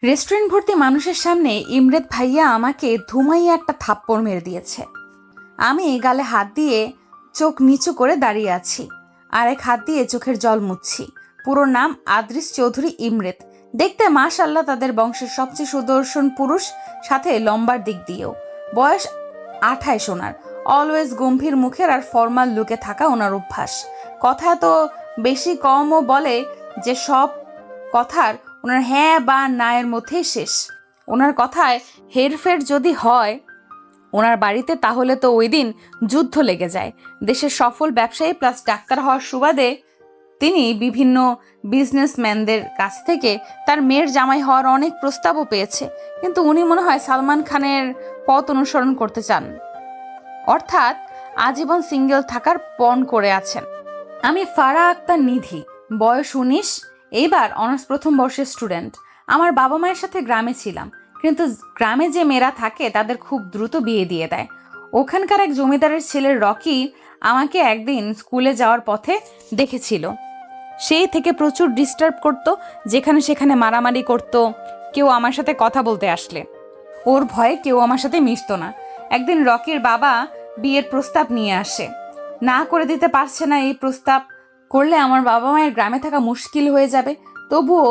Restaurant ভর্তি মানুষের সামনে ইমরেত ভাইয়া আমাকে ধুমাইয়া একটা থাপ্পড় মেরে দিয়েছে। আমি গালে হাত দিয়ে চোখ নিচু করে দাঁড়িয়ে আছি, আর এক হাত দিয়ে চোখের জল মুছছি। পুরো নাম আদ্রিস চৌধুরী ইমরেত। দেখতে মাশাআল্লাহ তাদের বংশের সবচেয়ে সুদর্শন পুরুষ, সাথে লম্বার দিক দিয়েও। বয়স 28 ওনার। অলওয়েজ গম্ভীর মুখের আর ফর্মাল লুকে থাকা ওনার অভ্যাস। কথা এত বেশি কমও বলে যে সব কথার ওনার হ্যাঁ বা না এর মধ্যেই শেষ। ওনার কথায় হেরফের যদি হয় ওনার বাড়িতে, তাহলে তো ওই দিন যুদ্ধ লেগে যায়। দেশের সফল ব্যবসায়ী প্লাস ডাক্তার হওয়ার সুবাদে তিনি বিভিন্ন বিজনেসম্যানদের কাছ থেকে তার মেয়ের জামাই হওয়ার অনেক প্রস্তাবও পেয়েছে, কিন্তু উনি মনে হয় সালমান খানের পথ অনুসরণ করতে চান, অর্থাৎ আজীবন সিঙ্গেল থাকার পণ করে আছেন। আমি ফারা আক্তার নিধি, বয়স 19, এইবার অনার্স প্রথম বর্ষের স্টুডেন্ট। আমার বাবা মায়ের সাথে গ্রামে ছিলাম, কিন্তু গ্রামে যে মেয়েরা থাকে তাদের খুব দ্রুত বিয়ে দিয়ে দেয়। ওখানকার এক জমিদারের ছেলের রকি আমাকে একদিন স্কুলে যাওয়ার পথে দেখেছিল। সেই থেকে প্রচুর ডিস্টার্ব করত, যেখানে সেখানে মারামারি করত কেউ আমার সাথে কথা বলতে আসলে। ওর ভয়ে কেউ আমার সাথে মিশতো না। একদিন রকির বাবা বিয়ের প্রস্তাব নিয়ে আসে। না করে দিতে পারছে না, এই প্রস্তাব করলে আমার বাবা মায়ের গ্রামে থাকা মুশকিল হয়ে যাবে। তবুও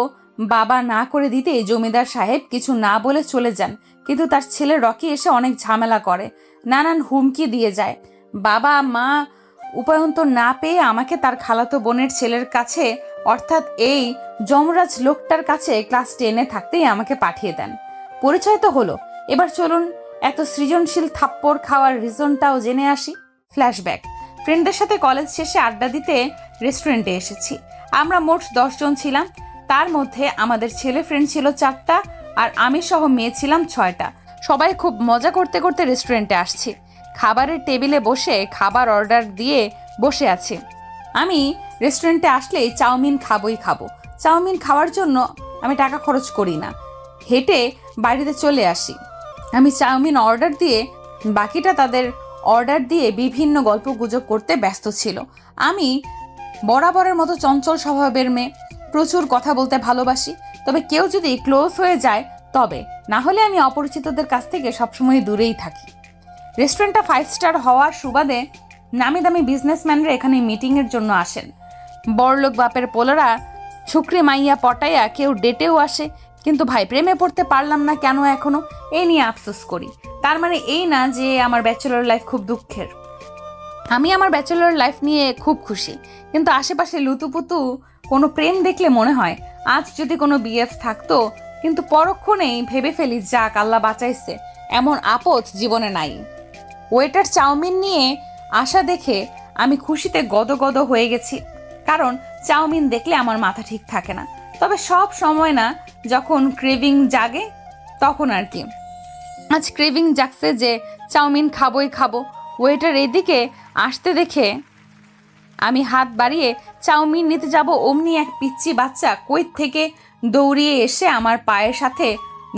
বাবা না করে দিতে জমিদার সাহেব কিছু না বলে চলে যান, কিন্তু তার ছেলে রকি এসে অনেক ঝামেলা করে, নানান হুমকি দিয়ে যায়। বাবা মা উপায়ন্তর না পেয়ে আমাকে তার খালাতো বোনের ছেলের কাছে, অর্থাৎ এই যমরাজ লোকটার কাছে ক্লাস 10-এ থাকতেই আমাকে পাঠিয়ে দেন। পরিচয় তো হলো, এবার চলুন এত সৃজনশীল থাপ্পড় খাওয়ার রিজনটাও জেনে আসি। ফ্ল্যাশব্যাক। ফ্রেন্ডদের সাথে কলেজ শেষে আড্ডা দিতে রেস্টুরেন্টে এসেছি। আমরা মোট 10 জন ছিলাম। তার মধ্যে আমাদের ছেলে ফ্রেন্ড ছিল 4টা, আর আমি সহ মেয়ে ছিলাম 6টা। সবাই খুব মজা করতে করতে রেস্টুরেন্টে আসছি। খাবারের টেবিলে বসে খাবার অর্ডার দিয়ে বসে আছি। আমি রেস্টুরেন্টে আসলেই চাউমিন খাবো। চাউমিন খাওয়ার জন্য আমি টাকা খরচ করি না, হেঁটে বাড়িতে চলে আসি। আমি চাউমিন অর্ডার দিয়ে বাকিটা তাদের অর্ডার দিয়ে বিভিন্ন গল্প গুজব করতে ব্যস্ত ছিল। আমি বরাবরের মতো চঞ্চল স্বভাবের মেয়ে, প্রচুর কথা বলতে ভালোবাসি। তবে কেউ যদি ক্লোজ হয়ে যায় তবে, না হলে আমি অপরিচিতদের কাছ থেকে সবসময় দূরেই থাকি। রেস্টুরেন্টটা 5 স্টার হওয়ার সুবাদে নামি দামি বিজনেসম্যানরা এখানে মিটিংয়ের জন্য আসেন। বড়লোক বাপের পোলারা শুক্রে মাইয়া পটাইয়া কেউ ডেটেও আসে। কিন্তু ভাই, প্রেমে পড়তে পারলাম না কেন এখনো, এই নিয়ে আফসোস করি। তার মানে এই না যে আমার ব্যাচেলর লাইফ খুব দুঃখের। আমি আমার ব্যাচেলর লাইফ নিয়ে খুব খুশি, কিন্তু আশেপাশে লুতুপুতু কোনো প্রেম দেখলে মনে হয় আজ যদি কোনো বিএফ থাকতো, কিন্তু পরক্ষণেই ভেবে ফেলি যাক আল্লাহ বাঁচাইছে, এমন আপদ জীবনে নাই। ওয়েটার চাউমিন নিয়ে আসা দেখে আমি খুশিতে গদগদ হয়ে গেছি, কারণ চাউমিন দেখলে আমার মাথা ঠিক থাকে না। তবে সব সময় না, যখন ক্রেভিং জাগে তখন আর কি। আজ ক্রেভিং জাগছে যে চাউমিন খাবো। ওয়েটার এদিকে আসতে দেখে আমি হাত বাড়িয়ে চাউমিন নিতে যাব, অমনি এক পিচ্চি বাচ্চা কই থেকে দৌড়িয়ে এসে আমার পায়ের সাথে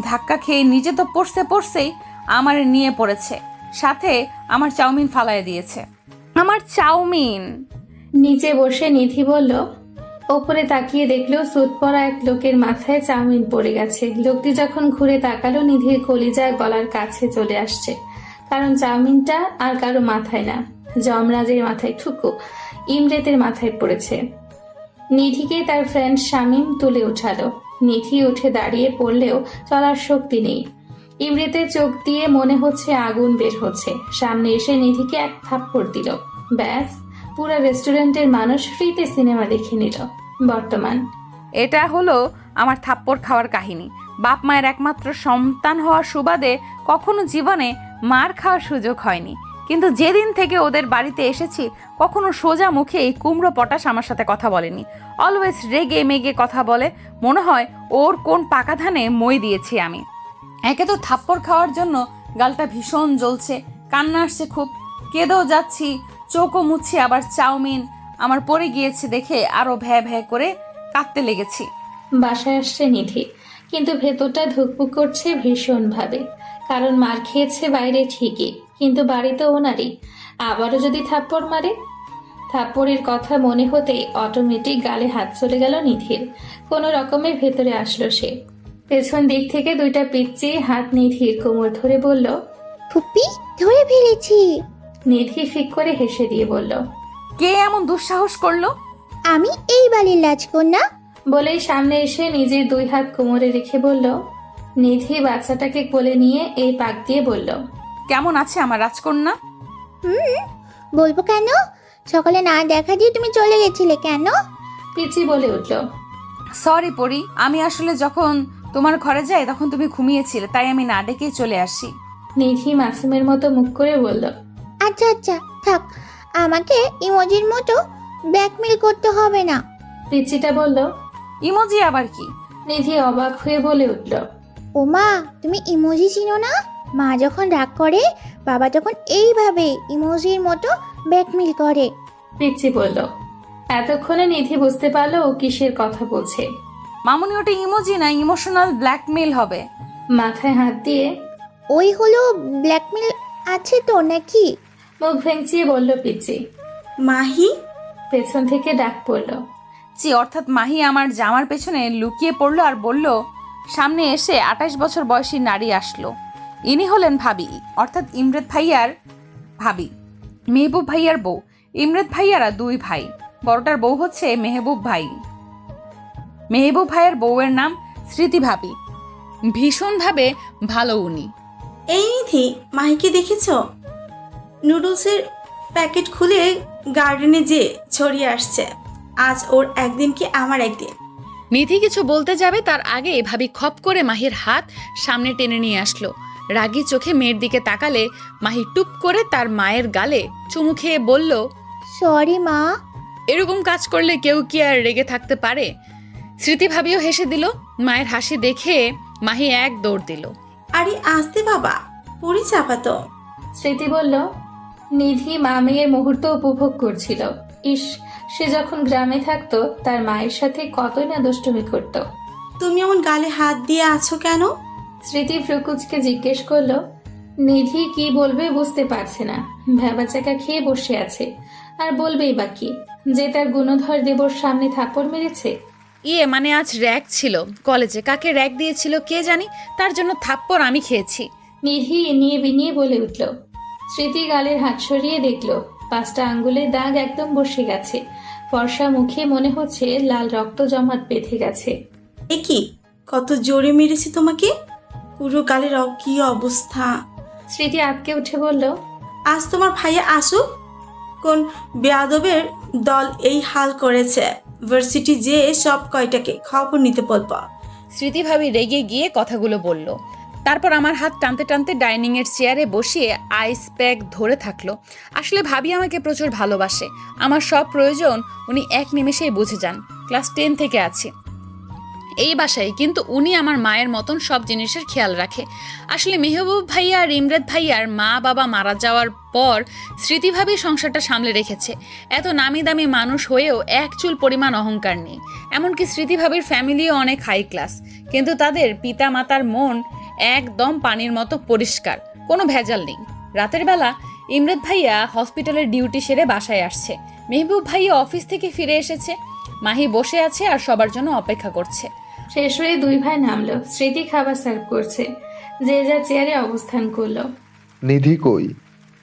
ধাক্কা খেয়ে নিজে তো পড়ছেই আমার নিয়ে পড়েছে, সাথে আমার চাউমিন ফালায় দিয়েছে। আমার চাউমিন। নিচে বসে নিধি বলল, ওপরে তাকিয়ে দেখলো সুট পরা এক লোকের মাথায় চাউমিন পড়ে গেছে। লোকটি যখন ঘুরে তাকালো, নিধির কলিজা গলার কাছে চলে আসছে, কারণ চাউমিনটা আর কারো মাথায় না, যমরাজের মাথায় ঠুকু ইমরেতের মাথায় পড়েছে। নিধিকে তার ফ্রেন্ড শামীম তুলে উঠালো। নিধি উঠে দাঁড়িয়ে পড়লেও চলার শক্তি নেই। ইমরেতের চোখ দিয়ে মনে হচ্ছে আগুন বের হচ্ছে। সামনে এসে নিধিকে এক থাপ্পড় দিল, ব্যাস পুরো রেস্টুরেন্টের মানুষ ফ্রিতে সিনেমা দেখে নিল। বর্তমান এটা হলো আমার থাপ্পড় খাওয়ার কাহিনী। বাপ মায়ের একমাত্র সন্তান হওয়ার সুবাদে কখনো জীবনে মার খাওয়ার সুযোগ হয়নি, কিন্তু যেদিন থেকে ওদের বাড়িতে এসেছি কখনো সোজা মুখে এই কুমড়ো পটাশ আমার সাথে কথা বলেনি। অলওয়েজ রেগে মেগে কথা বলে, মনে হয় ওর কোন পাকা ধানে মই দিয়েছি আমি। একে তো থাপ্পড় খাওয়ার জন্য গালটা ভীষণ জ্বলছে, কান্না আসছে খুব, কেঁদেও যাচ্ছি, চোখও মুচ্ছি, আবার চাউমিন আমার পড়ে গিয়েছে দেখে আরো ভ্যা করে কাঁদতে লেগেছি। বাসায় আসছে নিধি, কিন্তু ভেতরটা ধুকপুক করছে ভীষণভাবে, কারণ মার খেয়েছে বাইরে ঠিকই, কিন্তু বাড়িতে ওনারই। আবারও যদি থাপ্পড় মারে। থাপ্পড়ের কথা মনে হতেই অটোমেটিক গালে হাত চলে গেল নিধির। কোনো রকমের ভেতরে আসলো সে। পেছন দিক থেকে দুইটা পিচ্চি হাত নিধির কোমর ধরে বলল। ফুপি ধরে ফেলেছি। নিধি ফিক করে হেসে দিয়ে বলল। কে এমন দুঃসাহস করলো? আমি এই বাড়ির রাজকন্যা। বলেই সামনে এসে নিজের দুই হাত কোমরে রেখে বলল। নিধি বাচ্চাটাকে কোলে নিয়ে এই পাক দিয়ে বলল। কেমন আছে আমার রাজকন্যা? বলবো কেন? সকালে না দেখা দিয়ে তুমি চলে গেছিলে কেন? পিচি বলে উঠল। সরি পরি, আমি আসলে যখন তোমার ঘরে যাই তখন তুমি ঘুমিয়েছিলে, তাই আমি না ডেকেই চলে আসি। নিধি মাসুমের মতো মুখ করে বলল। আচ্ছা আচ্ছা থাক, আমাকে ইমোজির মতো ব্ল্যাকমেল করতে হবে না। পিচিটা বলল। ইমোজি আবার কি? নিধি অবাক হয়ে বলে উঠল। ও মা, তুমি ইমোজি চিনো না? মা যখন রাগ করে বাবা তখন এইভাবে ইমোজির মতো ব্ল্যাকমেল করে। পিচি বলল। এতক্ষণে নিধি বুঝতে পারলো ও কিসের কথা বলছে। মামুনি, ওটা ইমোজি না, ইমোশনাল ব্ল্যাকমেল হবে। মাথায় হাত দিয়ে ওই হলো ব্ল্যাকমেল আছে তো নাকি? মুখ ভেঙচিয়ে বলল পিচি। মাহি, পেছন থেকে ডাক পড়ল। জি, অর্থাৎ মাহি আমার জামার পেছনে লুকিয়ে পড়লো আর বলল, সামনে এসে 28 বছর বয়সী নারী আসলো। ইনি হলেন ভাবি, অর্থাৎ ইমরেদ ভাইয়ার ভাবি, মেহবুব ভাইয়ার বউ। ইমরেদ ভাইয়ারা দুই ভাই, বড়টার বউ হচ্ছে মেহবুব ভাই। মেহবুব ভাইয়ের বউয়ের নাম স্মৃতি ভাবি। ভীষণভাবে ভালো উনি। এই নিধি, মাহিকে দেখেছ? নুডলসের প্যাকেট খুলে গার্ডেনে যে ছড়িয়ে আসছে। আজ ওর একদিন কি আমার একদিন। নিধি কিছু বলতে যাবে তার আগে ভাবি খপ করে মাহির হাত সামনে টেনে নিয়ে আসলো। রাগী চোখে মেয়ের দিকে তাকালে মাহি টুপ করে তার মায়ের গালে চুমু খেয়ে বলল, সরি মা। এরকম কাজ করলে কেউ কি আর রেগে থাকতে পারে? স্মৃতি ভাবিও হেসে দিল। মায়ের হাসি দেখে মাহি এক দৌড় দিল। আরে আসতে বাবা, পরি চাপাতো। স্মৃতি বলল। নিধি মা মেয়ের মুহূর্ত উপভোগ করছিল। ইস, সে যখন গ্রামে থাকতো তার মায়ের সাথে কতই না দুষ্টুমি করত। তুমি এমন গালে হাত দিয়ে আছো কেন? স্মৃতি ফ্রুকুচকে জিজ্ঞেস করলো। নিধি কি বলবে বুঝতে পারছে না, ভ্যাবাচাকা খেয়ে বসে আছে। আর বলবেই বা কি, যে তার গুণধর দেবর সামনে থাপ্পড় মেরেছে। মানে আজ র‍্যাগ ছিল কলেজে, কাকে র‍্যাগ দিয়েছিল কে জানি, তার জন্য থাপ্পড় আমি খেয়েছি। নিধি নিয়ে বিনিয়ে বলে উঠল। স্মৃতি গালের হাত সরিয়ে দেখলো 5টা আঙ্গুলের দাগ একদম বসে গেছে। ফর্সা মুখে মনে হচ্ছে লাল রক্ত জমাট বেঁধে গেছে। এ কি, কত জোরে মেরেছে তোমাকে? পুরো গালের কি অবস্থা। স্মৃতি আটকে উঠে বলল। আজ তোমার ভাইয়া আসুক। কোন বেয়াদবের দল এই হাল করেছে? ভার্সিটি যে সব কয়টাকে খবর নিতে বলবো। স্মৃতি ভাবি রেগে গিয়ে কথাগুলো বলল। তারপর আমার হাত টানতে টানতে ডাইনিং এর চেয়ারে বসিয়ে আইস প্যাক ধরে থাকলো। আসলে ভাবি আমাকে প্রচুর ভালোবাসে। আমার সব প্রয়োজন উনি এক নিমেষেই বুঝে যান। ক্লাস 10 থেকে আছি এই বাসায়, কিন্তু উনি আমার মায়ের মতন সব জিনিসের খেয়াল রাখে। আসলে মেহবুব ভাইয়া আর ইমরেদ ভাইয়ার মা বাবা মারা যাওয়ার পর স্মৃতিভাবেই সংসারটা সামলে রেখেছে। এত নামি দামি মানুষ হয়েও এক চুল পরিমাণ অহংকার নেই। এমনকি স্মৃতিভাবির ফ্যামিলিও অনেক হাই ক্লাস, কিন্তু তাদের পিতা মাতার মন একদম পানির মতো পরিষ্কার, কোনো ভেজাল নেই। রাতের বেলা ইমরেদ ভাইয়া হসপিটালের ডিউটি সেরে বাসায় আসছে। মেহবুব ভাইয়া অফিস থেকে ফিরে এসেছে। মাহি বসে আছে আর সবার জন্য অপেক্ষা করছে। শেষ হয়ে দুই ভাই নামলো। স্মৃতি খাবার সার্ভ করছে। যে যা চেয়ারে অবস্থান করলো। নিধি কই?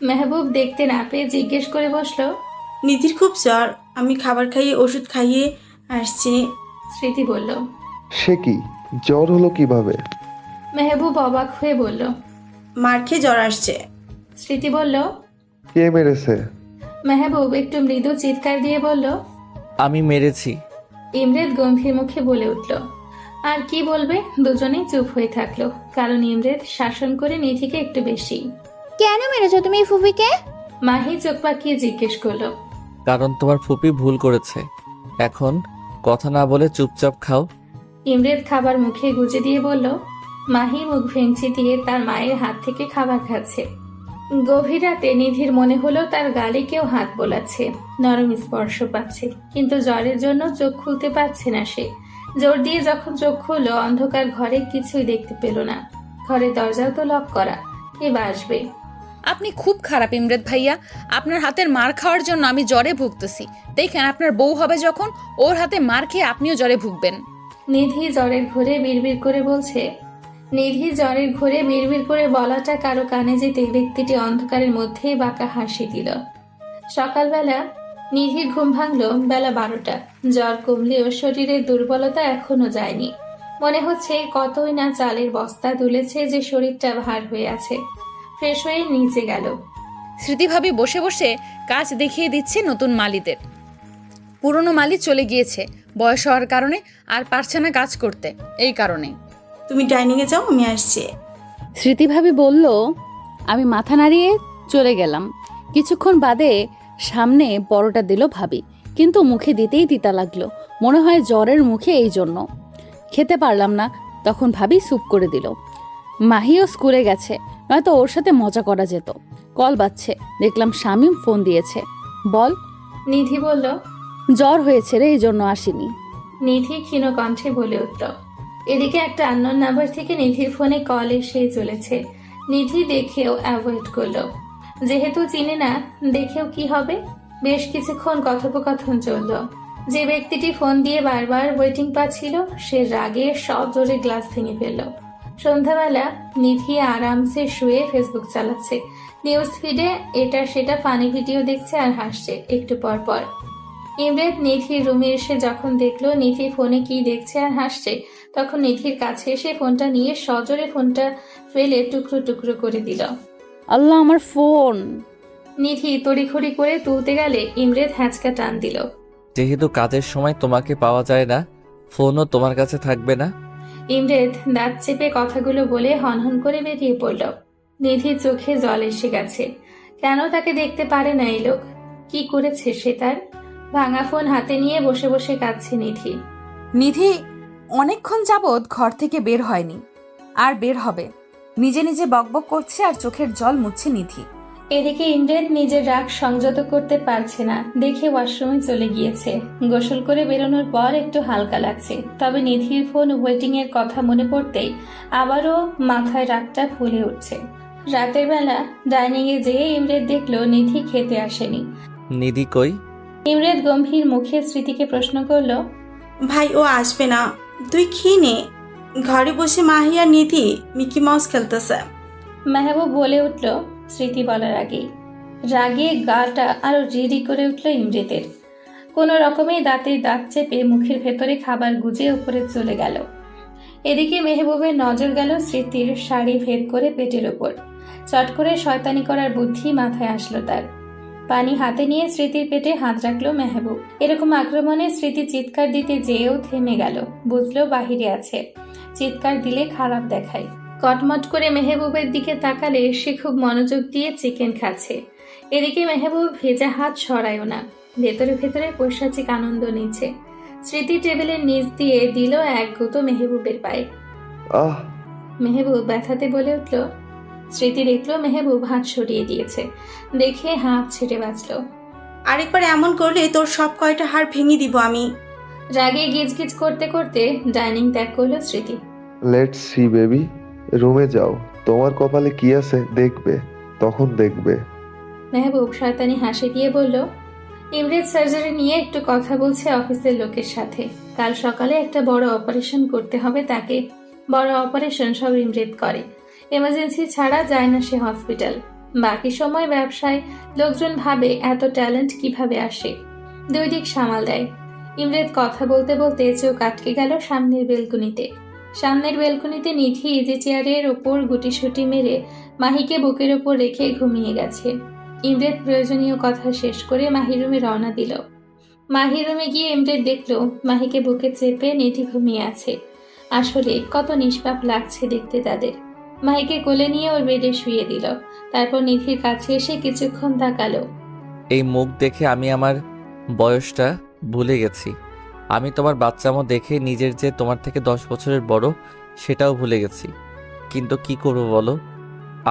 মেহবুব দেখতে না পেয়ে জিজ্ঞেস করে বসলো। নিধির খুব জ্বর, আমি খাবার খাইয়ে ওষুধ খাইয়ে আসছি। স্মৃতি বলল। সে কি, জ্বর হলো কিভাবে? মেহবুব অবাক হয়ে বলল। মার খেয়ে জ্বর আসছে। স্মৃতি বলল। কে মেরেছে? মেহবুব একটু মৃদু চিৎকার দিয়ে বলল। আমি মেরেছি। ইমরেদ গম্ভীর মুখে বলে উঠল। আর কি বলবে, দুজনেই চুপ হয়ে থাকলো, কারণ ইমরেদ শাসন করে নিধিকে একটু বেশি। কেন মেরেছো তুমি ফুপিকে? মাহি চোখ পাকিয়ে জিজ্ঞেস করলো। কারণ তোমার ফুপি ভুল করেছে। এখন কথা না বলে চুপচাপ খাও। ইমরেদ খাবার মুখে গুজে দিয়ে বলল। মাহি মুখ ভেঙচি দিয়ে তার মায়ের হাত থেকে খাবার খাচ্ছে। গভীর রাতে নিধির মনে হলো তার গালে কেউ হাত বোলাচ্ছে, নরম স্পর্শ পাচ্ছে, কিন্তু জ্বরের জন্য চোখ খুলতে পারছে না সে। জোর দিয়ে যখন চোখ খুললো, অন্ধকার ঘরে কিছুই দেখতে পেল না। ঘরের দরজাও তো লক করা, কে বাসবে? আপনি খুব খারাপ ইমরেদ ভাইয়া। আপনার হাতের মার খাওয়ার জন্য আমি জ্বরে ভুগতেছি। দেখেন, আপনার বউ হবে যখন, ওর হাতে মার খেয়ে আপনিও জ্বরে ভুগবেন। নিধি জ্বরের ঘোরে বিড়বিড় করে বলছে। নিধি জ্বরের ঘোরে বিড়বিড় করে বলাটা কারো কানে যেতে ব্যক্তিটি অন্ধকারের মধ্যেই বাঁকা হাসি দিল। সকালবেলা নিধির ঘুম ভাঙল বেলা 12টা। জ্বর কমলেও শরীরের দুর্বলতা এখনো যায়নি। মনে হচ্ছে কতই না চালের বস্তা তুলেছে যে শরীরটা ভার হয়ে আছে। ফ্রেশ হয়ে নিচে গেল। স্মৃতিভাবী বসে বসে কাজ দেখিয়ে দিচ্ছে নতুন মালিদের। পুরনো মালি চলে গিয়েছে বয়স হওয়ার কারণে, আর পারছে না কাজ করতে, এই কারণে। তুমি ডাইনিংয়ে যাও, আমি আসছি। স্মৃতিভাবী বলল। আমি মাথা নাড়িয়ে চলে গেলাম। কিছুক্ষণ বাদে সামনে পরোটা দিল ভাবি, কিন্তু মুখে দিতেই তিতা লাগলো। মনে হয় জ্বরের মুখে, এই জন্য খেতে পারলাম না। তখন ভাবি স্যুপ করে দিল। মাহিও স্কুলে গেছে, নয়তো ওর সাথে মজা করা যেত। কল বাজছে, দেখলাম শামীম ফোন দিয়েছে। বল। নিধি বলল। জ্বর হয়েছে রে, এই জন্য আসিনি। নিধি ক্ষীণ কণ্ঠে বলে উঠল। এদিকে একটা আননোন নাম্বার থেকে নিধির ফোনে কল এসেই চলেছে। নিধি দেখেও অ্যাভয়েড করলো। যেহেতু চিনে না, দেখেও কি হবে। বেশ কিছুক্ষণ কথোপকথন চলল। যে ব্যক্তিটি ফোন দিয়ে বারবার ওয়েটিং পাচ্ছিল, সে রাগে সজোরে গ্লাস ভেঙে ফেলল। সন্ধ্যাবেলা নিধি আরামসে শুয়ে ফেসবুক চালাচ্ছে। নিউজ ফিডে এটা সেটা ফানি ভিডিও দেখছে আর হাসছে একটু পর পর। ইমরান নিধির রুমে এসে যখন দেখলো নিধি ফোনে কি দেখছে আর হাসছে, তখন নিধির কাছে এসে ফোনটা নিয়ে সজোরে ফোনটা ফেলে টুকরো টুকরো করে দিল। আল্লাহ, আমার ফোন! নিধি তড়িঘড়ি করে তুলতে গেলে ইমরান হ্যাঁচকা টান দিল। যেহেতু কাজের সময় তোমাকে পাওয়া যায় না, ফোনও তোমার কাছে থাকবে না। ইমরান দাঁত চেপে কথাগুলো বলে হনহন করে বেরিয়ে পড়ল। নিধির চোখে জল এসে গেছে। কেন তাকে দেখতে পারে না এই লোক? কি করেছে সে তার? ভাঙা ফোন হাতে নিয়ে বসে বসে কাঁদছে নিধি। নিধি অনেকক্ষণ যাবৎ ঘর থেকে বের হয়নি, আর বের হবে। নিজে নিজে বকবক করছে আর চোখের জল মুছছে নিধি। এদিকে ইমরান নিজের রাগ সংযত করতে পারছে না দেখে ওয়াশরুমে চলে গিয়েছে। গোসল করে বেরোনোর পর একটু হালকা লাগছে, তবে নিধির ফোন ওয়েটিং এর কথা মনে পড়তেই আবারও মাথায় রাগটা ফুলে উঠছে। রাতের বেলা ডাইনিং এ যেয়ে ইমরান দেখলো নিধি খেতে আসেনি। নিধি কই? ইমরান গম্ভীর মুখে স্মৃতিকে প্রশ্ন করলো। ভাই, ও আসবে না, তুই খেয়ে নে। ঘরে বসে মাহি আর নিধি মিকি মাউস খেলতেছে। মেহবুব বলে উঠল স্মৃতি বলার আগেই। রাগে গাটা আরো রিরি করে উঠল ইমরানের। কোনো রকমে দাঁতে দাঁত চেপে মুখের ভেতরে খাবার গুজে উপরে চলে গেল। এদিকে মেহবুবের নজর গেল স্মৃতির শাড়ি ভেদ করে পেটের ওপর। চট করে শয়তানি করার বুদ্ধি মাথায় আসলো তার। পানি হাতে নিয়ে স্মৃতির পেটে হাত রাখলো মেহবুব। এরকম আক্রমণে স্মৃতি চিৎকার দিতে যেয়েও থেমে গেল। বুঝলো বাহিরে আছে, চিৎকার দিলে খারাপ দেখায়। কটমট করে মেহবুবের দিকে তাকালে সে খুব মনোযোগ দিয়ে চিকেন খাচ্ছে। এদিকে মেহবুব ভেজা হাত সরায়ও না, ভেতরে ভেতরে পৈশাচিক আনন্দ নিচ্ছে। স্মৃতি টেবিলের নিচ দিয়ে দিল এক গুঁতো মেহবুবের পায়ে। আহ! মেহবুব ব্যথাতে বলে উঠল। স্মৃতি দেখলো মেহবুব হাত সরিয়ে দিয়েছে, দেখে হাত ছেড়ে বাঁচল। আরেকবার এমন করলে তোর সব কয়টা হাড় ভেঙে দিব আমি। রাগে গিজগিজ করতে করতে ডাইনিং ত্যাগ করলো স্মৃতি। লেটস সি বেবি, রুমে যাও। তোমার কপালে কি আছে দেখবে, তখন দেখবে। মেহবুব শয়তানি হাসি দিয়ে বলল, ইমরান সার্জারি নিয়ে একটু কথা বলছে অফিসের লোকের সাথে। কাল সকালে একটা বড় অপারেশন করতে হবে তাকে। বড় অপারেশন সব ইমরান করে, এমার্জেন্সি ছাড়া যায় না সে হসপিটাল। বাকি সময় ব্যবসায় লোকজন ভাবে এত ট্যালেন্ট কিভাবে আসে, দুই দিক সামাল দেয়। ইমরান কথা বলতে বলতে চোখ আটকে গেল সামনের বেলকনিতে নিধি ইজি চেয়ারের ওপর গুটিসুটি মেরে মাহিকে বুকের ওপর রেখে ঘুমিয়ে গেছে। ইমরান প্রয়োজনীয় কথা শেষ করে মাহির রুমে রওনা দিল। মাহির রুমে গিয়ে ইমরান দেখল মাহিকে বুকে চেপে নিধি ঘুমিয়ে আছে। আসলে কত নিষ্পাপ লাগছে দেখতে তাদের। মাহিকে কোলে নিয়ে ওর বেডে শুয়ে দিল। তারপর নিধির কাছে এসে কিছুক্ষণ তাকালো। এই মুখ দেখে আমি আমার বয়সটা ভুলে গেছি। আমি তোমার বাচ্চামো দেখে নিজের যে তোমার থেকে 10 বছরের বড় সেটাও ভুলে গেছি। কিন্তু কি করব বলো,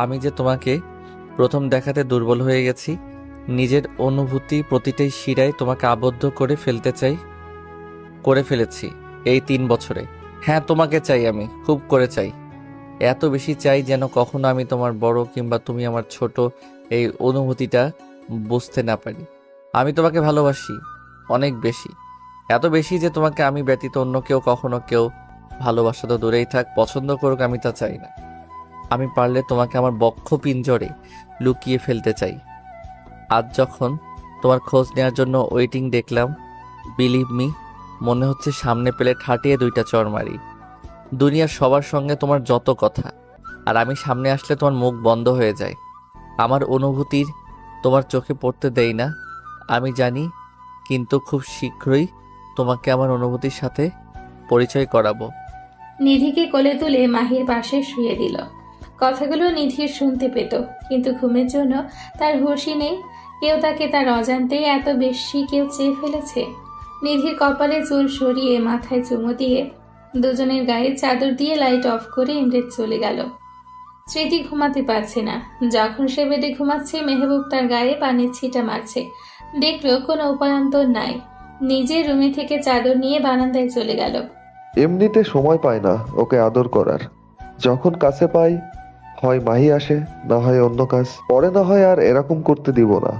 আমি যে তোমাকে প্রথম দেখাতে দুর্বল হয়ে গেছি। নিজের অনুভূতি প্রতিটাই শিরায় তোমাকে আবদ্ধ করে ফেলেছি এই 3 বছরে। হ্যাঁ, তোমাকে চাই, আমি খুব করে চাই। এত বেশি চাই যেন কখনো আমি তোমার বড় কিংবা তুমি আমার ছোট এই অনুভূতিটা বুঝতে না পারি। আমি তোমাকে ভালোবাসি অনেক বেশি, এত বেশি যে তোমাকে আমি ব্যতীত অন্য কখনো কেউ ভালোবাসা তো দূরেই থাক, পছন্দ করুক, আমি তা চাই না। আমি পারলে তোমাকে আমার বক্ষ পিঞ্জরে লুকিয়ে ফেলতে চাই। আজ যখন তোমার খোঁজ নেওয়ার জন্য ওয়েটিং দেখলাম, বিলিভ মি, মনে হচ্ছে সামনে পেলে ঠাটিয়ে 2টা চড় মারি। দুনিয়ার সবার সঙ্গে তোমার যত কথা, আর আমি সামনে আসলে তোমার মুখ বন্ধ হয়ে যায়। আমার অনুভূতির তোমার চোখে পড়তে দেই না, আমি জানি, কিন্তু খুব শীঘ্রই তোমাকে আমার অনুভূতির সাথে পরিচয় করাবো। নিধিকে কোলে তুলে মাহির পাশে শুয়ে দিল। কথাগুলো নিধির শুনতে পেত, কিন্তু ঘুমের জন্য তার হুঁশই নেই। কেউ তাকে তার অজান্তেই এত বেশি কেউ চেয়ে ফেলেছে। নিধির কপালে চুল সরিয়ে মাথায় চুমু দিয়ে দুজনের গায়ে চাদর দিয়ে লাইট অফ করে ইমরেত চলে গেল। স্মৃতি ঘুমাতে পারছে না। যখন সে বেডে ঘুমাচ্ছে, মেহবুব তার গায়ে পানির ছিটা মারছে। দেখলো কোনো উপায়ন্তর নাই। নিজের রুমে থেকে চাদর নিয়ে বারান্দায় চলে গেল। এমনিতে সময় পায় না ওকে আদর করার। যখন কাছে পাই, হয় মাহি আসে, না হয় অন্য কাজ। পরে না হয় আর এরকম করতে দিব না।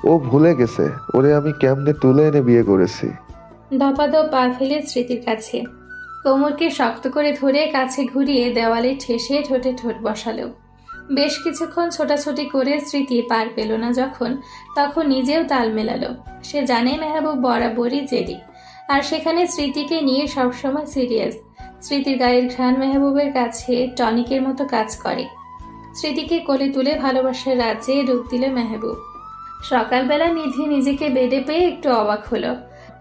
ও ভুলে গেছে ওরে আমি কেমনে তুলে এনে বিয়ে করেছি। ধপাধপ পা ফেলে স্মৃতির কাছে কোমরকে শক্ত করে ধরে কাছে ঘুরিয়ে দেওয়ালে ঠেসে ঠোঁটে ঠোঁট বসালো। বেশ কিছুক্ষণ ছোটাছুটি করে স্মৃতি পার পেল না যখন, তখন নিজেও তাল মেলালো। সে জানে মেহবুব বরাবরই জেদি, আর সেখানে স্মৃতিকে নিয়ে সবসময় সিরিয়াস। স্মৃতির গায়ের ঘ্রাণ মেহবুবের কাছে টনিকের মতো কাজ করে। স্মৃতিকে কোলে তুলে ভালোবাসার রাজ্যে ডুব দিল মেহবুব। সকালবেলা নিধি নিজেকে বেডে পেয়ে একটু অবাক হলো।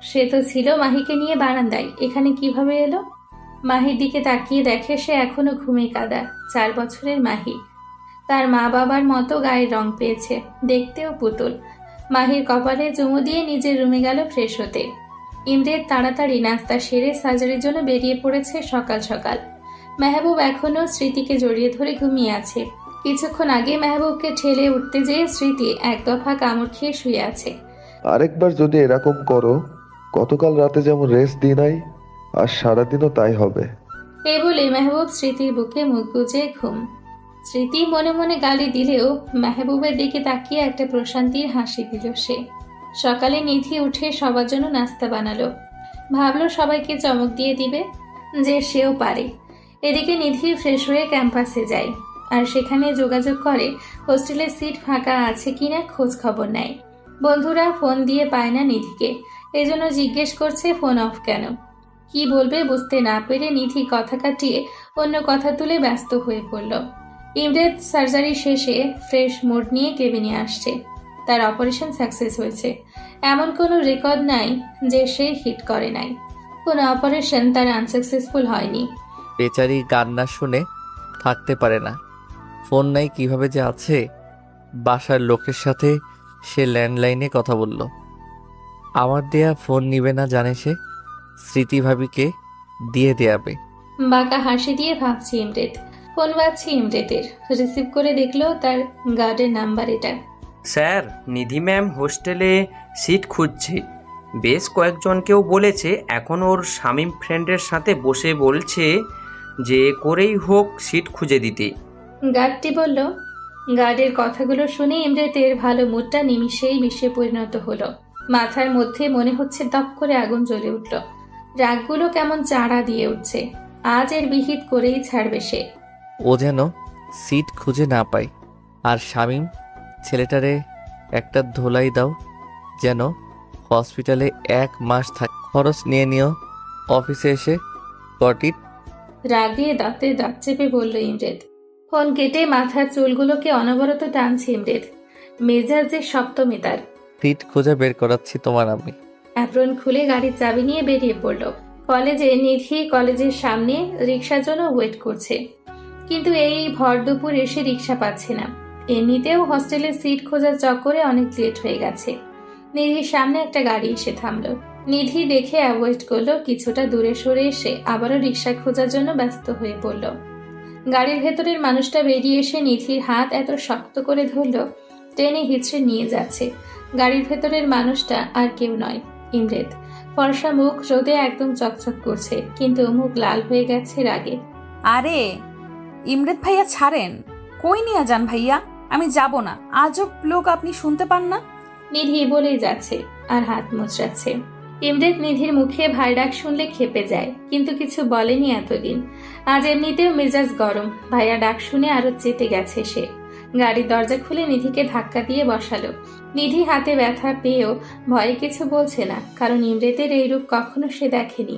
সে তো ছিল মাহিকে নিয়ে বারান্দায়, এখানে কিভাবে এলো? মাহির দিকে তাকিয়ে দেখে সে এখনো ঘুমে কাদা। 4 বছরের মাহি, তার মা বাবার মতো গায়ের রং পেয়েছে, দেখতেও পুতুল। মাহির কপালে চুমু দিয়ে নিজের রুমে গেল ফ্রেশ হতে। ইমরেত তাড়াতাড়ি নাস্তা সেরে সার্জারির জন্য বেরিয়ে পড়েছে সকাল সকাল। মেহবুব এখনো স্মৃতিকে জড়িয়ে ধরে ঘুমিয়ে আছে। কিছুক্ষণ আগে মেহবুবকে ঠেলে উঠতে যেয়ে স্মৃতি এক দফা কামড় খেয়ে শুয়ে আছে। আরেকবার যদি এরকম করো, গতকাল রাতে যেমন রেস্ট দিই নাই, আর সারাদিনও তাই হবে। এই বলে মেহবুব স্মৃতির বুকে মুখ গুজে ঘুম। স্মৃতি মনে মনে গালি দিলেও মেহবুবের দিকে তাকিয়ে একটা প্রশান্তির হাসি দিল সে। সকালে নিধি উঠে সবার জন্য নাস্তা বানালো। ভাবলো সবাইকে চমক দিয়ে দিবে যে সেও পারে। এদিকে নিধি ফ্রেশ হয়ে ক্যাম্পাসে যায়, আর সেখানে যোগাযোগ করে হোস্টেলের সিট ফাঁকা আছে কিনা খোঁজ খবর নেয়। বন্ধুরা ফোন দিয়ে পায় না নিধিকে, এজন্য জিজ্ঞেস করছে ফোন অফ কেন। কি বলবে বুঝতে না পেরে নিধি কথা কাটিয়ে অন্য কথা তুলে ব্যস্ত হয়ে পড়ল। ইমরেত সার্জারি শেষে ফ্রেশ মুড নিয়ে কেবিনে আসছে। তার অপারেশন সাকসেস হয়েছে, এমন কোনো রেকর্ড নাই যে সে হিট করে নাই। কোনো অপারেশন তার আনসাকসেসফুল হয়নি। বেচারি গান না শুনে থাকতে পারে না। ফোন নাই কিভাবে যে আছে। বাসার লোকের সাথে সে ল্যান্ডলাইনে কথা বলল। আমার দেয়া ফোন নিবে না জানে সে, স্মৃতি ভাবিকে দিয়ে দেয়াবে। বাঁকা হাসি দিয়ে ভাবছি ইমরেত। ফোন বাজছে ইমরেতের। রিসিভ করে দেখলো তার গার্ডের নাম্বার এটা। স্যার, নিধি ম্যাম হোস্টেলে সিট খুঁজছে। বেশ কয়েকজনকেও বলেছে, এখন ওর শামীম ফ্রেন্ডের সাথে বসে বলছে যে করেই হোক সিট খুঁজে দিতে। গার্ডটি বলল। গার্ডের কথাগুলো শুনে ইমরেতের ভালো মুডটা নিমিষেই বিষে পরিণত হলো। মাথার মধ্যে মনে হচ্ছে দপ করে আগুন জ্বলে উঠল। রাগগুলো কেমন চাড়া দিয়ে উঠছে। আজ এর বিহিত করেই ছাড়বে সে। ও যেন সিট খুঁজে না পায়। আর শামীম ছেলেটারে একটা ধোলাই দাও, যেন হসপিটালে 1 মাস থাকে। খরচ নিয়ে নিও, অফিসে এসে গট ইট। রাগে দাঁতে দাঁত চেপে বলল ইমরেত। ফোন কেটে মাথার চুলগুলোকে অনবরত টানছে ইমরেত। মেজাজের সপ্তমী তার। সিট খুঁজে বের করাচ্ছি তোমার আমি। অ্যাপ্রন খুলে গাড়ির চাবি নিয়ে বেরিয়ে পড়ল। কলেজে নিধি কলেজের সামনে রিক্সার জন্য ওয়েট করছে, কিন্তু এই ভর দুপুর এসে রিক্সা পাচ্ছে না। এমনিতেও হস্টেলের সিট খোঁজার চক্করে অনেক লেট হয়ে গেছে। নিধির সামনে একটা গাড়ি এসে থামলো। নিধি দেখে অ্যাভয়েড করলো। কিছুটা দূরে সরে এসে আবারও রিক্সা খোঁজার জন্য ব্যস্ত হয়ে পড়ল। গাড়ির ভেতরের মানুষটা বেরিয়ে এসে নিধির হাত এত শক্ত করে ধরল, টেনে হিচড়ে নিয়ে যাচ্ছে। গাড়ির ভেতরের মানুষটা আর কেউ নয়, ইমরেত। ফর্সা মুখ রোদে একদম চকচক করছে, কিন্তু মুখ লাল হয়ে গেছে রাগে। আরে ইমরেত ভাইয়া ছাড়েন, কই নিয়ে যান ভাইয়া? আমি যাব না। আজব লোক, আপনি শুনতে পান না? নিধি বলেই যাচ্ছে আর হাত মুচড়াচ্ছে। ইমরেত নিধির মুখে ভাই ডাক শুনলে ক্ষেপে যায়, কিন্তু কিছু বলেনি এতদিন। আজ এমনিতেও মেজাজ গরম, ভাইয়া ডাক শুনে আরো চেতে গেছে সে। গাড়ির দরজা খুলে নিধিকে ধাক্কা দিয়ে বসালো। নিধি হাতে ব্যথা পেয়েও ভয়ে কিছু বলছে না, কারণ ইমরেতের এই রূপ কখনো সে দেখেনি।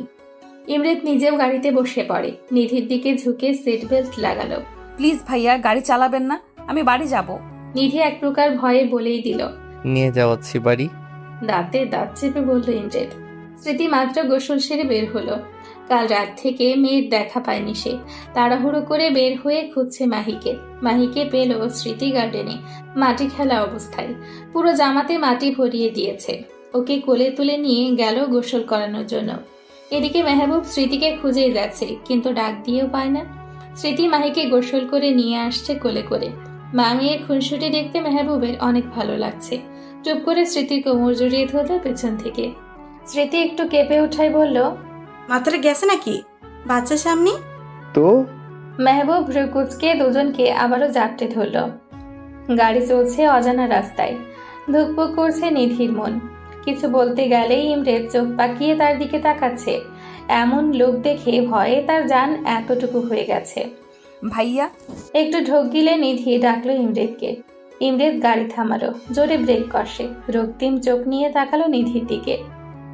ইমরেত নিজেও গাড়িতে বসে পড়ে, নিধির দিকে ঝুঁকে সিট বেল্ট লাগালো। প্লিজ ভাইয়া গাড়ি চালাবেন না, আমি বাড়ি যাব। নিধি এক প্রকার ভয়ে বলেই দিল। নিয়ে যাওয়াচ্ছি বাড়ি। দাঁতে দাঁত চেপে বলল ইমরেত। স্মৃতি মাত্র গোসল সেরে বের হলো। কাল রাত থেকে মেয়ের দেখা পায়নি সে। তাড়াহুড়ো করে বের হয়ে খুঁজছে মাহিকে। মাহিকে পেল স্মৃতি গার্ডেনে, মাটি খেলা অবস্থায়। পুরো জামাতে মাটি ভরিয়ে দিয়েছে। ওকে কোলে তুলে নিয়ে গেল গোসল করানোর জন্য। এদিকে মেহবুব স্মৃতিকে খুঁজেই যাচ্ছে, কিন্তু ডাক দিয়েও পায় না। স্মৃতি মাহিকে গোসল করে নিয়ে আসছে কোলে করে। মা মেয়ের খুনসুটি দেখতে মেহবুবের অনেক ভালো লাগছে। চুপ করে স্মৃতির কোমর জড়িয়ে ধরল পেছন থেকে। স্মৃতি একটু কেঁপে উঠায় বলল, মাথাটা গেছে নাকি বাচ্চার সামনে? তো মেহবুব ভ্রুকুচকে দুজনকে আবারও জাপটে ধরল। গাড়ি চলছে অজানা রাস্তায়। ধুকপুক করছে নিধির মন। কিছু বলতে গেলেই ইমরেত চোখ পাকিয়ে তার দিকে তাকাচ্ছে। এমন লোক দেখে ভয়ে তার জান এতটুকু হয়ে গেছে। ভাইয়া। একটু ঢোক গিলে নিধি ডাকলো ইমরেতকে। ইমরেত গাড়ি থামালো, জোরে ব্রেক কষে। রক্তিম চোখ নিয়ে তাকালো নিধির দিকে।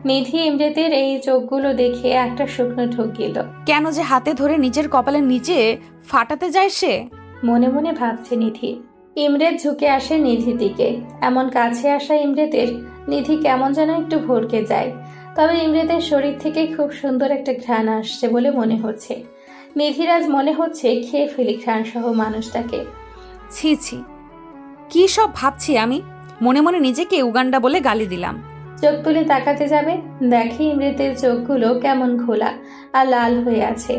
নিধি ইমরেতের এই চোখগুলো দেখে একটা শুকনো ঢোক গেল। কেন যে হাতে ধরে নিজের কপালের নিচে ফাটাতে যায় সে? মনে মনে ভাবছে নিধি। ইমরেত ঝুঁকে আসে নিধির দিকে। এমন কাছে আসা ইমরেতের নিধি কেমন যেন একটু ভরকে যায়। তবে ইমরেতের শরীর থেকে খুব সুন্দর একটা ঘ্রাণ আসছে বলে মনে হচ্ছে। নিধির আজ মনে হচ্ছে খেয়ে ফেলি ঘ্রাণ সহ মানুষটাকে। ছি ছি, কি সব ভাবছি আমি। মনে মনে নিজেকে উগান্ডা বলে গালি দিলাম। চোখ তুলে তাকাতে যাবে, দেখে ইমরেতের চোখগুলো কেমন খোলা আর লাল হয়ে আছে।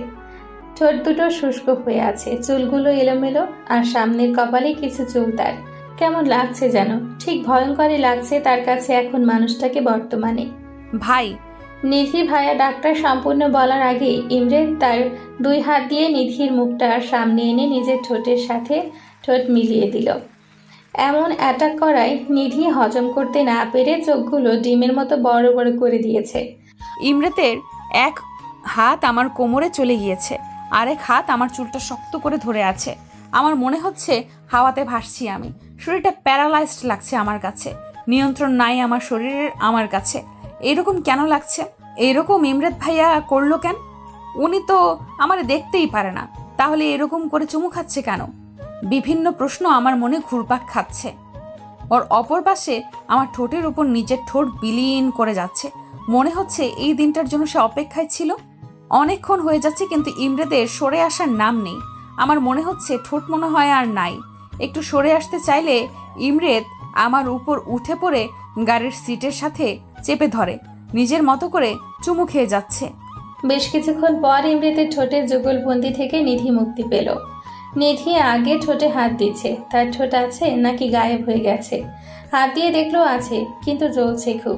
ঠোঁট দুটো শুষ্ক হয়ে আছে, চুলগুলো এলোমেলো, আর সামনের কপালে কিছু চুল তার। কেমন লাগছে যেন, ঠিক ভয়ঙ্করই লাগছে তার কাছে এখন মানুষটাকে বর্তমানে। ভাই। নিধি ভাইয়া ডাক্তার সম্পূর্ণ বলার আগে ইমরেত তার দুই হাত দিয়ে নিধির মুখটার সামনে এনে নিজের ঠোঁটের সাথে ঠোঁট মিলিয়ে দিল। এমন অ্যাটাক করায় নিধি হজম করতে না পেরে চোখগুলো ডিমের মতো বড় বড় করে দিয়েছে। ইমরেতের এক হাত আমার কোমরে চলে গিয়েছে, আরেক হাত আমার চুলটা শক্ত করে ধরে আছে। আমার মনে হচ্ছে হাওয়াতে ভাসছি আমি। শরীরটা প্যারালাইজড লাগছে আমার কাছে, নিয়ন্ত্রণ নাই আমার শরীরের আমার কাছে। এরকম কেন লাগছে? এরকম ইমরেত ভাইয়া করলো কেন? উনি তো আমার দেখতেই পারে না, তাহলে এরকম করে চুমু খাচ্ছে কেন? বিভিন্ন প্রশ্ন আমার মনে ঘুরপাক খাচ্ছে। ওর অপর পাশে আমার ঠোঁটের উপর নিজের ঠোঁট বিলীন করে যাচ্ছে। মনে হচ্ছে এই দিনটার জন্য সে অপেক্ষায় ছিল। অনেকক্ষণ হয়ে যাচ্ছে, কিন্তু ইমরেতের সরে আসার নাম নেই। আমার মনে হচ্ছে ঠোঁট মনে হয় আর নাই। একটু সরে আসতে চাইলে ইমরেত আমার উপর উঠে পড়ে গাড়ির সিটের সাথে চেপে ধরে, নিজের মতো করে চুমু খেয়ে যাচ্ছে। বেশ কিছুক্ষণ পর ইমরেতের ঠোঁটের যুগলবন্দি থেকে নিধি মুক্তি পেল। নিধি আগে ঠোঁটে হাত দিচ্ছে, তার ঠোঁট আছে নাকি গায়েব হয়ে গেছে। হাত দিয়ে দেখলো আছে, কিন্তু জ্বলছে খুব।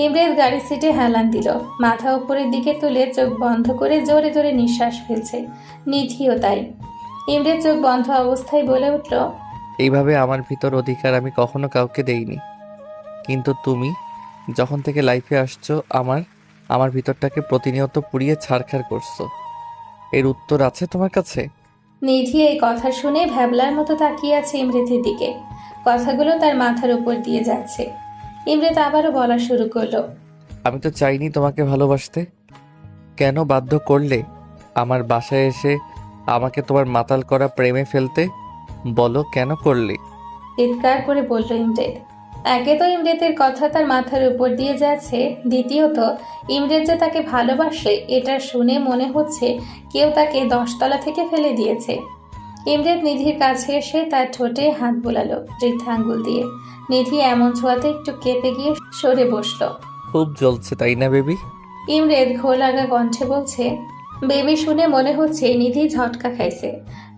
ইমরেত গাড়ির সিটে হেলান দিল, মাথা উপরের দিকে তুলে চোখ বন্ধ করে জোরে জোরে নিঃশ্বাস ফেলছে। নিধিও তাই। ইমরেত চোখ বন্ধ অবস্থায় বলে উঠল, এইভাবে আমার ভিতর অধিকার আমি কখনো কাউকে দেইনি, কিন্তু তুমি যখন থেকে লাইফে আসছো আমার ভিতরটাকে প্রতিনিয়ত পুড়িয়ে ছারখার করছো। এর উত্তর আছে তোমার কাছে? নিধি এই কথা শুনে ভ্যাবলার মতো তাকিয়ে আছে ইমরেতের দিকে। কথাগুলো তার মাথার উপর দিয়ে যাচ্ছে। ইমরেত আবারও বলা শুরু করলো, আমি তো চাইনি তোমাকে ভালোবাসতে। কেন বাধ্য করলে আমার বাসায় এসে আমাকে তোমার মাতাল করা প্রেমে ফেলতে? বলো কেন করলে? চিৎকার করে বলল ইমরেত। একে তো ইমরেতের কথা তার মাথার উপর দিয়ে যাচ্ছে, দ্বিতীয়ত ইমরেত যে তাকে ভালোবাসে এটা শুনে মনে হচ্ছে কেউ তাকে 10 তলা থেকে ফেলে দিয়েছে। ইমরেত নিধির কাছে এসে তার ঠোঁটে হাত বোলালো বৃদ্ধা আঙ্গুল দিয়ে। নিধি এমন ছোঁয়াতে একটু কেঁপে গিয়ে সরে বসলো। খুব জ্বলছে তাই না বেবি? ইমরেত ঘোর লাগা কণ্ঠে বলছে। বেবি শুনে মনে হচ্ছে নিধি ঝটকা খাইছে।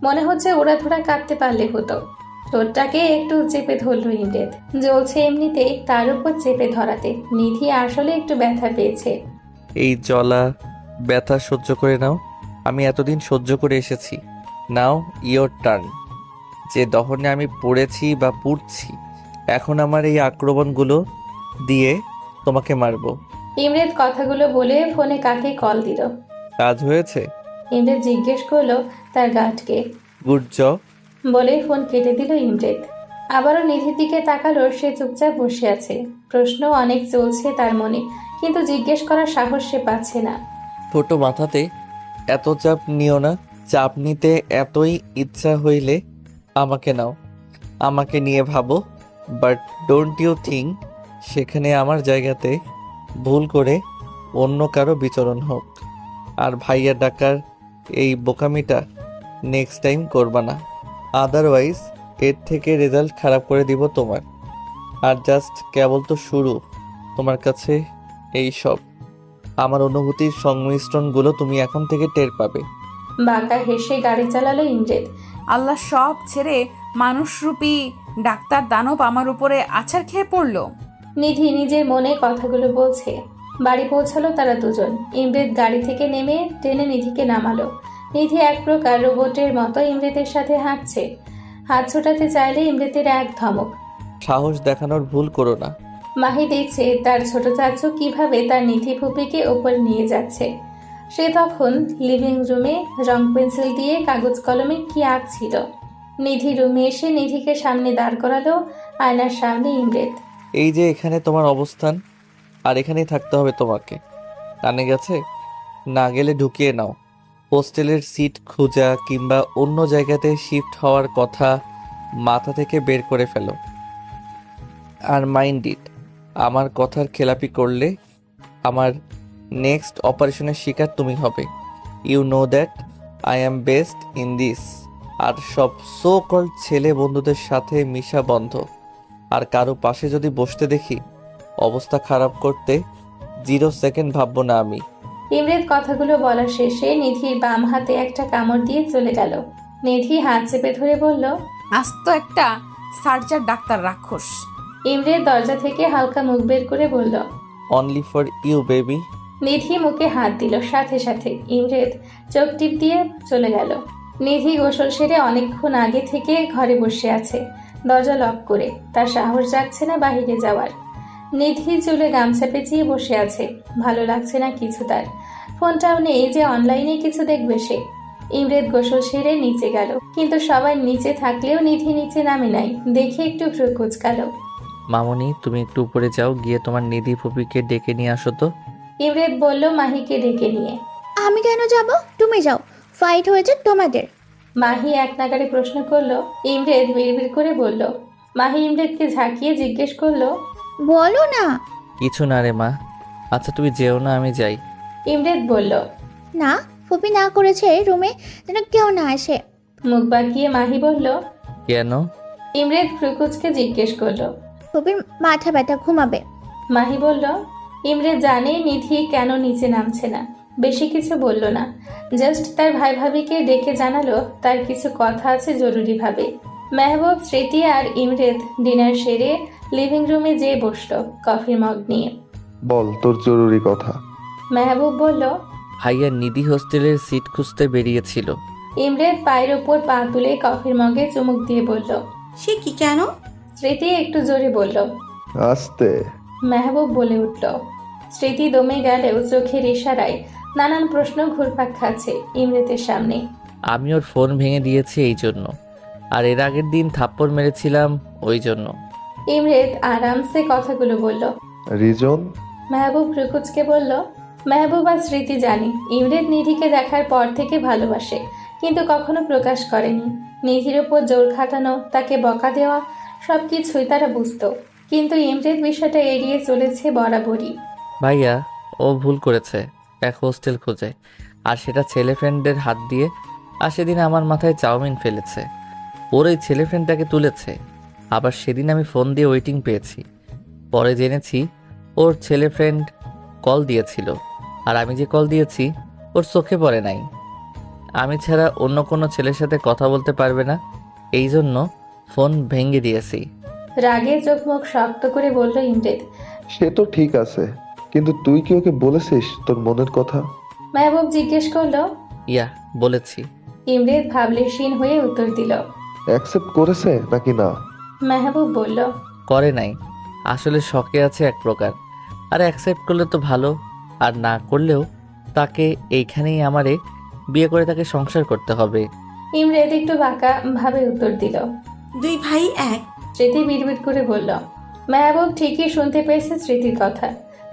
মনে হচ্ছে ওড়াধরা কাঁদতে পারলে হতো। ঠোঁটটাকে একটু চেপে ধরল ইমরেত। জ্বলছে এমনিতেই, তার উপর চেপে ধরাতে নিধি আসলে একটু ব্যথা পেয়েছে। এই জ্বলা ব্যথা সহ্য করে নাও। আমি এতদিন সহ্য করে এসেছি। নাও ইয়োর টার্ন। যে দহনে আমি পড়েছি বা পুড়ছি, এখন আমার এই আক্রমণগুলো দিয়ে তোমাকে মারবো। ইমরেদ কথাগুলো বলে ফোনে কাকে কল দিল। কাজ হয়েছে? ইমরেদ জিজ্ঞেস করলো তার গার্ডকে। Good job. বলেই ফোন কেটে দিল ইমরেদ। আবারও নিধির দিকে তাকালো, সে চুপচাপ বসে আছে। প্রশ্ন অনেক চলছে তার মনে, কিন্তু জিজ্ঞেস করার সাহস সে পাচ্ছে না। ছোট মাথাতে এত চাপ নিও না। চাপ নিতে এতই ইচ্ছা হইলে আমাকে নাও, আমাকে নিয়ে ভাবো, বাট ডোন্ট ইউ থিঙ্ক সেখানে আমার জায়গাতে ভুল করে অন্য কারো বিচরণ হোক। আর ভাইয়া ডাকার এই বোকামিটা নেক্সট টাইম করবা না, আদারওয়াইজ এর থেকে রেজাল্ট খারাপ করে দিব তোমার। আর জাস্ট কেবল তো শুরু, তোমার কাছে এই সব আমার অনুভূতির সংমিশ্রণগুলো তুমি এখন থেকে টের পাবে। বাঁকা হেসে গাড়ি চালালো ইমরেদ। আল্লাহ সব ছেড়ে মানুষরূপী ডাক্তার দানব আমার উপরে আছাড় খেয়ে পড়লো। নিধি নিজের মনে কথাগুলো বলছে। বাড়ি পৌঁছালো তারা দুজন। ইমরেদ গাড়ি থেকে নেমে টেনে নিধিকে নামালো। নিধি এক প্রকার রোবটের মতো ইমরেদের সাথে হাঁটছে। হাত ছোটাতে চাইলে ইমরেদের এক ধমক। সাহস দেখানোর ভুল করো না। মাহি দেখছে তার ছোট চাচু কিভাবে তার নিধি ফুপিকে ওপর নিয়ে যাচ্ছে। সে তখন লিভিং রুমে রং পেন্সিল দিয়ে কাগজ কলমে কি আঁকছিল। নিধি রুমে এসে নিধিকে সামনে দাঁড় করালো, আয়নার সামনে ইমরেদ। এই যে এখানে তোমার অবস্থান, আর এখানেই থাকতে হবে তোমাকে। কানে গেছে? না গেলে ঢুকিয়ে নাও। হোস্টেলের সিট খোঁজা কিংবা অন্য জায়গাতে শিফট হওয়ার কথা মাথা থেকে বের করে ফেলো। আর মাইন্ড ইট, আমার কথার খেলাপি করলে আমার নেক্সট অপারেশনের শিকার তুমি হবে। You know that I am best in this. আর সব সো কল্ড ছেলে বন্ধুদের সাথে মিশা বন্ধ। আর কারো পাশে যদি বসতে দেখি অবস্থা খারাপ করতে 0 সেকেন্ড ভাববো না আমি। ইমরেদ কথাগুলো বলার শেষে নিধির বাম হাতে একটা কামড় দিয়ে চলে গেল। নিধি হাত চেপে ধরে বলল, আস্ত একটা সার্জার ডাক্তার রাক্ষস। ইমরেদ দরজা থেকে হালকা মুখ বের করে বলল, অনলি ফর ইউ বেবি। নিধি মুখে হাত দিল। সাথে সাথে ইমরেদ চোখ টিপ দিয়ে চলে গেল। নিধি গোসল সেরে অনেকক্ষণ আগে থেকে ঘরে বসে আছে, দরজা লক করে। তার সাহস জাগছে না বাইরে যাওয়ার। নিধি চুলে গামছা পেঁচিয়ে বসে আছে, ভালো লাগছে না কিছু তার। ফোনটাও নেই যে অনলাইনে কিছু দেখবে সে। ইমরেদ গোসল সেরে নিচে গেল, কিন্তু সবাই নিচে থাকলেও নিধি নিচে নামে নাই। দেখে একটু ভ্রু কুঁচকালো। মামুনি, তুমি একটু উপরে যাও, গিয়ে তোমার নিধি ফুপিকে ডেকে নিয়ে আসো তো। ইমরেদ বলল মাহিকে ডেকে নিয়ে। আমি কেন যাব? তুমি যাও, ফাইট হয়েছে তোমাদের। মাহি এক নাগারে প্রশ্ন করলো। ইমরেদ বিড়বিড় করে বলল। মাহি ইমরেদকে ঝাঁকিয়ে জিজ্ঞেস করলো, বলো না। কিছু না রে মা। আচ্ছা তুমি যেও না, আমি যাই। ইমরেদ বলল। না, ফুপি না করেছে রুমে যেন কেউ না আসে। মুখ বাঁকিয়ে মাহি বলল। কেন? ইমরেদ ফ্রুকুচকে জিজ্ঞেস করলো। ফুপির মাথা ব্যথা, ঘুমাবে। মাহি বলল। ইমরেদ জানে নিধি কেন নিচে নামছে না। বেশি কিছু বলল না, জাস্ট তার ভাই ভাবিকে ডেকে জানালো তার কিছু কথা আছে জরুরিভাবে। মেহবুব, স্মৃতি আর ইমরেদ ডিনার সেরে লিভিং রুমে যেয়ে বসলো কফির মগ নিয়ে। বল তোর জরুরি কথা। মেহবুব বলল। ভাইয়া নিধি হোস্টেলের সিট খুঁজতে বেরিয়েছিল। ইমরেদ পায়ের ওপর পা তুলে কফির মগে চুমুক দিয়ে বলল। সে কি, কেন? স্মৃতি একটু জোরে বলল। আস্তে। মেহবুব বলে উঠল। স্মৃতি দমে গেলেও চোখের ইশারায় নানান প্রশ্ন ঘুরপাক খাচ্ছে ইমরেদের সামনে। আমি ওর ফোন ভেঙে দিয়েছি এই জন্য, আর এর আগের দিন থাপ্পড় মেরেছিলাম ওই জন্য। ইমরেদ আরামসে কথাগুলো বলল। রিজন? মেহবুব রুকুচকে বলল। মেহবুব আর স্মৃতি জানি ইমরেদ নিধিকে দেখার পর থেকে ভালোবাসে, কিন্তু কখনো প্রকাশ করেনি। নিধির ওপর জোর খাটানো, তাকে বকা দেওয়া, সবকিছুই তারা বুঝতো, কিন্তু ইমরেদ বিষয়টা এড়িয়ে চলেছে বরাবরই। ভাইয়া ও ভুল করেছে, এক হোস্টেল খোঁজে, আর সেটা ছেলে ফ্রেন্ডের হাত দিয়ে। আর সেদিন আমার মাথায় চাউমিন ফেলেছে, ওর ওই ছেলে ফ্রেন্ডটাকে তুলেছে। আবার সেদিন আমি ফোন দিয়ে ওয়েটিং পেয়েছি, পরে জেনেছি ওর ছেলে ফ্রেন্ড কল দিয়েছিল, আর আমি যে কল দিয়েছি ওর চোখে পড়ে নাই। আমি ছাড়া অন্য কোনো ছেলের সাথে কথা বলতে পারবে না, এই জন্য ফোন ভেঙে দিয়েছি। রাগে চোখ মুখ শক্ত করে বলল ইমরেদ। সে তো ঠিক আছে, কিন্তু তুই কি ওকে বলেছিস তোর মনের কথা? মেহবুব জিজ্ঞেস করলো। ইয়া, বলেছি। ইমরেদ ভাবলেশীন হয়ে উত্তর দিল। অ্যাকসেপ্ট করেছে নাকি না? মেহবুব বলল। করে নাই, আসলে শখে আছে এক প্রকার। আর অ্যাকসেপ্ট করলে তো ভালো, আর না করলেও তাকে এইখানেই আমারে বিয়ে করে তাকে সংসার করতে হবে। ইমরেদ একটু বাঁকা ভাবে উত্তর দিল। দুই ভাই এক। স্মৃতি বিড়বিড় করে বলল। মেহবুব ঠিকই শুনতে পেয়েছে স্মৃতির কথা।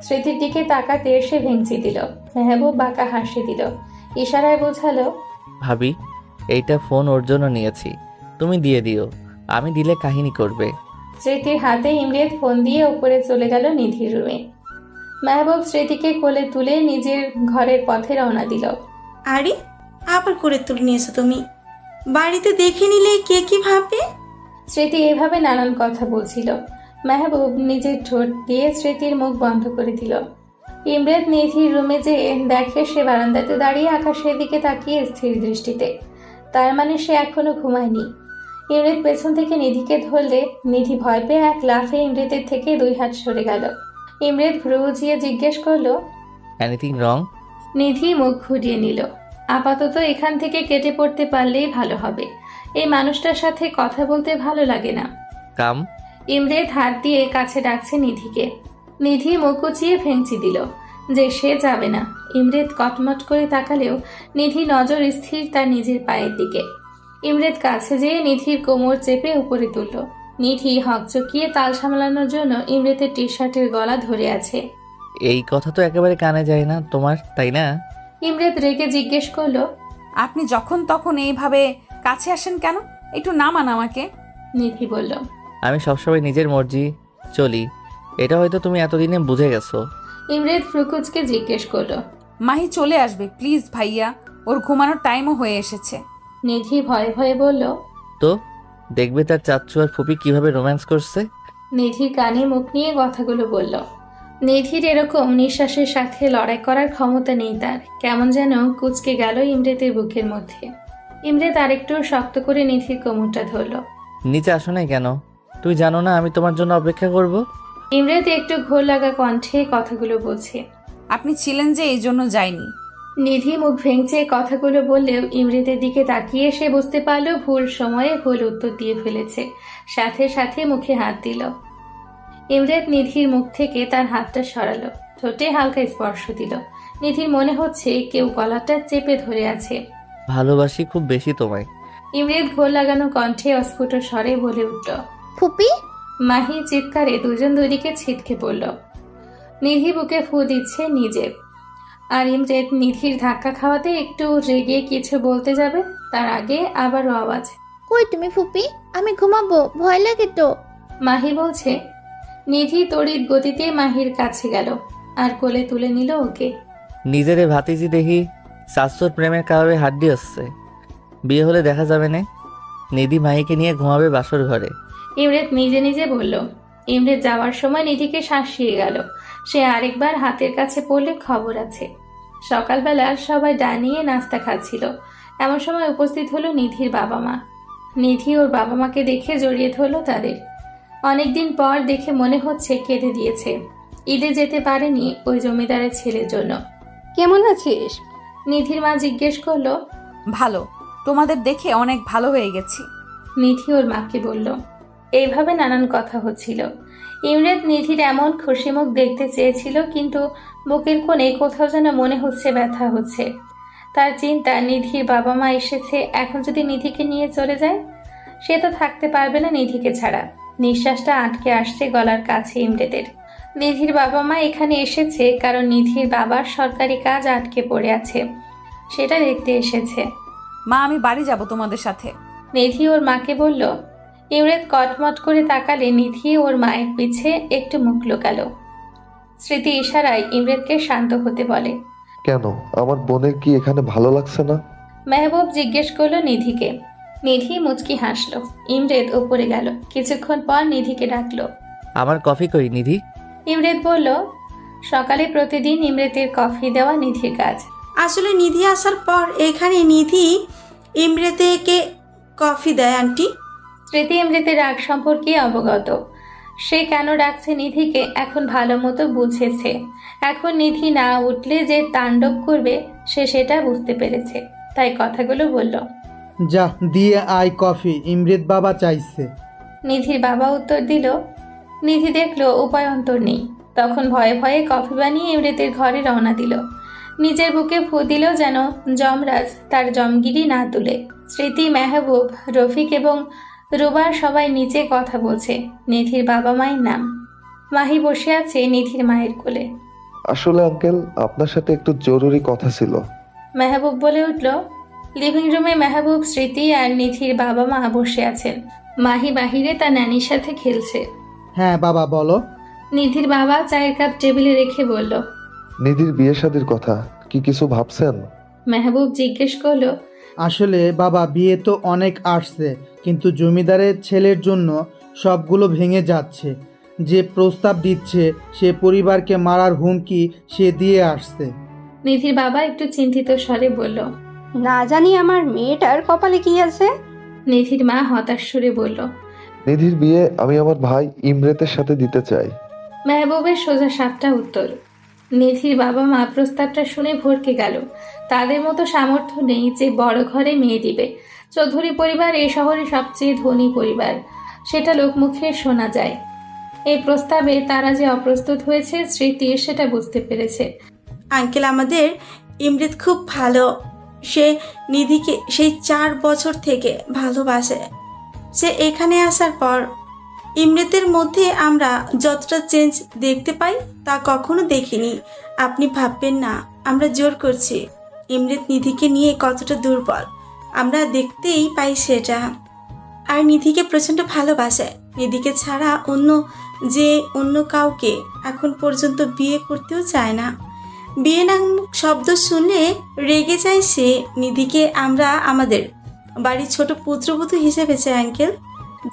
স্মৃতির দিকে তাকাতে সে ভেঙচি দিল। মেহবুব বাঁকা হাসি দিল, ইশারায় বোঝালো। ভাবি, এইটা ফোন ওর জন্য নিয়েছি, তুমি দিয়ে দিও, আমি দিলে কাহিনী করবে। স্মৃতির হাতে ইমরেদ ফোন দিয়ে উপরে চলে গেল নিধির রুমে। মেহবুব স্মৃতিকে কোলে তুলে নিজের ঘরের পথে রওনা দিল। আরে আবার করে তুলে নিয়েছো তুমি, বাড়িতে দেখে নিলে কে কি ভাববে? স্মৃতি এভাবে নানান কথা বলছিল। মেহবুব নিজের ঠোঁট দিয়ে স্মৃতির মুখ বন্ধ করে দিল। ইমরেদ নিধির রুমে যেয়ে দেখে সে বারান্দাতে দাঁড়িয়ে আকাশের দিকে তাকিয়ে স্থির দৃষ্টিতে। তার মানে সে এখনো ঘুমায়নি। ইমরেদ পেছন থেকে নিধিকে ধরলে নিধি ভয় পেয়ে এক লাফে ইমরেদের থেকে 2 হাত সরে গেল। ইমরেদ ভ্রু উঁচিয়ে জিজ্ঞেস করলো, এনিথিং রং? নিধি মুখ ঘুরিয়ে নিল। আপাতত এখান থেকে কেটে পড়তে পারলেই ভালো হবে। এই মানুষটার সাথে কথা বলতে ভালো লাগে না। কাম। ইমরেদ হাত দিয়ে কাছে ডাকছে নিধিকে। নিধি মুখ উঁচিয়ে ভেঙচি দিল যে সে যাবে না। ইমরেদ কটমট করে তাকালেও নিধি নজর স্থির তার নিজের পায়ের দিকে। ইমরেদ কাছে যেয়ে নিধির কোমর চেপে উপরে তুলল। নিধি হকচকিয়ে তাল সামলানোর জন্য ইমরেদের টি শার্টের গলা ধরে আছে। এই কথা তো একেবারে কানে যায় না তোমার, তাই না? ইমরেদ রেগে জিজ্ঞেস করলো। আপনি যখন তখন এইভাবে কাছে আসেন কেন? একটু নামান আমাকে। নিধি বলল। আমি সবসময় নিজের মর্জি চলি, এটা হয়তো তুমি এতদিনে বুঝে গেছো। ইমরেদ ফ্রুকুজকে জিজ্ঞেস করলো। মাহি চলে আসবে প্লিজ ভাইয়া, ওর ঘুমানোর টাইমও হয়ে এসেছে। নিধি ভয়ে ভয়ে বলল। তো দেখবে তার চাচ্চু আর ফুপি কিভাবে রোম্যান্স করছে। নিধি কানে মুখ নিয়ে কথাগুলো বলল। নিধির এরকম নিঃশ্বাসের সাথে লড়াই করার ক্ষমতা নেই তার। কেমন যেন কুচকে গেল ইমরেদের বুকের মধ্যে। ইমরেদ আরেকটু শক্ত করে নিধির কোমরটা ধরল। নিচে আসো নাই কেন? তুই জানো না আমি তোমার জন্য অপেক্ষা করব। ইমরেদ একটু ঘোর লাগা কণ্ঠে কথাগুলো বলছে। আপনি ছিলেন যে এই জন্য যাইনি। নিধি মুখ ভেঙচে কথাগুলো বললেও ইমরেদের দিকে তাকিয়ে সে বুঝতে পারল ভুল সময়ে ভুল উত্তর দিয়ে ফেলেছে। সাথে সাথে মুখে হাত দিল। ইমরেদ নিধির মুখ থেকে তার হাতটা সরালো, ঠোঁটে হালকা স্পর্শ দিল। নিধির মনে হচ্ছে কেউ গলাটা চেপে ধরে আছে। ভালোবাসি খুব বেশি তোমায়। ইমরেদ ঘোর লাগানো কণ্ঠে অস্ফুট স্বরে বলে উঠল। ফুপি, মাহি চিৎকারে দুজন দুদিকে ছিটকে পড়ল। নিধি বুকে ফু দিচ্ছে নিজে, আর ইমরেদ নিধির ধাক্কা খাওয়াতে একটু রেগে কিছু বলতে যাবে, তার আগে আবারও আওয়াজ। কই তুমি ফুপি? আমি ঘুমাবো, ভয় লাগে তো। মাহি বলছে। নিধি তড়িৎ গতিতে মাহির কাছে গেল আর কোলে তুলে নিল ওকে। নিজেরে ভাতিজি দেখি শাশুর প্রেমের কারণে হাড্ডি হচ্ছে, বিয়ে হলে দেখা যাবে না। নিধি মাহিকে নিয়ে ঘুমাবে বাসর ঘরে। ইমরেদ নিজে নিজে বলল। ইমরেদ যাওয়ার সময় নিধিকে শাসিয়ে গেল। সে আরেকবার হাতের কাছে পড়লে খবর আছে। সকালবেলা সবাই ডানিয়ে নাস্তা খাচ্ছিল। এমন সময় উপস্থিত হলো নিধির বাবা মা। নিধি ওর বাবা মাকে দেখে জড়িয়ে ধরল তাদের। অনেকদিন পর দেখে মনে হচ্ছে কেঁদে দিয়েছে। ঈদে যেতে পারেনি ওই জমিদারের ছেলের জন্য। কেমন আছিস? নিধির মা জিজ্ঞেস করলো। ভালো, তোমাদের দেখে অনেক ভালো হয়ে গেছি। নিধি ওর মাকে বলল। এইভাবে নানান কথা হচ্ছিল। ইমরেদ নিধির এমন খুশি মুখ দেখতে চেয়েছিল, কিন্তু বুকের কোণে কোথাও যেন মনে হচ্ছে ব্যথা হচ্ছে। তার চিন্তা, নিধির বাবা মা এসেছে, এখন যদি নিধিকে নিয়ে চলে যায় সে তো থাকতে পারবে না নিধিকে ছাড়া। নিঃশ্বাসটা আটকে আসছে গলার কাছে ইমরেদের। নিধির বাবা মা এখানে এসেছে কারণ নিধির বাবার সরকারি কাজ আটকে পড়ে আছে, সেটা দেখতে এসেছে। মা আমি বাড়ি যাব তোমাদের সাথে। নিধি ওর মাকে বলল। ইমরেদ কটমট করে তাকালে নিধি ওর মায়ের পিছে একটু মুখ লুকালো। স্মৃতি ইশারায় ইমরেদকে শান্ত হতে বলে। কেন, আমার বোনের কি এখানে ভালো লাগছে না? মেহবুব জিজ্ঞেস করলো নিধিকে। নিধি মুচকি হাসলো। ইমরেদ উপরে গেল। কিছুক্ষণ পর নিধিকে ডাকলো। আমার কফি কই নিধি? ইমরেদ বলল। সকালে প্রতিদিন ইমরেদের কফি দেওয়া নিধির কাজ। আসলে নিধি আসার পর এখানে নিধি ইমরেতেকে কফি দেয় আন্টি। স্মৃতি ইমরেদের রাগ সম্পর্কে অবগত। সে কেন ডাকছে নিধিকে এখন ভালো মতো বুঝেছে। এখন নিধি না উঠলে যে তাণ্ডব করবে সে সেটা বুঝতে পেরেছে, তাই কথাগুলো বলল। যা দিয়ে আয় কফি, ইমরেদ বাবা চাইছে। নিধির বাবা উত্তর দিল। নিধি দেখলো উপায়ন্তর নেই, তখন ভয়ে ভয়ে কফি বানিয়ে ইমরেতের ঘরে রওনা দিল। নিজের বুকে ফু দিল যেন যমরাজ তার জমগিরি না তুলে। স্মৃতি, মেহবুব, রফিক এবং রুবার সবাই নিচে কথা বলছে। নিধির বাবা মায়ের নাম। মাহি বসে আছে নিধির মায়ের কোলে। আসলে আঙ্কেল, আপনার সাথে একটু জরুরি কথা ছিল। মেহবুব বলে উঠল। লিভিং রুমে মেহবুব, স্মৃতি আর নিধির বাবা মা বসে আছেন। মাহি বাহিরে তার নানির সাথে খেলছে। হ্যাঁ বাবা বলো। নিধির বাবা চায়ের কাপ টেবিলে রেখে বলল। নিধির বিয়ে শাদির কথা কি কিছু ভাবছেন? মেহবুব জিজ্ঞেস করলো। আসলে বাবা, বিয়ে তো অনেক আসছে, কিন্তু জমিদারের ছেলের জন্য সবগুলো ভেঙে যাচ্ছে। যে প্রস্তাব দিচ্ছে সে পরিবারকে মারার হুমকি সে দিয়ে আসছে। নিধির বাবা একটু চিন্তিত স্বরে বলল। না জানি আমার মেয়েটার কপালে কি আছে। নিধির মা হতাশ সুরে বলল। নিধির বিয়ে আমি আমার ভাই ইমরেতের সাথে দিতে চাই। মেহবুবের সোজা সাপটা উত্তর। নিধির বাবা মা প্রস্তাবটা শুনে ভরকে গেল। তাদের মতো সামর্থ্য নেই যে বড় ঘরে মেয়ে দিবে। চৌধুরী পরিবার এই শহরে সবচেয়ে ধনী পরিবার, সেটা লোকমুখে শোনা যায়। এই প্রস্তাবে তারা যে অপ্রস্তুত হয়েছে স্মৃতি সেটা বুঝতে পেরেছে। আঙ্কেল, আমাদের ইমরেত খুব ভালো। সে নিধিকে সেই 4 বছর থেকে ভালোবাসে। সে এখানে আসার পর ইমরেতের মধ্যে আমরা যতটা চেঞ্জ দেখতে পাই তা কখনো দেখিনি। আপনি ভাববেন না আমরা জোর করছি। ইমরেত নিধিকে নিয়ে কতটা দুর্বল আমরা দেখতেই পাই সেটা। আর নিধিকে প্রচণ্ড ভালোবাসে। নিধিকে ছাড়া অন্য কাউকে এখন পর্যন্ত বিয়ে করতেও চায় না। বিয়ে নামক শব্দ শুনলে রেগে যায় সে। নিধিকে আমরা আমাদের বাড়ির ছোট পুত্রবধূ হিসেবে চাই আঙ্কেল।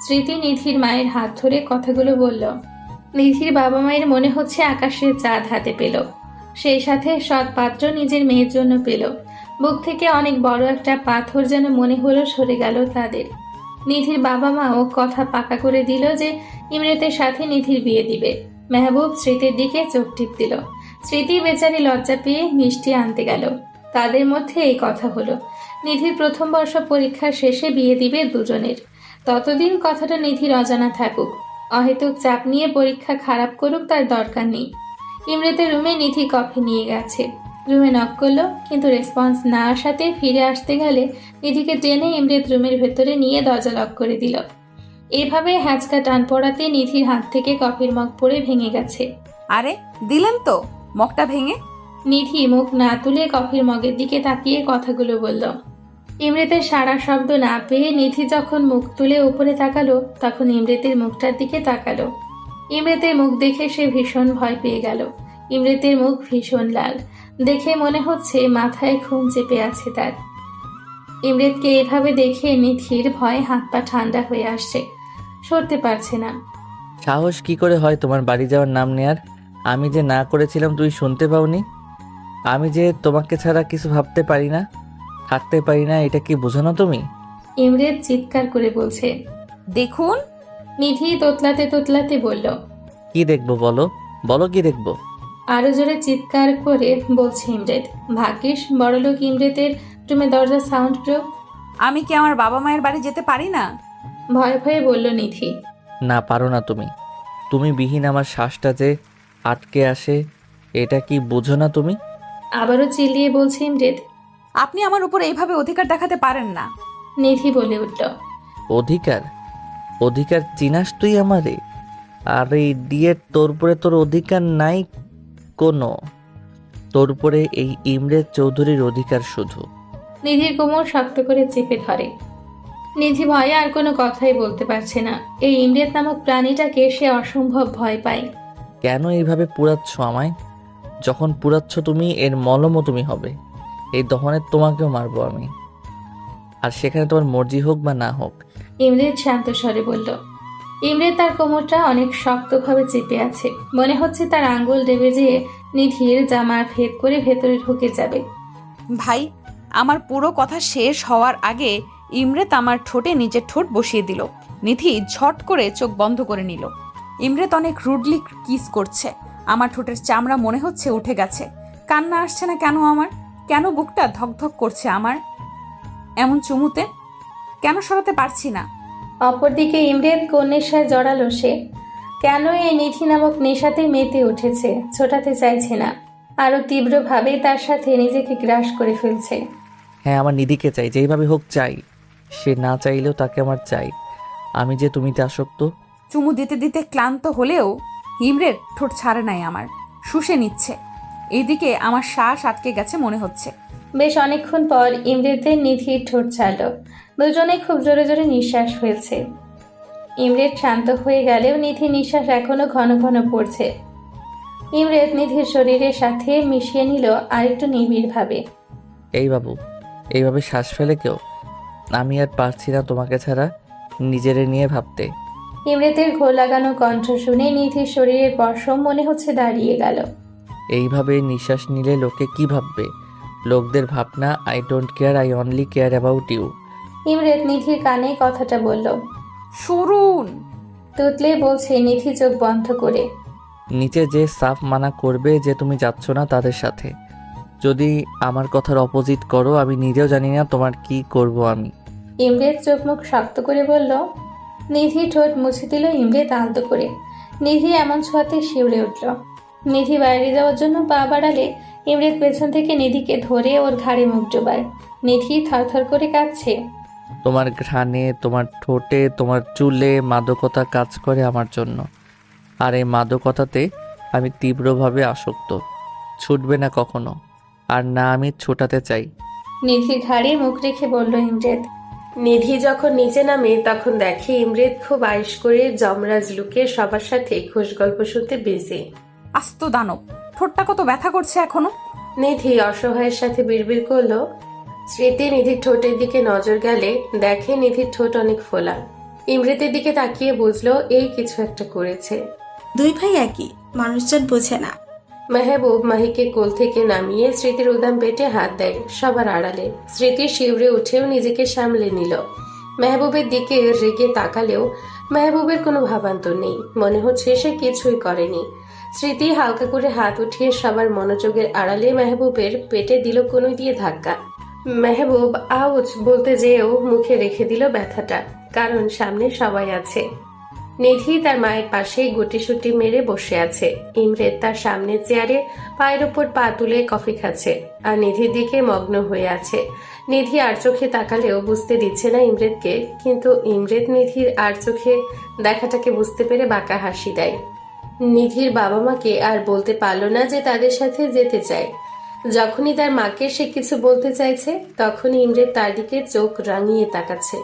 স্মৃতি নিধির মায়ের হাত ধরে কথাগুলো বলল। নিধির বাবা মায়ের মনে হচ্ছে আকাশের চাঁদ হাতে পেল, সেই সাথে সৎ পাত্র নিজের মেয়ের জন্য পেল। বুক থেকে অনেক বড় একটা পাথর যেন মনে হলো সরে গেল তাদের। নিধির বাবা মাও কথা পাকা করে দিল যে ইমরেতের সাথে নিধির বিয়ে দিবে। মেহবুব স্মৃতির দিকে চোখ টিপ দিল। স্মৃতি বেচারি লজ্জা পেয়ে মিষ্টি আনতে গেল। তাদের মধ্যে এই কথা হলো, নিধির প্রথম বর্ষ পরীক্ষা শেষে বিয়ে দিবে দুজনের। ততদিন কথাটা নিধির অজানা থাকুক। অহেতুক চাপ নিয়ে পরীক্ষা খারাপ করুক তার দরকার নেই। ইমরেতের রুমে নিধি কফি নিয়ে গেছে। রুমে নক করলো, কিন্তু রেসপন্স না আসাতে ফিরে আসতে গেলে নিধিকে টেনে ইমরেত রুমের ভেতরে নিয়ে দরজা লক করে দিল। এভাবে হ্যাঁচকা টান পড়াতে নিধির হাত থেকে কফির মগ পড়ে ভেঙে গেছে। আরে দিলেন তো মগটা ভেঙে। নিধি মুখ না তুলে কফির মগের দিকে তাকিয়ে কথাগুলো বলল। ইমরেতের সারা শব্দ না পেয়ে নিধি যখন মুখ তুলে উপরে তাকালো তখন ইমরেতের মুখটার দিকে তাকালো। ইমরেতের মুখ দেখে সে ভীষণ ভয় পেয়ে গেল। ইমরেতের মুখ ভীষণ লাল, দেখে মনে হচ্ছে মাথায় খুন চেপে আছে তার। ইমরেতকে এভাবে দেখে নিধির ভয়ে হাত পা ঠান্ডা হয়ে আসছে, সরতে পারছে না। সাহস কি করে হয় তোমার বাড়ি যাওয়ার নাম নেয়ার? আমি যে না করেছিলাম তুই শুনতে পাওনি? আমি যে তোমাকে ছাড়া কিছু ভাবতে পারি না, থাকতে পারি না, এটা কি বোঝো না তুমি? ইমরেত চিৎকার করে বলছে। দেখুন। নিধি তোতলাতে তোতলাতে বলল। কি দেখবো বলো, বলো কি দেখবো? আরো জোরে চিৎকার করে বলছে ইমরেত। ভাগ্যিস বড়লোক ইমরেতের রুমে দরজা সাউন্ড প্রুফ। আমি কি আমার বাবা মায়ের বাড়ি যেতে পারি না? ভয়ে ভয়ে বলল নিধি। না পারো না তুমি বিহীন আমার শ্বাসটা যে আটকে আসে, এটা কি বোঝো না তুমি? আবারও চিল্লিয়ে বলছে ইমরেত। আপনি আমার উপর এইভাবে অধিকার দেখাতে পারেন না। নিধি বলে উঠল। অধিকার? অধিকার চিনাস তুই আমারে? আরে ইডিয়েট, তোর উপরে তোর অধিকার নাই কোনো। তোর উপরে এই ইমরেত চৌধুরীর অধিকার শুধু। নিধির কোমর শক্ত করে চেপে ধরে। নিধি ভয়ে আর কোনো কথাই বলতে পারছে না। এই ইমরেত নামক প্রাণীটাকে সে অসম্ভব ভয় পায়। কেন এইভাবে পুরাচ্ছ আমায়? যখন পুরাচ্ছ তুমি, এর মলমও তুমি হবে। এই দহনে তোমাকেও মারবো আমি, আর সেখানে তোমার মর্জি হোক বা না হোক। ইমরেত শান্ত স্বরে বলল। ইমরেত তার কোমরটা অনেক শক্তভাবে চেপে আছে। মনে হচ্ছে তার আঙ্গুল ডেবে যেয়ে নিধির জামার ভেদ করে ভেতরে ঢুকে যাবে। ভাই, আমার পুরো কথা শেষ হওয়ার আগে ইমরেত আমার ঠোঁটে নিজের ঠোঁট বসিয়ে দিল। নিধি ঝট করে চোখ বন্ধ করে নিল। ইমরেত অনেক রুডলি কিস করছে। আমার ঠোঁটের চামড়া মনে হচ্ছে উঠে গেছে। কান্না আসছে না কেন আমার? কেন বুকটা ধকধক করছে আমার এমন চুমুতে? কেন সরাতে পারছি না? অপরদিকে ইমরেত কন্যের সাথে জড়ালো সে। কেন এই নিধি নামক নেশাতে মেতে উঠেছে, ছোটাতে চাইছে না, আরো তীব্রভাবে তার সাথে নিজেকে গ্রাস করে ফেলছে। হ্যাঁ, আমার নিধিকে চাই, যেইভাবে হোক চাই। সে না চাইলেও তাকে আমার চাই। আমি যে তুমিতে আসক্ত। চুমু দিতে দিতে ক্লান্ত হলেও ইমরের ঠোঁট ছাড়ে নাই আমার, শুষে নিচ্ছে। এইদিকে আমার শ্বাস আটকে গেছে মনে হচ্ছে। বেশ অনেকক্ষণ পর ইমরেতের নিধির ঠোঁট ছাড়ল। দুজনে খুব জোরে জোরে নিঃশ্বাস ফেলছে। ইমরেত শান্ত হয়ে গেলেও নিধির নিঃশ্বাস এখনো ঘন ঘন পড়ছে। ইমরেত নিধির শরীরের সাথে মিশিয়ে নিল আরেকটু নিবিড়ভাবে। এই বাবু, এইভাবে শ্বাস ফেলে কেউ? আমি আর পারছি না তোমাকে ছাড়া নিজেরে নিয়ে ভাবতে। ইমরেতের ঘোর লাগানো কণ্ঠ শুনে নিধির শরীরের পশম মনে হচ্ছে দাঁড়িয়ে গেল। এইভাবে নিঃশ্বাস নিলে লোকে কি ভাববে? লোকদের ভাবনা I don't care, I only care about you. Imret নিধির কানে কথাটা বলল। শুনুন, তুতলে বলছে নিধি চোখ বন্ধ করে। নিচে যে সাফ মানা করবে যে তুমি যাচ্ছ না তাদের সাথে। যদি আমার কথার অপোজিট করো, আমি নিজেও জানি না তোমার কি করব আমি। ইমরেত চোখ মুখ শক্ত করে বলল। নিধি ঠোঁট মুছে দিল ইমরেত আলতো করে। নিধি এমন ছোঁয়াতে শিউরে উঠল। নিধি বাইরে যাওয়ার জন্য পা বাড়ালে ইমরেত পেছন থেকে নিধিকে ধরে ওর ঘাড়ে মুখ ডোবায়। নিধি থরথর করে কাঁদছে। তোমার ঘ্রাণে, তোমার ঠোঁটে, তোমার চুলে মাদকতা কাজ করে আমার জন্য। আর এই মাদকতাতে আমি তীব্রভাবে আসক্ত। ছুটবে না কখনো, আর না আমি ছোটাতে চাই। নিধির ঘাড়ে মুখ রেখে বলল ইমরেত। নিধি যখন নিচে নামে তখন দেখে ইমরেত খুব আয়েশ করে যমরাজ লুকে সবার সাথে খোশ গল্প শুনতে বিজি। আস্ত দানব, ঠোঁটটা কত ব্যথা করছে এখনো। নিধি অসহায়ের সাথে বিড়বিড় করলো। স্মৃতি নিধির ঠোঁটের দিকে নজর গেলে দেখে নিধির ঠোঁট অনেক ফোলা। ইমরেতের দিকে তাকিয়ে বুঝলো এই কিছু একটা করেছে। দুই ভাই একই, মানুষজন বোঝে না। মেহবুব মাহিকে কোল থেকে নামিয়ে স্মৃতির উদাম পেটে হাত দেয় সবার আড়ালে। স্মৃতি শিউরে উঠেও নিজেকে সামলে নিল। মেহবুবের দিকে রেগে তাকালেও মেহবুবের কোনো ভাবান্তর নেই, মনে হচ্ছে সে কিছুই করেনি। স্মৃতি হালকা করে হাত উঠিয়ে সবার মনোযোগের আড়ালে মেহবুবের পেটে দিল কোনো দিয়ে ধাক্কা। মেহবুব আউচ বলতে যেয়েও মুখে রেখে দিল ব্যথাটা, কারণ সামনে সবাই আছে। নিধি তার মায়ের পাশে গুটিসুটি মেরে বসে আছে। ইমরেত তার সামনে চেয়ারে পায়ের ওপর পা তুলে কফি খাচ্ছে আর নিধির দিকে মগ্ন হয়ে আছে। নিধি আর চোখে তাকালেও বুঝতে দিচ্ছে না ইমরেতকে, কিন্তু ইমরেত নিধির আর চোখে দেখাটাকে বুঝতে পেরে বাঁকা হাসি দেয়। নিধির বাবা মাকে আর বলতে পারল না যে তাদের সাথে যেতে চায়। যখনই তার মাকে সে কিছু বলতে চাইছে তখনই ইমরেত তার দিকে চোখ রাঙিয়ে তাকাচ্ছে।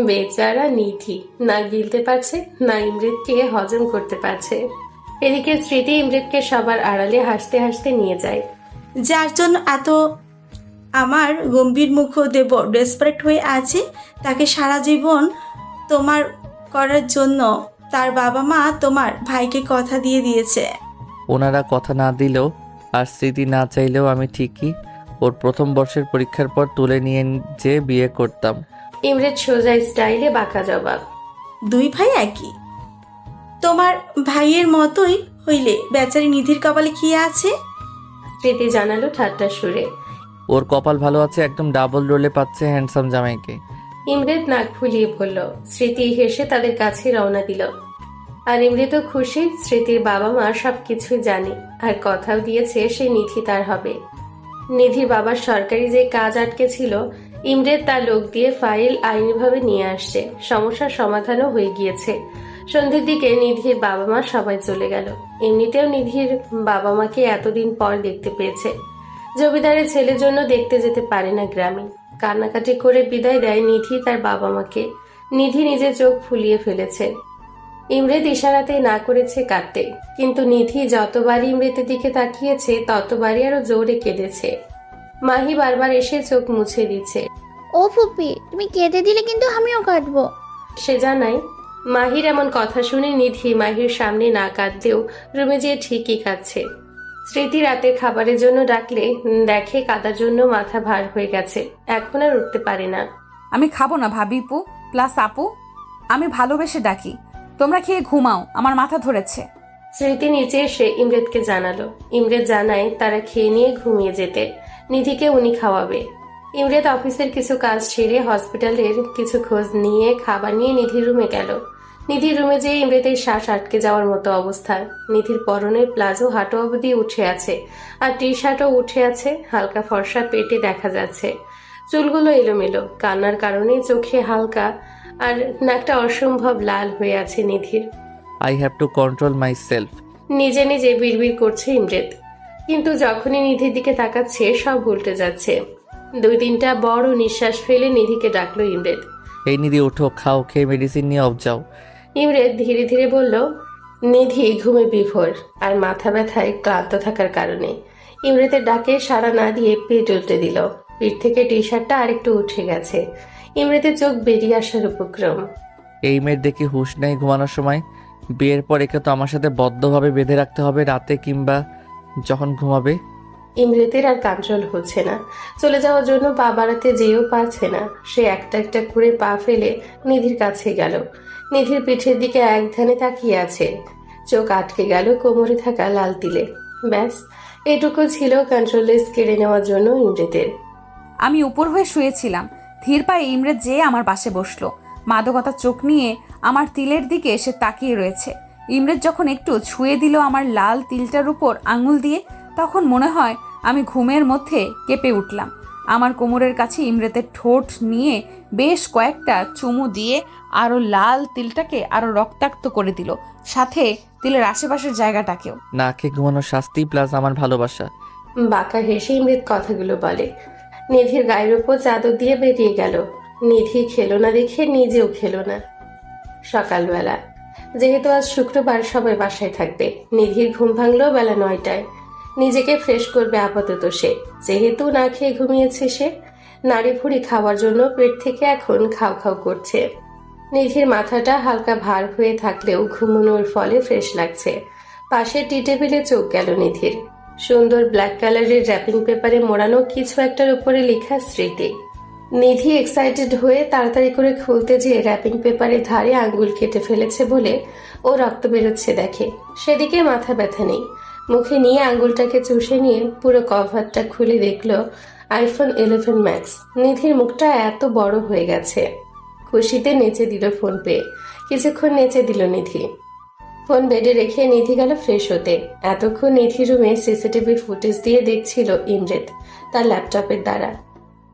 বেচারা নিধি না গিলতে পারছে না ইমরেতকে হজম করতে পারছে। এদিকে স্মৃতি ইমরেতকে সবার আড়ালে হাসতে হাসতে নিয়ে যায়। যার জন্য এত আমার গম্ভীর মুখ দেব ডেসপারেট হয়ে আছে, তাকে সারা জীবন তোমার করার জন্য তার বাবা মা তোমার ভাইকে কথা দিয়ে দিয়েছে। ওনারা কথা না দিলেও আর স্মৃতি না চাইলেও আমি ঠিকই ওর প্রথম বর্ষের পরীক্ষার পর তুলে নিয়ে যে বিয়ে করতাম। ইমরেত সোজা স্টাইলে বাঁকা জবাব। দুই ভাই একই, তোমার ভাইয়ের মতোই হইলে বেচারি নিধির কপালে কি আছে? স্মৃতি জানালো ঠাট্টা সুরে। ওর কপাল ভালো আছে, একদম ডাবল রোলে পাচ্ছে হ্যান্ডসাম জামাইকে। ইমরেত নাক ফুলিয়ে বলল। স্মৃতি হেসে তাদের কাছে রওনা দিল। আর ইমরেতও খুশি, স্মৃতির বাবা মা সবকিছুই জানে আর কথাও দিয়েছে সে নিধি তার হবে। নিধির বাবার সরকারি যে কাজ আটকে ছিল, ইমরেত তার লোক দিয়ে ফাইল আইনিভাবে নিয়ে আসছে। সমস্যার সমাধানও হয়ে গিয়েছে। সন্ধ্যের দিকে নিধির বাবা মা সবাই চলে গেল। এমনিতেও নিধির বাবা মাকে এতদিন পর দেখতে পেয়েছে। জমিদারের ছেলের জন্য দেখতে যেতে পারে না গ্রামে। কান্নাকাটি করে বিদায় দেয় নিধি তার বাবা মাকে। নিধি নিজে চোখ ফুলিয়ে ফেলেছে। ইমরেত ইশারাতে না করেছে কাঁদতে, কিন্তু নিধি যতবারই ইমরেতের দিকে তাকিয়েছে ততবারই আরো জোরে কেঁদেছে। মাহি বারবার এসে চোখ মুছে দিচ্ছে। ও ফুপি, তুমি কেঁদে দিলে কিন্তু আমিও কাঁদবো। সে জানায়। মাহির এমন কথা শুনে নিধি মাহির সামনে না কাঁদলেও রুমে যেয়ে ঠিকই কাঁদছে। স্মৃতি রাতে খাবারের জন্য ডাকলে দেখে কাদার জন্য মাথা ভার হয়ে গেছে, এখন আর উঠতে পারে না। আমি খাবো না ভাবিপু প্লাস আপু, আমি ভালোবেসে ডাকি, তোমরা খেয়ে ঘুমাও, আমার মাথা ধরেছে। স্মৃতি নিচে এসে ইমরেতকে জানালো। ইমরেত জানায় তারা খেয়ে নিয়ে ঘুমিয়ে যেতে, নিধিকে উনি খাওয়াবে। ইমরেত অফিসের কিছু কাজ ছেড়ে হসপিটালের কিছু খোঁজ নিয়ে খাবার নিয়ে নিধির রুমে গেল। নিধির রুমে যেয়ে ইমরেতের শ্বাস আটকে যাওয়ার মতো অবস্থা। নিধির পরনের প্লাজো হাঁটু অবধি উঠে আছে, আর টি শার্টও উঠে আছে। হালকা ফর্সা পেটে দেখা যাচ্ছে, চুলগুলো এলোমেলো, কান্নার কারণে চোখে হালকা, আর নাকটা অসম্ভব লাল হয়ে আছে নিধির। I have to control myself. নিজে নিজে বিড়বিড় করছে ইমরেত, কিন্তু যখনই নিধির দিকে তাকাচ্ছে সব উল্টে যাচ্ছে। 2-3টা বড় নিঃশ্বাস ফেলে নিধিকে ডাকলো ইমরেত। এই নিধি ওঠো, খাও, খেয়ে মেডিসিন নিয়ে অফ যাও। ইমরেত ধীরে ধীরে বলল। নিধি ঘুমে বিভোর আর মাথা ব্যথায় ক্লান্ত থাকার কারণে ইমরেতের ডাকে সাড়া না দিয়ে পিঠ উল্টে দিল। পিঠ থেকে টি শার্টটা আরেকটু উঠে গেছে। ইমরেতের চোখ বেরিয়ে আসার উপক্রম। এই মেয়ের দেখি হুঁশ নেই ঘুমানোর সময়। বিয়ের পর একে তো আমার সাথে বদ্ধভাবে বেঁধে রাখতে হবে, রাতে কিংবা যখন ঘুমাবে। ইমরেতের আর কন্ট্রোল হচ্ছে না, চলে যাওয়ার জন্য পা বাড়াতে যেও পারছে না। সে একটা একটা করে পা ফেলে নিধির কাছে গেল। নিধির পিঠের দিকে এক ধ্যানে তাকিয়ে আছে, চোখ আটকে গেল কোমরে থাকা লাল তিলে। ব্যাস, এটুকু ছিল কন্ট্রোললেস কেড়ে নেওয়ার জন্য ইমরেতের। আমি উপর হয়ে শুয়েছিলাম, ধীর পায়ে ইমরেত যেয়ে আমার পাশে বসলো। মাদকতা চোখ নিয়ে আমার তিলের দিকে এসে তাকিয়ে রয়েছে। ইমরেত যখন একটু ছুঁয়ে দিল আমার লাল তিলটার উপর আঙুল দিয়ে, তখন মনে হয় আমি ঘুমের মধ্যে কেঁপে উঠলাম। আমার কোমরের কাছে ইমরেতের ঠোঁট নিয়ে বেশ কয়েকটা চুমু দিয়ে আরো লাল তিলটাকে আরো রক্তাক্ত করে দিল, সাথে তিলের আশেপাশের জায়গাটাকেও। না খেয়ে ঘুমানোর শাস্তি প্লাস আমার ভালোবাসা। বাঁকা হেসে ইমরেত কথাগুলো বলে। নিধির গায়ের উপর চাদর দিয়ে বেরিয়ে গেল। নিধি খেলো না দেখে নিজেও খেলো না। সকালবেলা, যেহেতু আজ শুক্রবার সবাই বাসায় থাকবে, নিধির ঘুম ভাঙলো বেলা 9টায়। নিজেকে ফ্রেশ করবে আপাতত সে, যেহেতু না খেয়ে ঘুমিয়েছে সে। নাড়ি ভুড়ি খাওয়ার জন্য পেট থেকে এখন খাও খাও করছে। নিধির মাথাটা হালকা ভার হয়ে থাকলেও ঘুমানোর ফলে ফ্রেশ লাগছে। পাশে টি টেবিলে চোখ গেল নিধির। সুন্দর ব্ল্যাক কালারের র্যাপিং পেপারে মোড়ানো কিছু একটার উপরে লেখা স্মৃতি। নিধি এক্সাইটেড হয়ে তাড়াতাড়ি করে খুলতে যেয়ে র্যাপিং পেপারের ধারে আঙ্গুল কেটে ফেলেছে বলে ও রক্ত বেরোচ্ছে দেখে। সেদিকে মাথা ব্যথা নেই। মুখে নিয়ে আঙ্গুলটাকে চুষে নিয়ে পুরো কভারটা খুলে দেখলো আইফোন 11 ম্যাক্স। নিধির মুখটা এত বড় হয়ে গেছে। খুশিতে নেচে দিল ফোন পেয়ে। কিছুক্ষণ নেচে দিল নিধি। ফোন বেডে রেখে নিধি গেল ফ্রেশ হতে। এতক্ষণ নিধি রুমে সিসিটিভি ফুটেজ দিয়ে দেখছিল ইমরেত তার ল্যাপটপের দ্বারা।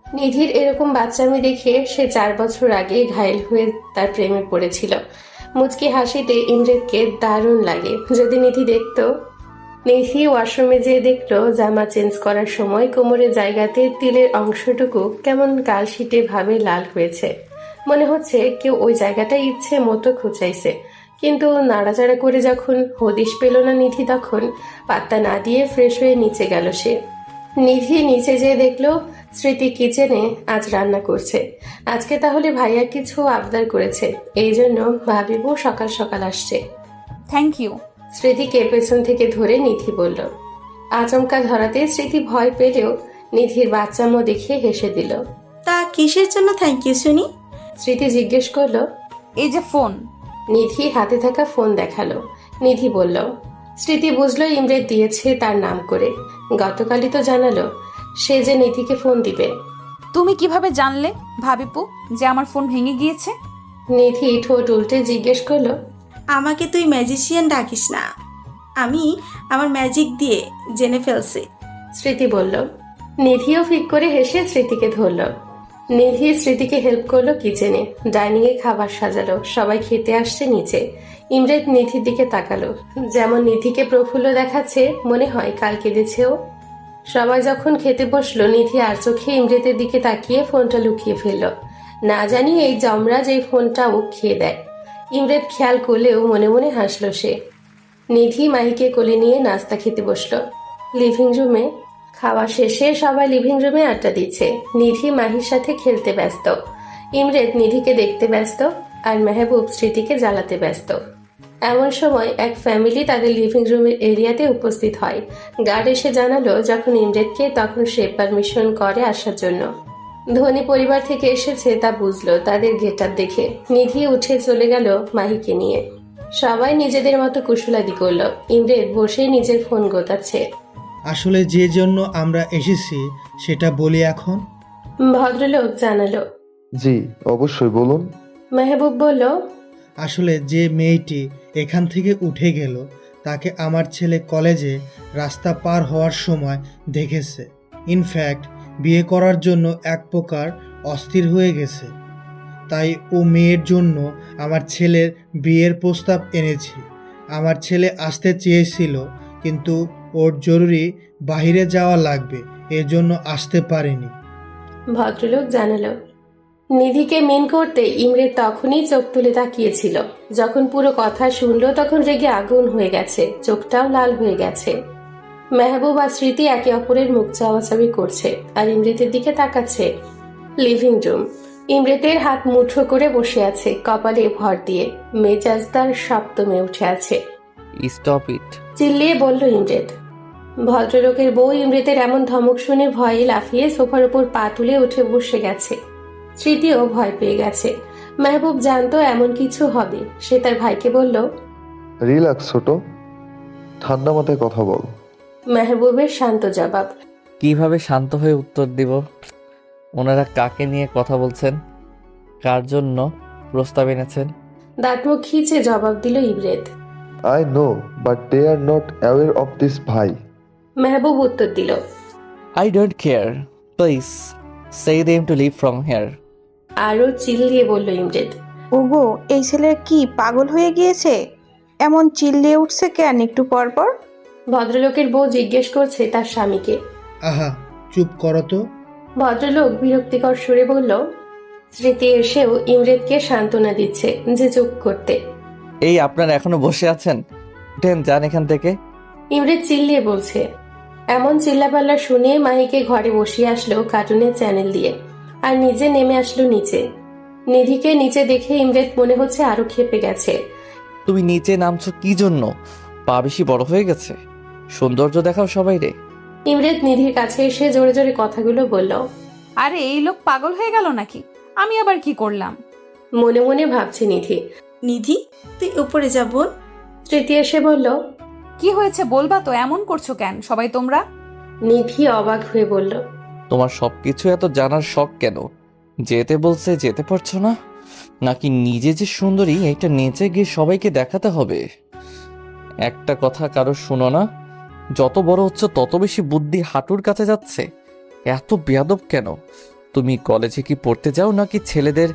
নিধির এরকম বাচ্চামি দেখে সে 4 বছর আগে ঘায়েল হয়ে তার প্রেমে পড়েছিল। মুচকি হাসিতে ইমরেতকে দারুণ লাগে। যদি নিধি দেখতো। নিধি ওয়াশরুমে যেয়ে দেখলো জামা চেঞ্জ করার সময় কোমরের জায়গাতে তিলের অংশটুকু কেমন কালশিটে ভাবে লাল হয়েছে। মনে হচ্ছে কেউ ওই জায়গাটা ইচ্ছে মতো খুঁচাইছে। কিন্তু নাড়াচাড়া করে যখন হদিশ পেল না নিধি, তখন পাত্তা না দিয়ে ফ্রেশ হয়ে নিচে গেল সে। নিধি নিচে যেয়ে দেখলো স্মৃতি কিচেনে আজ রান্না করছে। আজকে তাহলে ভাইয়া কিছু আবদার করেছে, এই জন্য ভাবিবু সকাল সকাল আসছে। Thank you. স্মৃতিকে পেছন থেকে ধরে নিধি বলল। আচমকা ধরাতে স্মৃতি ভয় পেলেও নিধির বাচ্চামো দেখে হেসে দিল। তা কিসের জন্য থ্যাংক ইউ শুনি? স্মৃতি জিজ্ঞেস করলো। এই যে ফোন। নিধি হাতে থাকা ফোন দেখালো। নিধি বলল। স্মৃতি বুঝলো ইমরেত দিয়েছে তার নাম করে। গতকালই তো জানালো সে যে নিধিকে ফোন দিবে। তুমি কিভাবে জানলে ভাবিপু যে আমার ফোন ভেঙে গিয়েছে? নিধি ঠোঁট উল্টে জিজ্ঞেস করলো। আমাকে তুই ম্যাজিশিয়ান ডাকিস না, আমি আমার ম্যাজিক দিয়ে জেনে ফেলছি। স্মৃতি বলল। নিধিও ফিক করে হেসে স্মৃতিকে ধরল। নিধি স্মৃতিকে হেল্প করলো কিচেনে। ডাইনিং এ খাবার সাজালো। সবাই খেতে আসছে নিচে। ইমরেত নিধির দিকে তাকালো। যেমন নিধিকে প্রফুল্ল দেখাচ্ছে, মনে হয় কাল কেঁদেছেও। সবাই যখন খেতে বসলো, নিধি আর চোখে ইমরেতের দিকে তাকিয়ে ফোনটা লুকিয়ে ফেলল। না জানি এই জমরাজ এই ফোনটা ও খেয়ে দেয়। ইমরেত খেয়াল করলেও মনে মনে হাসলো সে। নিধি মাহিকে কোলে নিয়ে নাস্তা খেতে বসলো লিভিং রুমে। খাওয়া শেষে সবাই লিভিং রুমে আড্ডা দিচ্ছে। নিধি মাহির সাথে খেলতে ব্যস্ত। ইমরেত নিধিকে দেখতে ব্যস্ত, আর মেহবুব স্মৃতিকে জ্বালাতে ব্যস্ত। এমন সময় এক ফ্যামিলি তাদের লিভিং রুমের এরিয়াতে উপস্থিত হয়। গার্ড এসে জানালো যখন ইমরেতকে, তখন সে পারমিশন করে আসার জন্য। ধনী পরিবার থেকে এসেছে তা বুঝলো তাদের গেটআপ দেখে। নিধি উঠে চলে গেল মাহিকে নিয়ে। সবাই নিজেদের মতো কুশলাদি করলো। ইমরেত বসে নিজের ফোন গোতাচ্ছে। আসলে যে জন্য আমরা এসেছি সেটা বলি এখন। ভদ্রলোক জানালো। জি অবশ্যই বলুন। মেহবুব বলল। আসলে যে মেয়েটি এখান থেকে উঠে গেল তাকে আমার ছেলে কলেজে রাস্তা পার হওয়ার সময় দেখেছে। ইনফ্যাক্ট বিয়ে করার জন্য এক প্রকার অস্থির হয়ে গেছে। তাই ও মেয়ের জন্য আমার ছেলের বিয়ের প্রস্তাব এনেছি। আমার ছেলে আসতে চেয়েছিল, কিন্তু ওর জরুরি বাইরে যাওয়া লাগবে, এজন্য আসতে পারেনি। ভদ্রলোক জানালো। নিধিকে মিন করতে ইমরেত তখনই চোখ তুলে তাকিয়েছিল। যখন পুরো কথা শুনলো তখন রেগে আগুন হয়ে গেছে, চোখটাও লাল হয়ে গেছে। মেহবুব আর স্মৃতি একে অপরের মুখ চাওয়াচাওয়ি করছে আর ইমরেতের দিকে তাকাচ্ছে। Living room. ইমরেতের হাত মুঠো করে বসে আছে, কপালে ভর দিয়ে। মেজাজ তার সপ্তমে উঠে আছে। Stop it. চিল্লিয়ে বলল ইমরেত। ভদ্রলোকের বউ ইমরেতের এমন ধমক শুনে ভয়ে লাফিয়ে সোফার উপর পা তুলে উঠে বসে গেছে। স্মৃতিও ভয় পেয়ে গেছে। মেহবুব জানতো এমন কিছু হবে। সে তার ভাইকে বলল, রিল্যাক্স ছোট, ঠান্ডা মাথায় কথা বল। মেহবুবের শান্ত জবাব। কিভাবে শান্ত হয়ে উত্তর দিব? ওনারা কাকে নিয়ে কথা বলছেন? কার জন্য প্রস্তাব এনেছেন? দাঁতমুখ খিচে জবাব দিল Imret. I know, but they are not aware of this ভাই। মেহবুব উত্তর দিল, I don't care, please say them to leave from here. আরো চিল্লিয়ে বলল ইমরেত। ওগো, এই ছেলে কি পাগল হয়ে গিয়েছে? এমন চিল্লিয়ে উঠছে কেন একটু পর পর? ভদ্রলোকের বউ জিজ্ঞেস করছে তার স্বামীকে। আহা, চুপ করো তো। ভদ্রলোক বিরক্তিকর সুরে বলল। স্মৃতি এসেও ইমরেতকে সান্ত্বনা দিচ্ছে যে চুপ করতে। এই আপনারা এখনো বসে আছেন? উঠেন, যান এখান থেকে। ইমরেত চিল্লিয়ে বলছে। এমন চিল্লাপাল্লা শুনে মাহিকে ঘরে বসিয়ে আসলো কার্টুনের চ্যানেল দিয়ে, আর নিজে নেমে আসলো নিচে। নিধিকে নিচে দেখে ইমরেত মনে হচ্ছে আরো ক্ষেপে গেছে। তুমি নিচে নামছো কি জন্য? পা বেশি বড় হয়ে গেছে? সৌন্দর্য দেখাও সবাই রে। ইমরেত নিধির কাছে এসে জোরে জোরে কথাগুলো বলল। আরে এই লোক পাগল হয়ে গেল নাকি? আমি আবার কি করলাম? মনে মনে ভাবছে নিধি। নিধি, তুই উপরে যা বোন। স্মৃতি এসে বলল। কি হয়েছে বলবা তো? এমন করছো কেন সবাই তোমরা? নিধি অবাক হয়ে বলল। তোমার সবকিছু এত জানার শখ কেন? যেতে বলছে যেতে পারছো না? নাকি নিজে যে সুন্দরী এটা নেচে গিয়ে সবাইকে দেখাতে হবে? একটা কথা কারো শুনো না, যত বড় হচ্ছে তত বেশি বুদ্ধি হাঁটুর কাছে যাচ্ছে। এত বেয়াদব কেন? তুমি কলেজে কি পড়তে যাও নাকি ছেলেদের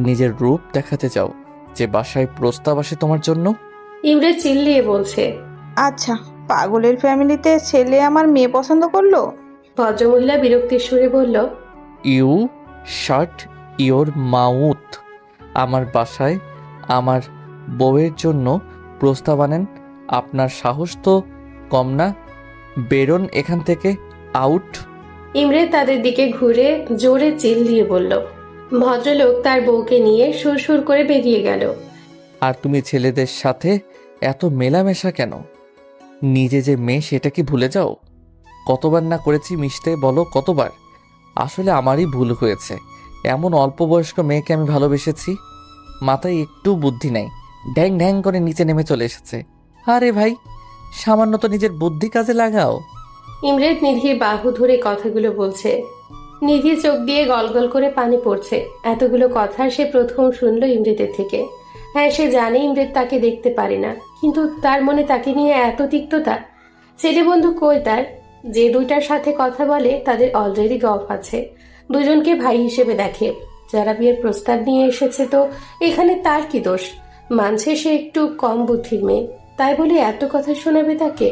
নিজের রূপ দেখাতে যাও যে বাসায় প্রস্তাব আসে তোমার জন্য? ইমরেত চিল্লিয়ে বলছে। আচ্ছা, পাগলের ফ্যামিলিতে ছেলে আমার মেয়ে পছন্দ করলো? ভদ্রমহিলা বিরক্তির সুরে বলল। You shut your mouth. আমার বাসায় আমার বউয়ের জন্য প্রস্তাব আনেন? আপনার সাহস তো কম না? বেরোন এখান থেকে, আউট। ইমরেত তাদের দিকে ঘুরে জোরে চিল্লিয়ে বলল। ভদ্রলোক তার বউকে নিয়ে সুরসুর করে বেরিয়ে গেল। আর তুমি ছেলেদের সাথে এত মেলামেশা কেন? নিজে যে মেয়ে সেটা কি ভুলে যাও? কতবার না করেছি মিশতে, বলো কতবার? আসলে আমারই ভুল হয়েছে। এমন অল্প বয়স্ক মেয়েকে আমি ভালোবেসেছি। মাথায় একটু বুদ্ধি নাই, ঢ্যাং ঢ্যাং করে নিচে নেমে চলে এসেছে। আরে ভাই, সামান্য তো নিজের বুদ্ধি কাজে লাগাও। ইমরেত নিধির বাহু ধরে কথাগুলো বলছে। নিধির চোখ দিয়ে গলগল করে পানি পড়ছে। এতগুলো কথা সে প্রথম শুনলো ইমরেতের থেকে। হ্যাঁ, সে জানে ইমরেত তাকে দেখতে পারে না, কিন্তু তার মনে তাকে নিয়ে এত তিক্ততা। ছেলে বন্ধু কই তার? যে দুইটার সাথে কথা বলে তাদের অলরেডি গফ আছে, দুজনকে ভাই হিসেবে দেখে। যারা বিয়ের প্রস্তাব নিয়ে এসেছে তো এখানে তার কি দোষ? মানছে সে একটু কম বুদ্ধির মেয়ে, তাই বলে এত কথা শোনাবে তাকে?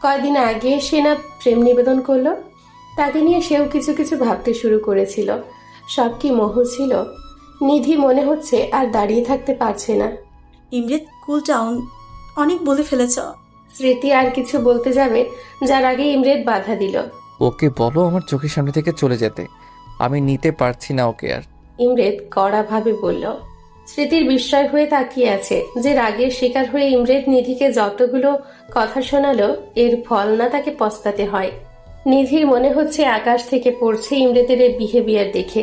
কয়দিন আগে সে না প্রেম নিবেদন করলো? তাকে নিয়ে সেও কিছু কিছু ভাবতে শুরু করেছিল। সব কি মোহ ছিল? নিধি মনে হচ্ছে আর দাঁড়িয়ে থাকতে পারছে না। ইমরেত, কুল ডাউন, অনেক বলে ফেলেছ। স্মৃতি আর কিছু বলতে যাবে, যার আগে ইমরেত বাধা দিল। ওকে বলো আমার চোখের সামনে থেকে চলে যেতে। আমি নিতে পারছি না ওকে আর। ইমরেত কড়াভাবে বলল। স্মৃতির বিস্ময় হয়ে তাকিয়ে আছে যে রাগের শিকার হয়ে ইমরেত নিধিকে যতগুলো কথা শোনালো, এর ফল না তাকে পস্তাতে হয়। নিধির মনে হচ্ছে আকাশ থেকে পড়ছে ইমরেতের এই বিহেভিয়ার দেখে।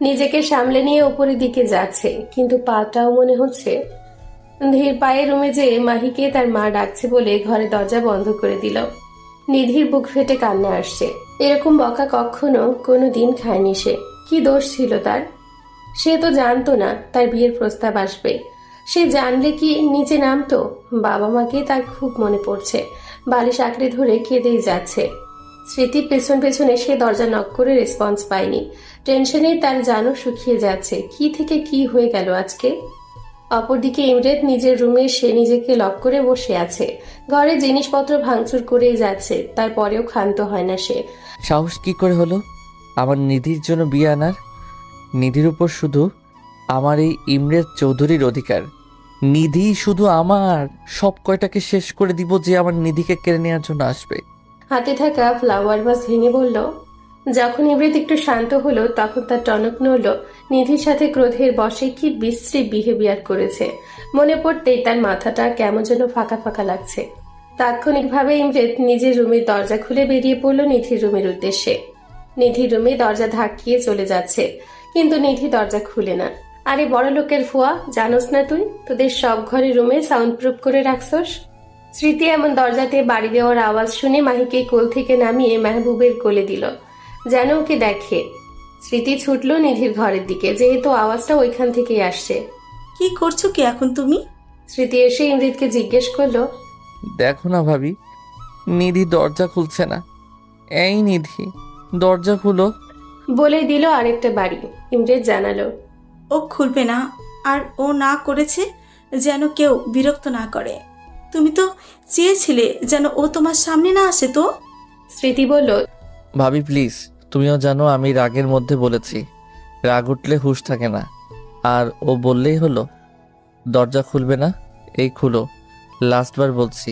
নিজেকে সামলে নিয়ে উপরের দিকে যাচ্ছে, কিন্তু পাটাও মনে হচ্ছে। ধীর পায়ে রুমে যেয়ে মাহিকে তার মা ডাকছে বলে ঘরে দরজা বন্ধ করে দিল। নিধির বুক ফেটে কান্না আসছে। এরকম বকা কখনো কোনো দিন খায়নি সে। কি দোষ ছিল তার? সে তো জানতো না তার বিয়ের প্রস্তাব আসবে। সে জানলে কি নিচে নামতো? বাবা মাকে তার খুব মনে পড়ছে। বালিশ আঁকড়ে ধরে কেঁদেই যাচ্ছে। স্মৃতির পেছন পেছনে সে দরজা নক করে রেসপন্স পায়নি। টেনশনে তার জানও শুকিয়ে যাচ্ছে। কি থেকে কি হয়ে গেল আজকে? অপরদিকে ইমরেত নিজের রুমে সে নিজেকে লক করে বসে আছে। ঘরে জিনিসপত্র ভাঙচুর করেই যাচ্ছে, তারপরেও ক্ষান্ত হয় না সে। সাহস কি করে হলো আমার নিধির জন্য বিয়ে আনার? নিধির উপর শুধু আমার এই ইমরেত চৌধুরীর অধিকার। নিধি শুধু আমার, সব কয়টাকে শেষ করে দিব যে আমার নিধিকে কেড়ে নেওয়ার জন্য আসবে। হাতে থাকা ফ্লাওয়ার ভাস ভেঙে বলল। যখন ইমরেত একটু শান্ত হলো তখন তার টনক নড়ল। নিধির সাথে ক্রোধের বশে কি বিশ্রী বিহেভিয়ার করেছে মনে পড়তেই তার মাথাটা কেমন যেন ফাঁকা ফাঁকা লাগছে। তাৎক্ষণিকভাবে ইমরেত নিজের রুমের দরজা খুলে বেরিয়ে পড়ল নিধির রুমের উদ্দেশ্যে। নিধির রুমে দরজা ধাক্কিয়ে চলে যাচ্ছে, কিন্তু নিধি দরজা খুলে না। আরে বড় লোকের ফুয়া, জানোস না তুই তোদের সব ঘরে রুমে সাউন্ড প্রুফ করে রাখছস? স্মৃতি এমন দরজাতে বাড়ি দেওয়ার আওয়াজ শুনে মাহিকে কোল থেকে নামিয়ে মেহবুবের কোলে দিল, যেন ওকে দেখে। স্মৃতি ছুটল নিধির ঘরের দিকে, যেহেতু আওয়াজটা ওইখান থেকেই আসছে। কি করছো কি এখন তুমি? স্মৃতি এসে ইমৃতকে জিজ্ঞেস করলো। দেখো না ভাবি, নিধি দরজা খুলছে না। এই নিধি, দরজা খুলো। বলে দিল আরেকটা বাড়ি। ইমৃত জানালো, ও খুলবে না, আর ও না করেছে যেন কেউ বিরক্ত না করে। তুমি তো চেয়েছিলে যেন ও তোমার সামনে না আসে তো। স্মৃতি বলল, ভাবি প্লিজ, তুমিও জানো আমি রাগের মধ্যে বলেছি। রাগ উঠলে হুঁশ থাকে না। আর ও বললেই হলো দরজা খুলবে না। এই খুলো, লাস্টবার বলছি।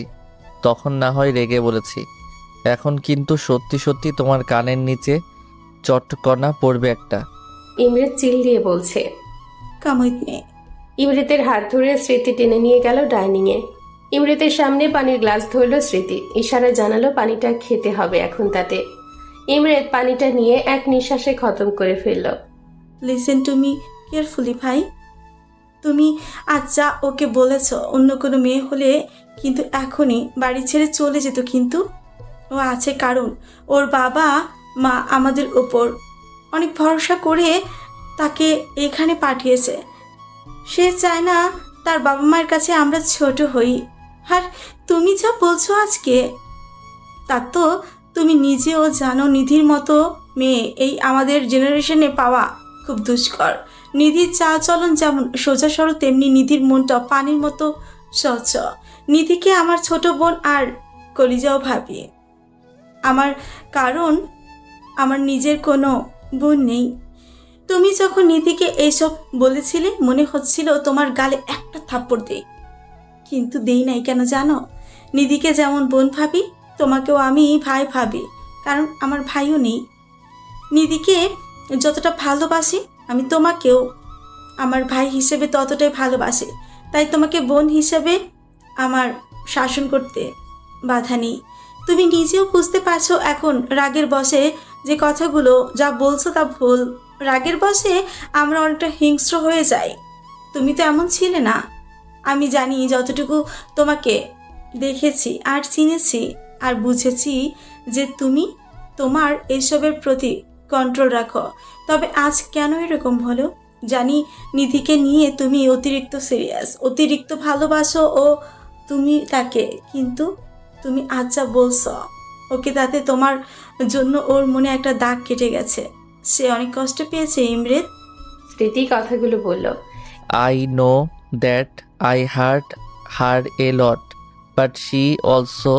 তখন না হয় রেগে বলেছি, এখন কিন্তু সত্যি সত্যি তোমার কানের নিচে চটকনা পড়বে একটা। ইমৃত চিল দিয়ে বলছে। কামড় নে। ইমৃতের হাত ধরে স্মৃতি টেনে নিয়ে গেল ডাইনিং এ। ইমৃতের সামনে পানির গ্লাস ধরলো স্মৃতি, ইশারায় জানালো পানিটা খেতে হবে এখন তাতে। ইমৃত পানিটা নিয়ে এক নিঃশ্বাসে খতম করে ফেলল। লিসেন টু মি কেয়ারফুলি ভাই। তুমি আজ যা ওকে বলেছ, অন্য কোনো মেয়ে হলে কিন্তু এখনই বাড়ি ছেড়ে চলে যেত, কিন্তু ও আছে কারণ ওর বাবা মা আমাদের ওপর অনেক ভরসা করে তাকে এখানে পাঠিয়েছে। সে চায় না তার বাবা মায়ের কাছে আমরা ছোট হই। আর তুমি যা বলছো আজকে, তা তো তুমি নিজেও জানো নিধির মতো মেয়ে এই আমাদের জেনারেশনে পাওয়া খুব দুষ্কর। নিধির চালচলন যেমন সোজা সরল, তেমনি নিধির মনটা পানির মতো স্বচ্ছ। নিধিকে আমার ছোট বোন আর কলিজাও ভাবি আমার, কারণ আমার নিজের কোনো বোন নেই। তুমি যখন নিধিকে এইসব বলেছিলে মনে হচ্ছিল তোমার গালে একটা থাপ্পড় দেই, কিন্তু দেই নাই। কেন জানো? নিধিকে যেমন বোন ভাবি, তোমাকেও আমি ভাই ভাবি, কারণ আমার ভাইও নেই। নিধিকে যতটা ভালোবাসি আমি তোমাকেও আমার ভাই হিসেবে ততটাই ভালোবাসি। তাই তোমাকে বোন হিসেবে আমার শাসন করতে বাধা নেই। তুমি নিজেও বুঝতে পারছো এখন রাগের বশে যে কথাগুলো যা বলছো তা ভুল। রাগের বশে আমরা অনেকটা হিংস্র হয়ে যাই। তুমি তো এমন ছিলে না। আমি জানি যতটুকু তোমাকে দেখেছি আর চিনেছি আর বুঝেছি যে তুমি তোমার এসবের প্রতি কন্ট্রোল রাখো। তবে আজ কেন এরকম হলো জানি, নিধিকে নিয়ে তুমি অতিরিক্ত সিরিয়াস, অতিরিক্ত ভালোবাসো ও তুমি তাকে, কিন্তু তুমি আজ যা বলছো ওকে, তাতে তোমার জন্য ওর মনে একটা দাগ কেটে গেছে। সে অনেক কষ্ট পেয়েছে ইমৃত। স্মৃতি কথাগুলো বলল। I know that I hurt her a lot, but she also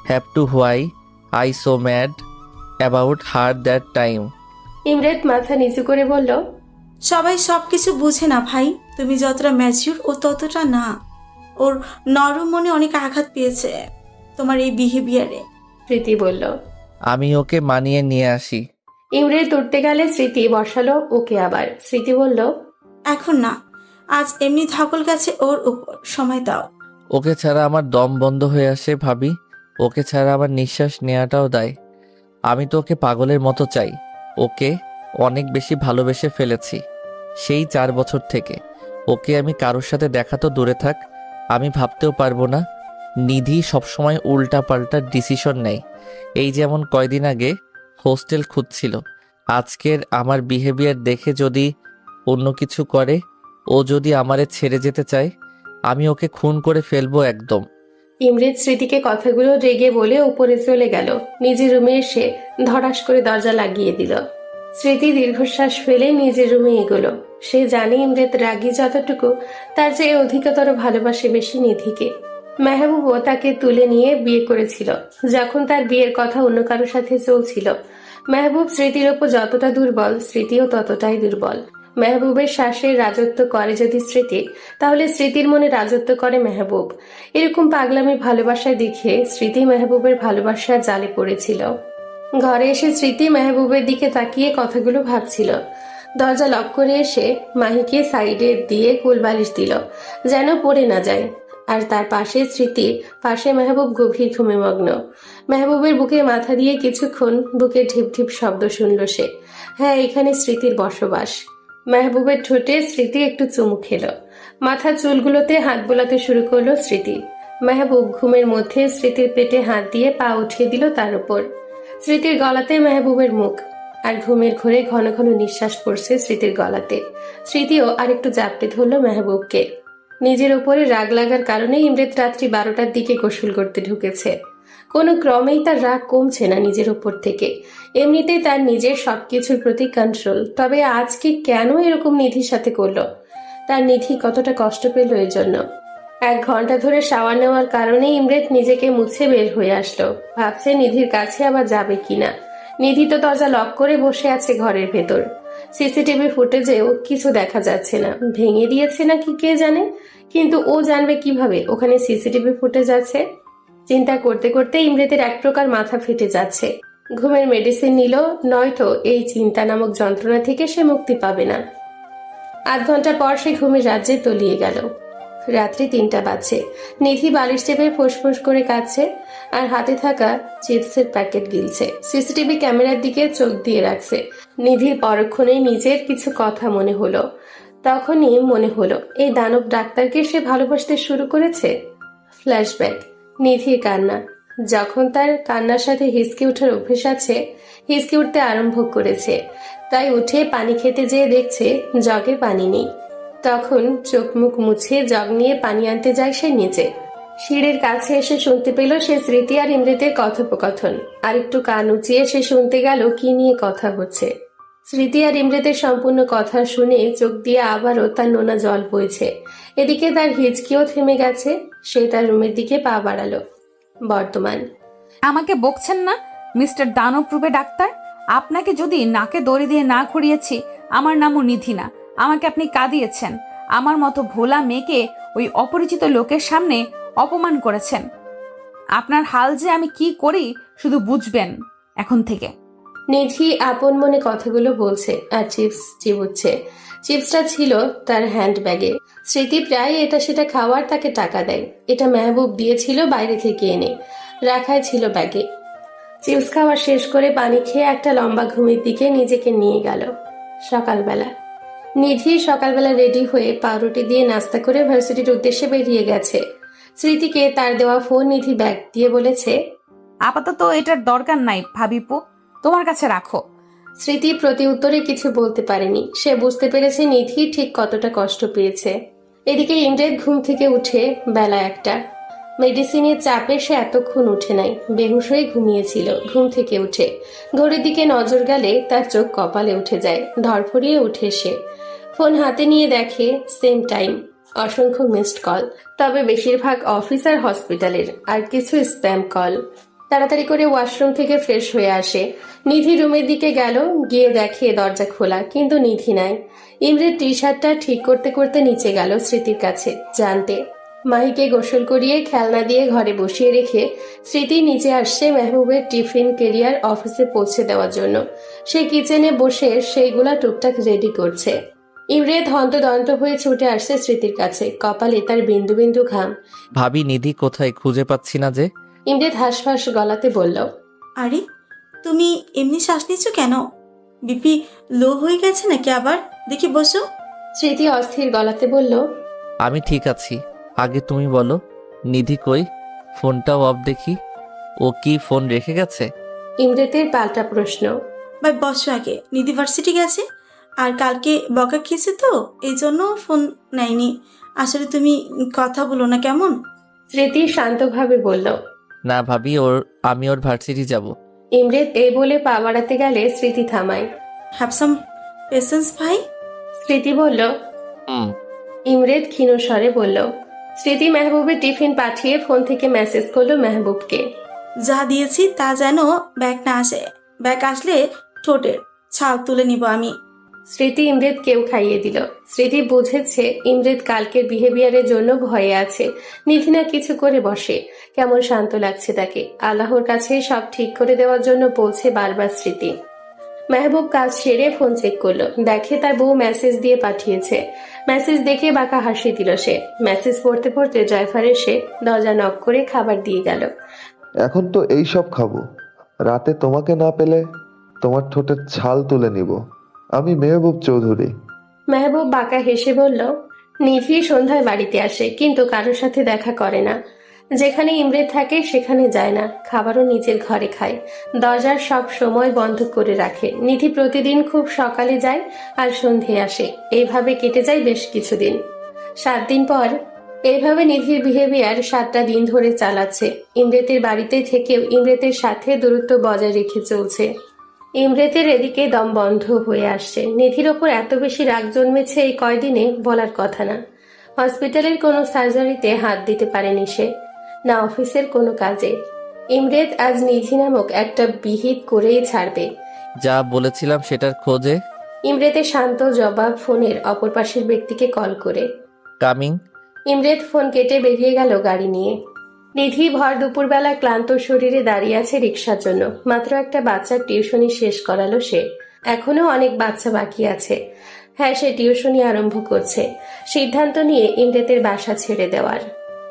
have to why I so mad about her that time. ইমৃত মাথা নিচু করে বলল, সবাই সব কিছু বুঝে না ভাই। তুমি যতটা ম্যাচিউর ও ততটা না। ওর নরম মনে অনেক আঘাত পেয়েছে তোমার এই বিহেভিয়ারে। স্মৃতি বলল। আমি ওকে মানিয়ে নিয়ে আসি। ইমৃত উঠতে গেলে স্মৃতি বসালো ওকে আবার। স্মৃতি বলল, এখন না, আজ এমনি ধকল গেছে ওর উপর, সময় দাও। ওকে ছাড়া আমার দম বন্ধ হয়ে আসে ভাবি। ওকে ছাড়া আমার নিঃশ্বাস নেওয়াটাও দায়। আমি তো ওকে পাগলের মতো চাই। ওকে অনেক বেশি ভালোবেসে ফেলেছি সেই 4 বছর থেকে। ওকে আমি কারোর সাথে দেখা তো দূরে থাক, আমি ভাবতেও পারবো না। নিধি সবসময় উল্টা পাল্টা ডিসিশন নেয়। এই যেমন কয়দিন আগে হোস্টেল খুঁজছিল। আজকের আমার বিহেভিয়ার দেখে যদি অন্য কিছু করে, ও যদি আমারে ছেড়ে যেতে চায়, আমি ওকে খুন করে ফেলবো একদম। ইমরেত স্মৃতিকে কথাগুলো রেগে বলে উপরে চলে গেল। নিজের রুমে এসে ধড়াস করে দরজা লাগিয়ে দিল। স্মৃতি দীর্ঘশ্বাস ফেলে নিজের রুমে এগোলো। সে জানে ইমরেত রাগী যতটুকু, তার চেয়ে অধিকতর ভালোবাসে বেশি নিধিকে। মেহবুবও তাকে তুলে নিয়ে বিয়ে করেছিল যখন তার বিয়ের কথা অন্য কারোর সাথে চলছিল। মেহবুব স্মৃতির ওপর যতটা দুর্বল, স্মৃতিও ততটাই দুর্বল। মেহবুবের শ্বাসের রাজত্ব করে যদি স্মৃতি, তাহলে স্মৃতির মনে রাজত্ব করে মেহবুব। এরকম পাগলামি ভালোবাসায় দেখে স্মৃতি মেহবুবের ভালোবাসার জালে পড়েছিল। ঘরে এসে স্মৃতি মেহবুবের দিকে তাকিয়ে কথাগুলো ভাবছিল। দরজা লক করে এসে মাহিকে সাইডে দিয়ে কুলবালিশ দিল যেন পড়ে না যায়। আর তার পাশে স্মৃতি, পাশে মেহবুব গভীর ঘুমে মগ্ন। মেহবুবের বুকে মাথা দিয়ে কিছুক্ষণ বুকে ঢিপ ঢিপ শব্দ শুনল সে। হ্যাঁ, এখানে স্মৃতির বসবাস। মেহবুবের ঠোঁটে স্মৃতি একটু চুমু খেল। মাথার চুলগুলোতে হাত বোলাতে শুরু করলো স্মৃতি। মেহবুব ঘুমের মধ্যে স্মৃতির পেটে হাত দিয়ে পা উঠিয়ে দিল তার উপর। স্মৃতির গলাতে মেহবুবের মুখ, আর ঘুমের ঘোরে ঘন ঘন নিঃশ্বাস পড়ছে স্মৃতির গলাতে। স্মৃতিও আরেকটু জাপটে ধরল মেহবুবকে। নিজের উপরে রাগ লাগার কারণে ইমরেত রাত্রি 12টার দিকে গোসল করতে ঢুকেছে। কোনো ক্রমেই তার রাগ কমছে না নিজের উপর থেকে। এমনিতেই তার নিজের সবকিছুর প্রতি কন্ট্রোল, তবে আজকে কেন এরকম নিধির সাথে করলো? তার নিধি কতটা কষ্ট পেল এর জন্য। 1 ঘন্টা ধরে শাওয়ার নেওয়ার কারণে ইমরেত নিজেকে মুছে বের হয়ে আসলো। ভাবছে নিধির কাছে আবার যাবে কিনা। নিধি তো দরজা লক করে বসে আছে ঘরের ভেতর। সিসিটিভি ফুটেজেও কিছু দেখা যাচ্ছে না। ভেঙে দিয়েছে নাকি কে জানে, কিন্তু ও জানবে কিভাবে ওখানে সিসিটিভি ফুটেজ আছে? চিন্তা করতে করতে ইমরেতের এক প্রকার মাথা ফেটে যাচ্ছে। ঘুমের মেডিসিন নিল, নয়তো এই চিন্তা নামক যন্ত্রণা থেকে সে মুক্তি পাবে না। 8 ঘন্টা পর সে ঘুমের রাজ্যে তলিয়ে গেল। রাত্রি 3টা বাজছে। নিধি বালিশ চেপে ফোঁস করে কাঁদছে আর হাতে থাকা চিপসের প্যাকেট গিলছে। সিসিটিভি ক্যামেরার দিকে চোখ দিয়ে রাখছে। নিধির পরক্ষণেই নিজের কিছু কথা মনে হলো। তখনই মনে হলো এই দানব ডাক্তারকে সে ভালোবাসতে শুরু করেছে। ফ্ল্যাশব্যাক, নিধির কান্না। যখন তার কান্নার সাথে হিসকে ওঠার অভ্যেস আছে, হিসকে উঠতে আরম্ভ করেছে। তাই উঠে পানি খেতে যেয়ে দেখছে জগে পানি নেই। তখন চোখ মুখ মুছে জগ নিয়ে পানি আনতে যায় সে নিচে। সিঁড়ির কাছে এসে শুনতে পেল সে স্মৃতি আর ইমরেতের কথোপকথন। আর একটু কান উঁচিয়ে সে শুনতে গেল কি নিয়ে কথা হচ্ছে। স্মৃতি আর ইমরেতের সম্পূর্ণ কথা শুনে চোখ দিয়ে আবারও তার নোনা জল বইছে। এদিকে তার হিচকিও থেমে গেছে। সে তার রুমের দিকে পা বাড়ালো। বর্তমান। আমাকে বকছেন না মিস্টার দানব রূপে ডাক্তার? আপনাকে যদি নাকে দড়ি দিয়ে না ঘুরিয়েছি, আমার নামও নিধি না। আমাকে আপনি কাঁদিয়েছেন। আমার মতো ভোলা মেয়েকে ওই অপরিচিত লোকের সামনে অপমান করেছেন। আপনার হাল যে আমি কি করি শুধু বুঝবেন এখন থেকে। নিধি আপন মনে কথাগুলো বলছে আর চিপস চিবুচ্ছে। চিপসটা ছিল তার হ্যান্ড ব্যাগে। স্মৃতি প্রায় এটা সেটা খাওয়ার তাকে টাকা দেয়। এটা মেহবুব দিয়েছিল বাইরে থেকে এনে, রাখাই ছিল ব্যাগে। চিপস খাওয়া শেষ করে পানি খেয়ে একটা লম্বা ঘুমের দিকে নিজেকে নিয়ে গেল। সকালবেলা নিধি সকালবেলা রেডি হয়ে পাউরুটি দিয়ে নাস্তা করে ভার্সিটির উদ্দেশ্যে বেরিয়ে গেছে। স্মৃতিকে তার দেওয়া ফোন নিধি ব্যাগ দিয়ে বলেছে, আপাতত এটার দরকার নাই ভাবিপু, তোমার কাছে রাখো। স্মৃতি প্রতি উত্তরে কিছু বলতে পারেনি। সে বুঝতে পেরেছে নিধি ঠিক কতটা কষ্ট পেয়েছে। এদিকে ইমরেত ঘুম থেকে উঠে বেলা 1টা। মেডিসিনের চাপে সে এতক্ষণ উঠে নাই, বেহুশ হয়ে ঘুমিয়েছিল। ঘুম থেকে উঠে ঘড়ির দিকে নজর গেলে তার চোখ কপালে উঠে যায়। ধরফড়িয়ে উঠে সে ফোন হাতে নিয়ে দেখে সেম টাইম। অসংখ্য মিসড কল, তবে বেশিরভাগ অফিস আর হসপিটালের, আর কিছু স্প্যাম কল। তাড়াতাড়ি করে ওয়াশরুম থেকে ফ্রেশ হয়ে আসে। নিধি রুমের দিকে গেল, গিয়ে দেখে দরজা খোলা, কিন্তু নিধি নাই। ইমরের টি শার্টটা ঠিক করতে করতে নিচে গেল স্মৃতির কাছে জানতে। মাহিকে গোসল করিয়ে খেলনা দিয়ে ঘরে বসিয়ে রেখে স্মৃতি নিচে আসছে মেহবুবের টিফিন কেরিয়ার অফিসে পৌঁছে দেওয়ার জন্য। সে কিচেনে বসে সেইগুলা টুকটাক রেডি করছে। ইমরেত হন্তদন্ত হয়ে ছুটে আসছে স্মৃতির কাছে, কপালে তার বিন্দু বিন্দু ঘাম। ভাবি নিধি কোথায়, খুঁজে পাচ্ছি না যে। ইমরেত হাঁসফাঁস গলাতে বলল, আরে তুমি এমনি শ্বাস নিচ্ছ কেন? বিপি লো হয়ে গেছে নাকি আবার? দেখি বসো। স্মৃতি অস্থির গলাতে বলল, আমি ঠিক আছি, আগে তুমি বলো নিধি কই? ফোনটাও অফ দেখি। ও কি ফোন রেখে গেছে? ইমরেতের পাল্টা প্রশ্ন। ভাই বসো আগে। নিধি ভার্সিটি গেছে আর কালকে বকা খেয়েছে তো এই জন্য ফোন নেয়নি। আসলে তুমি কথা বলো না কেমন? স্মৃতি শান্তভাবে বলল। না ভাবি, আমি ওর ভার্সিটি যাব। ইমরেত এই বলে পা বাড়াতে গেলে স্মৃতি থামায়। হ্যাভ সাম পেশেন্স ভাই। স্মৃতি বলল। হুম। ইমরেত ক্ষীণ স্বরে বলল। স্মৃতি মেহবুবের টিফিন পাঠিয়ে ফোন থেকে মেসেজ করলো মেহবুবকে। যা দিয়েছি তা যেন ব্যাগ না আসে, ব্যাগ আসলে ঠোঁটের ছাল তুলে নিব আমি। স্মৃতি ইমরেতকেও খাইয়ে দিল। স্মৃতি বুঝেছে ইমরেত কালকের বিহেভিয়ারের জন্য ভয়ে আছে। নিধি না কিছু করে বসে, কেমন শান্ত লাগছে তাকে। আল্লাহর কাছে সব ঠিক করে দেওয়ার জন্য বলছে বারবার স্মৃতি। মেহবুব কাজ সেরে ফোন চেক করলো, দেখে তার বউ মেসেজ দিয়ে পাঠিয়েছে। মেসেজ দেখে বাঁকা হাসি দিল সে। মেসেজ পড়তে পড়তে ড্রাইভার এসে দরজা নক করে খাবার দিয়ে গেল। এখন তো এই সব খাবো, রাতে তোমাকে না পেলে তোমার ঠোঁটের ছাল তুলে নিব। আমি মেহবুব চৌধুরী। মেহবুব বাঁকা হেসে বলল। নিধি সন্ধ্যায় বাড়িতে আসে, কিন্তু কারোর সাথে দেখা করে না। যেখানে ইমরেত থাকে সেখানে যায় না, খাবারও নিজের ঘরে খায়। দরজার সব সময় বন্ধ করে রাখে। নিধি প্রতিদিন খুব সকালে যায় আর সন্ধে আসে। এইভাবে কেটে যায় বেশ কিছুদিন। 7 দিন পর এইভাবে নিধির বিহেভিয়ার 7টা দিন ধরে চালাচ্ছে। ইমরেতের বাড়িতে থেকেও ইমরেতের সাথে দূরত্ব বজায় রেখে চলছে। ইমরেতের এদিকে দম বন্ধ হয়ে আসছে। নিধির ওপর এত বেশি রাগ জন্মেছে এই কয়দিনে বলার কথা না। হসপিটালের কোনো সার্জারিতে হাত দিতে পারেনি সে, না অফিসের কোনো কাজে। ইমরেত আজ নিধি নামক একটা বিহিত করেই ছাড়বে। যা বলেছিলাম সেটার খোঁজে। ইমরেতের শান্ত জবাব ফোনের অপর পাশের ব্যক্তিকে কল করে। কামিং। ইমরেত ফোন কেটে বেরিয়ে গেল গাড়ি নিয়ে। নিধি ভর দুপুরবেলা ক্লান্ত শরীরে দাঁড়িয়ে আছে রিক্সার জন্য। মাত্র একটা বাচ্চার টিউশনি শেষ করালো সে। এখনো অনেক বাচ্চা বাকি আছে। হ্যাঁ, সে টিউশনি আরম্ভ করছে। সিদ্ধান্ত নিয়ে ইমরেতের বাসা ছেড়ে দেওয়ার।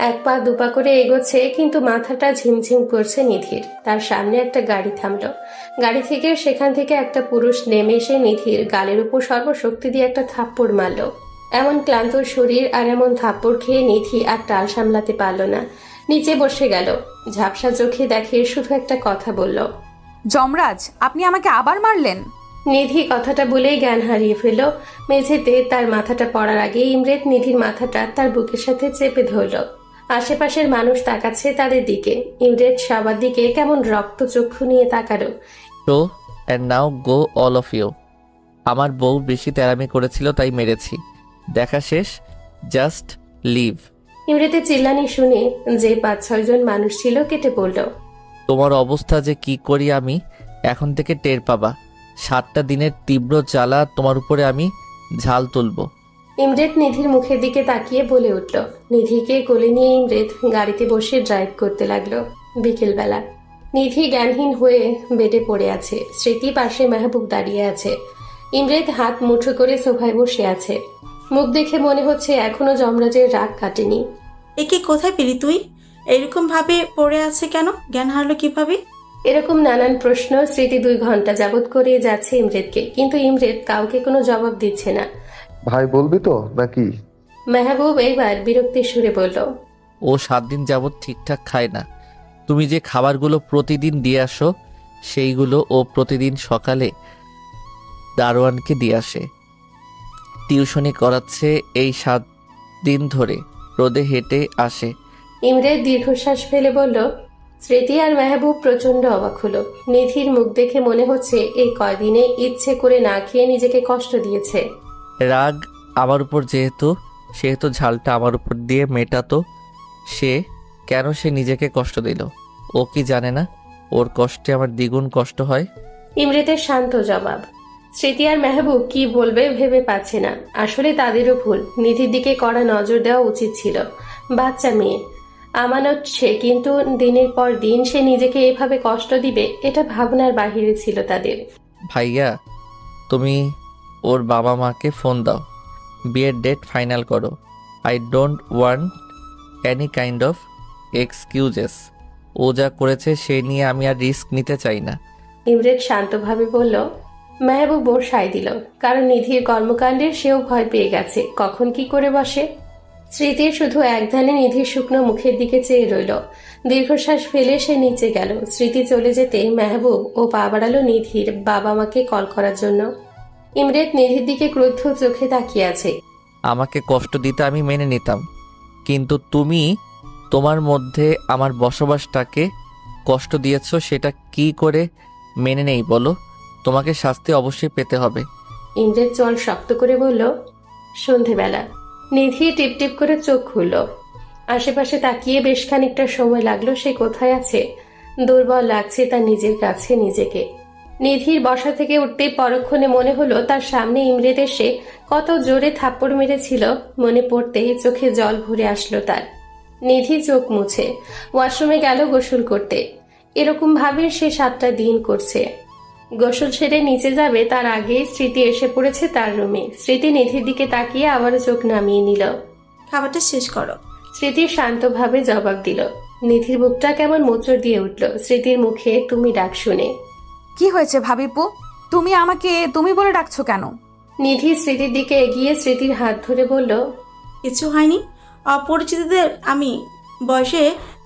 1 পা 2 পা করে এগোচ্ছে, কিন্তু মাথাটা ঝিমঝিম করছে নিধির। তার সামনে একটা গাড়ি থামলো। গাড়ি থেকে সেখান থেকে একটা পুরুষ নেমে এসে নিধির গালের উপর সর্বশক্তি দিয়ে একটা থাপ্পড় মারল। এমন ক্লান্ত শরীর আর এমন থাপ্পড় খেয়ে নিধি আর টাল সামলাতে পারল না। নিচে বসে গেল। ঝাপসা চোখে দেখে শুধু একটা কথা বলল। যমরাজ, আপনি আমাকে আবার মারলেন? নিধি কথাটা বলেই জ্ঞান হারিয়ে ফেল। মেঝেতে তার মাথাটা পড়ার আগে ইমরেত নিধির মাথাটা তার বুকের সাথে চেপে ধরল। আশেপাশের মানুষ তাকাচ্ছে তাদের দিকে। ইমরেত সবার দিকে কেমন রক্তচক্ষু নিয়ে তাকালো। তো and now go all of you. আমার বউ বেশি তেরামি করেছিল তাই মেরেছি। দেখা শেষ, জাস্ট লিভ। ইমরেতের চিল্লানি শুনে যে 5-6 জন মানুষ ছিল কেটে পড়ল। তোমার অবস্থা যে কি করি আমি এখন থেকে টের পাবা। 7টা দিনের তীব্র জ্বালা তোমার উপরে আমি ঝাল তুলব। ইমরেত নিধির মুখের দিকে তাকিয়ে বলে উঠল। নিধিকে কোলে নিয়ে ইমরেত গাড়িতে বসে ড্রাইভ করতে লাগলো। বিকেলবেলা নিধি জ্ঞানহীন হয়ে বেডে পড়ে আছে। স্মৃতি পাশে মেহবুব দাঁড়িয়ে আছে। ইমরেত হাত মুঠো করে সোফায় বসে আছে। মুখ দেখে মনে হচ্ছে এখনো যমরাজের রাগ কাটেনি। একে কোথায় পেলি তুই? এরকম ভাবে পড়ে আছে কেন? জ্ঞান হারলো কিভাবে? এরকম নানান প্রশ্ন স্মৃতি 2 ঘন্টা যাবৎ করে যাচ্ছে ইমরেতকে, কিন্তু ইমরেত কাউকে কোনো জবাব দিচ্ছে না। ভাই বলবি তো নাকি? মেহবুব এইবার বিরক্তির সুরে বলল। ও 7 দিন যাবৎ ঠিকঠাক খায় না। তুমি যে খাবারগুলো প্রতিদিন দিয়ে আসো সেইগুলো ও প্রতিদিন সকালে দারোয়ানকে দিয়ে আসে। টিউশনি করাচ্ছে এই 7 দিন ধরে, রোদে হেঁটে আসে। ইমরেত দীর্ঘশ্বাস ফেলে বলল। স্মৃতি আর মেহবুব প্রচন্ড অবাক হলো। নিধির মুখ দেখে মনে হচ্ছে এই কয়দিনে ইচ্ছে করে না খেয়ে নিজেকে কষ্ট দিয়েছে। রাগ আমার উপর সেহেতু ঝালটা আমার উপর দিয়ে মেটাতো সে। কেন সে নিজেকে কষ্ট দিল? ও কি জানে না ওর কষ্টে আমার দ্বিগুণ কষ্ট হয়? ইমরেতের শান্ত জবাব। স্মৃতি আর মেহবুব কি বলবে ভেবে পাচ্ছে না। আসলে তাদেরও ভুল। নিধির দিকে কড়া নজর দেওয়া উচিত ছিল। বাচ্চা মেয়ে, আমানত সে, কিন্তু দিনের পর দিন সে নিজেকে এভাবে কষ্ট দিবে এটা ভাবনার বাহিরে ছিল তাদের। ভাইয়া, তুমি ওর বাবা মাকে ফোন দাও, বিয়ের ডেট ফাইনাল করো। I don't want any kind of excuses. ও যা করেছে সে নিয়ে আমি আর রিস্ক নিতে চাই না। ইমরেত শান্তভাবে বলল। মেহবুব ওর সায় দিল, কারণ নিধির কর্মকাণ্ডের সেও ভয় পেয়ে গেছে কখন কি করে বসে। স্মৃতির শুধু একধানে নিধির শুকনো মুখের দিকে চেয়ে রইল। দীর্ঘশ্বাস ফেলে সে নিচে গেল। স্মৃতি চলে যেতে মেহবুব ও পা বাড়ালো নিধির বাবা মাকে কল করার জন্য। ইমরেত নিধির দিকে ক্রুদ্ধ চোখে তাকিয়ে আছে। আমাকে কষ্ট দিতে আমি মেনে নিতাম, কিন্তু তুমি তোমার মধ্যে আমার বসবাসটাকে কষ্ট দিয়েছো, সেটা কি করে মেনে নেই বলো? তোমাকে শাস্তি অবশ্যই পেতে হবে। ইমরেদ চল শক্ত করে বলল। সন্ধেবেলা নিধি টিপ টিপ করে চোখ খুলল। আশেপাশে তাকিয়ে বেশ খানিকটা সময় লাগলো সে কোথায় আছে। দুর্বল লাগছে তার নিজের কাছে নিজেকে। নিধির বসা থেকে উঠতেই পরক্ষণে মনে হলো তার সামনে ইমরেদ এসে কত জোরে থাপ্পড় মেরেছিল। মনে পড়তেই চোখে জল ভরে আসলো তার। নিধি চোখ মুছে ওয়াশরুমে গেল গোসল করতে। এরকম ভাবে সে 7টা দিন করছে। গোসল সেরে নিচে যাবে তার আগে স্মৃতি এসে পড়েছে তার রুমে। স্মৃতি নিধির দিকে তাকিয়ে আবার চোখ নামিয়ে নিল। খাবারটা শেষ করো। স্মৃতি শান্তভাবে জবাব দিল। নিধির মুখটা কেমন মোচড় দিয়ে উঠল স্মৃতির মুখে তুমি ডাক শুনে। কি হয়েছে ভাবিপু? তুমি আমাকে তুমি বলে ডাকছো কেন? নিধি স্মৃতির দিকে এগিয়ে স্মৃতির হাত ধরে বলল, কিছু হয়নি। অপরিচিতদের আমি, বয়সে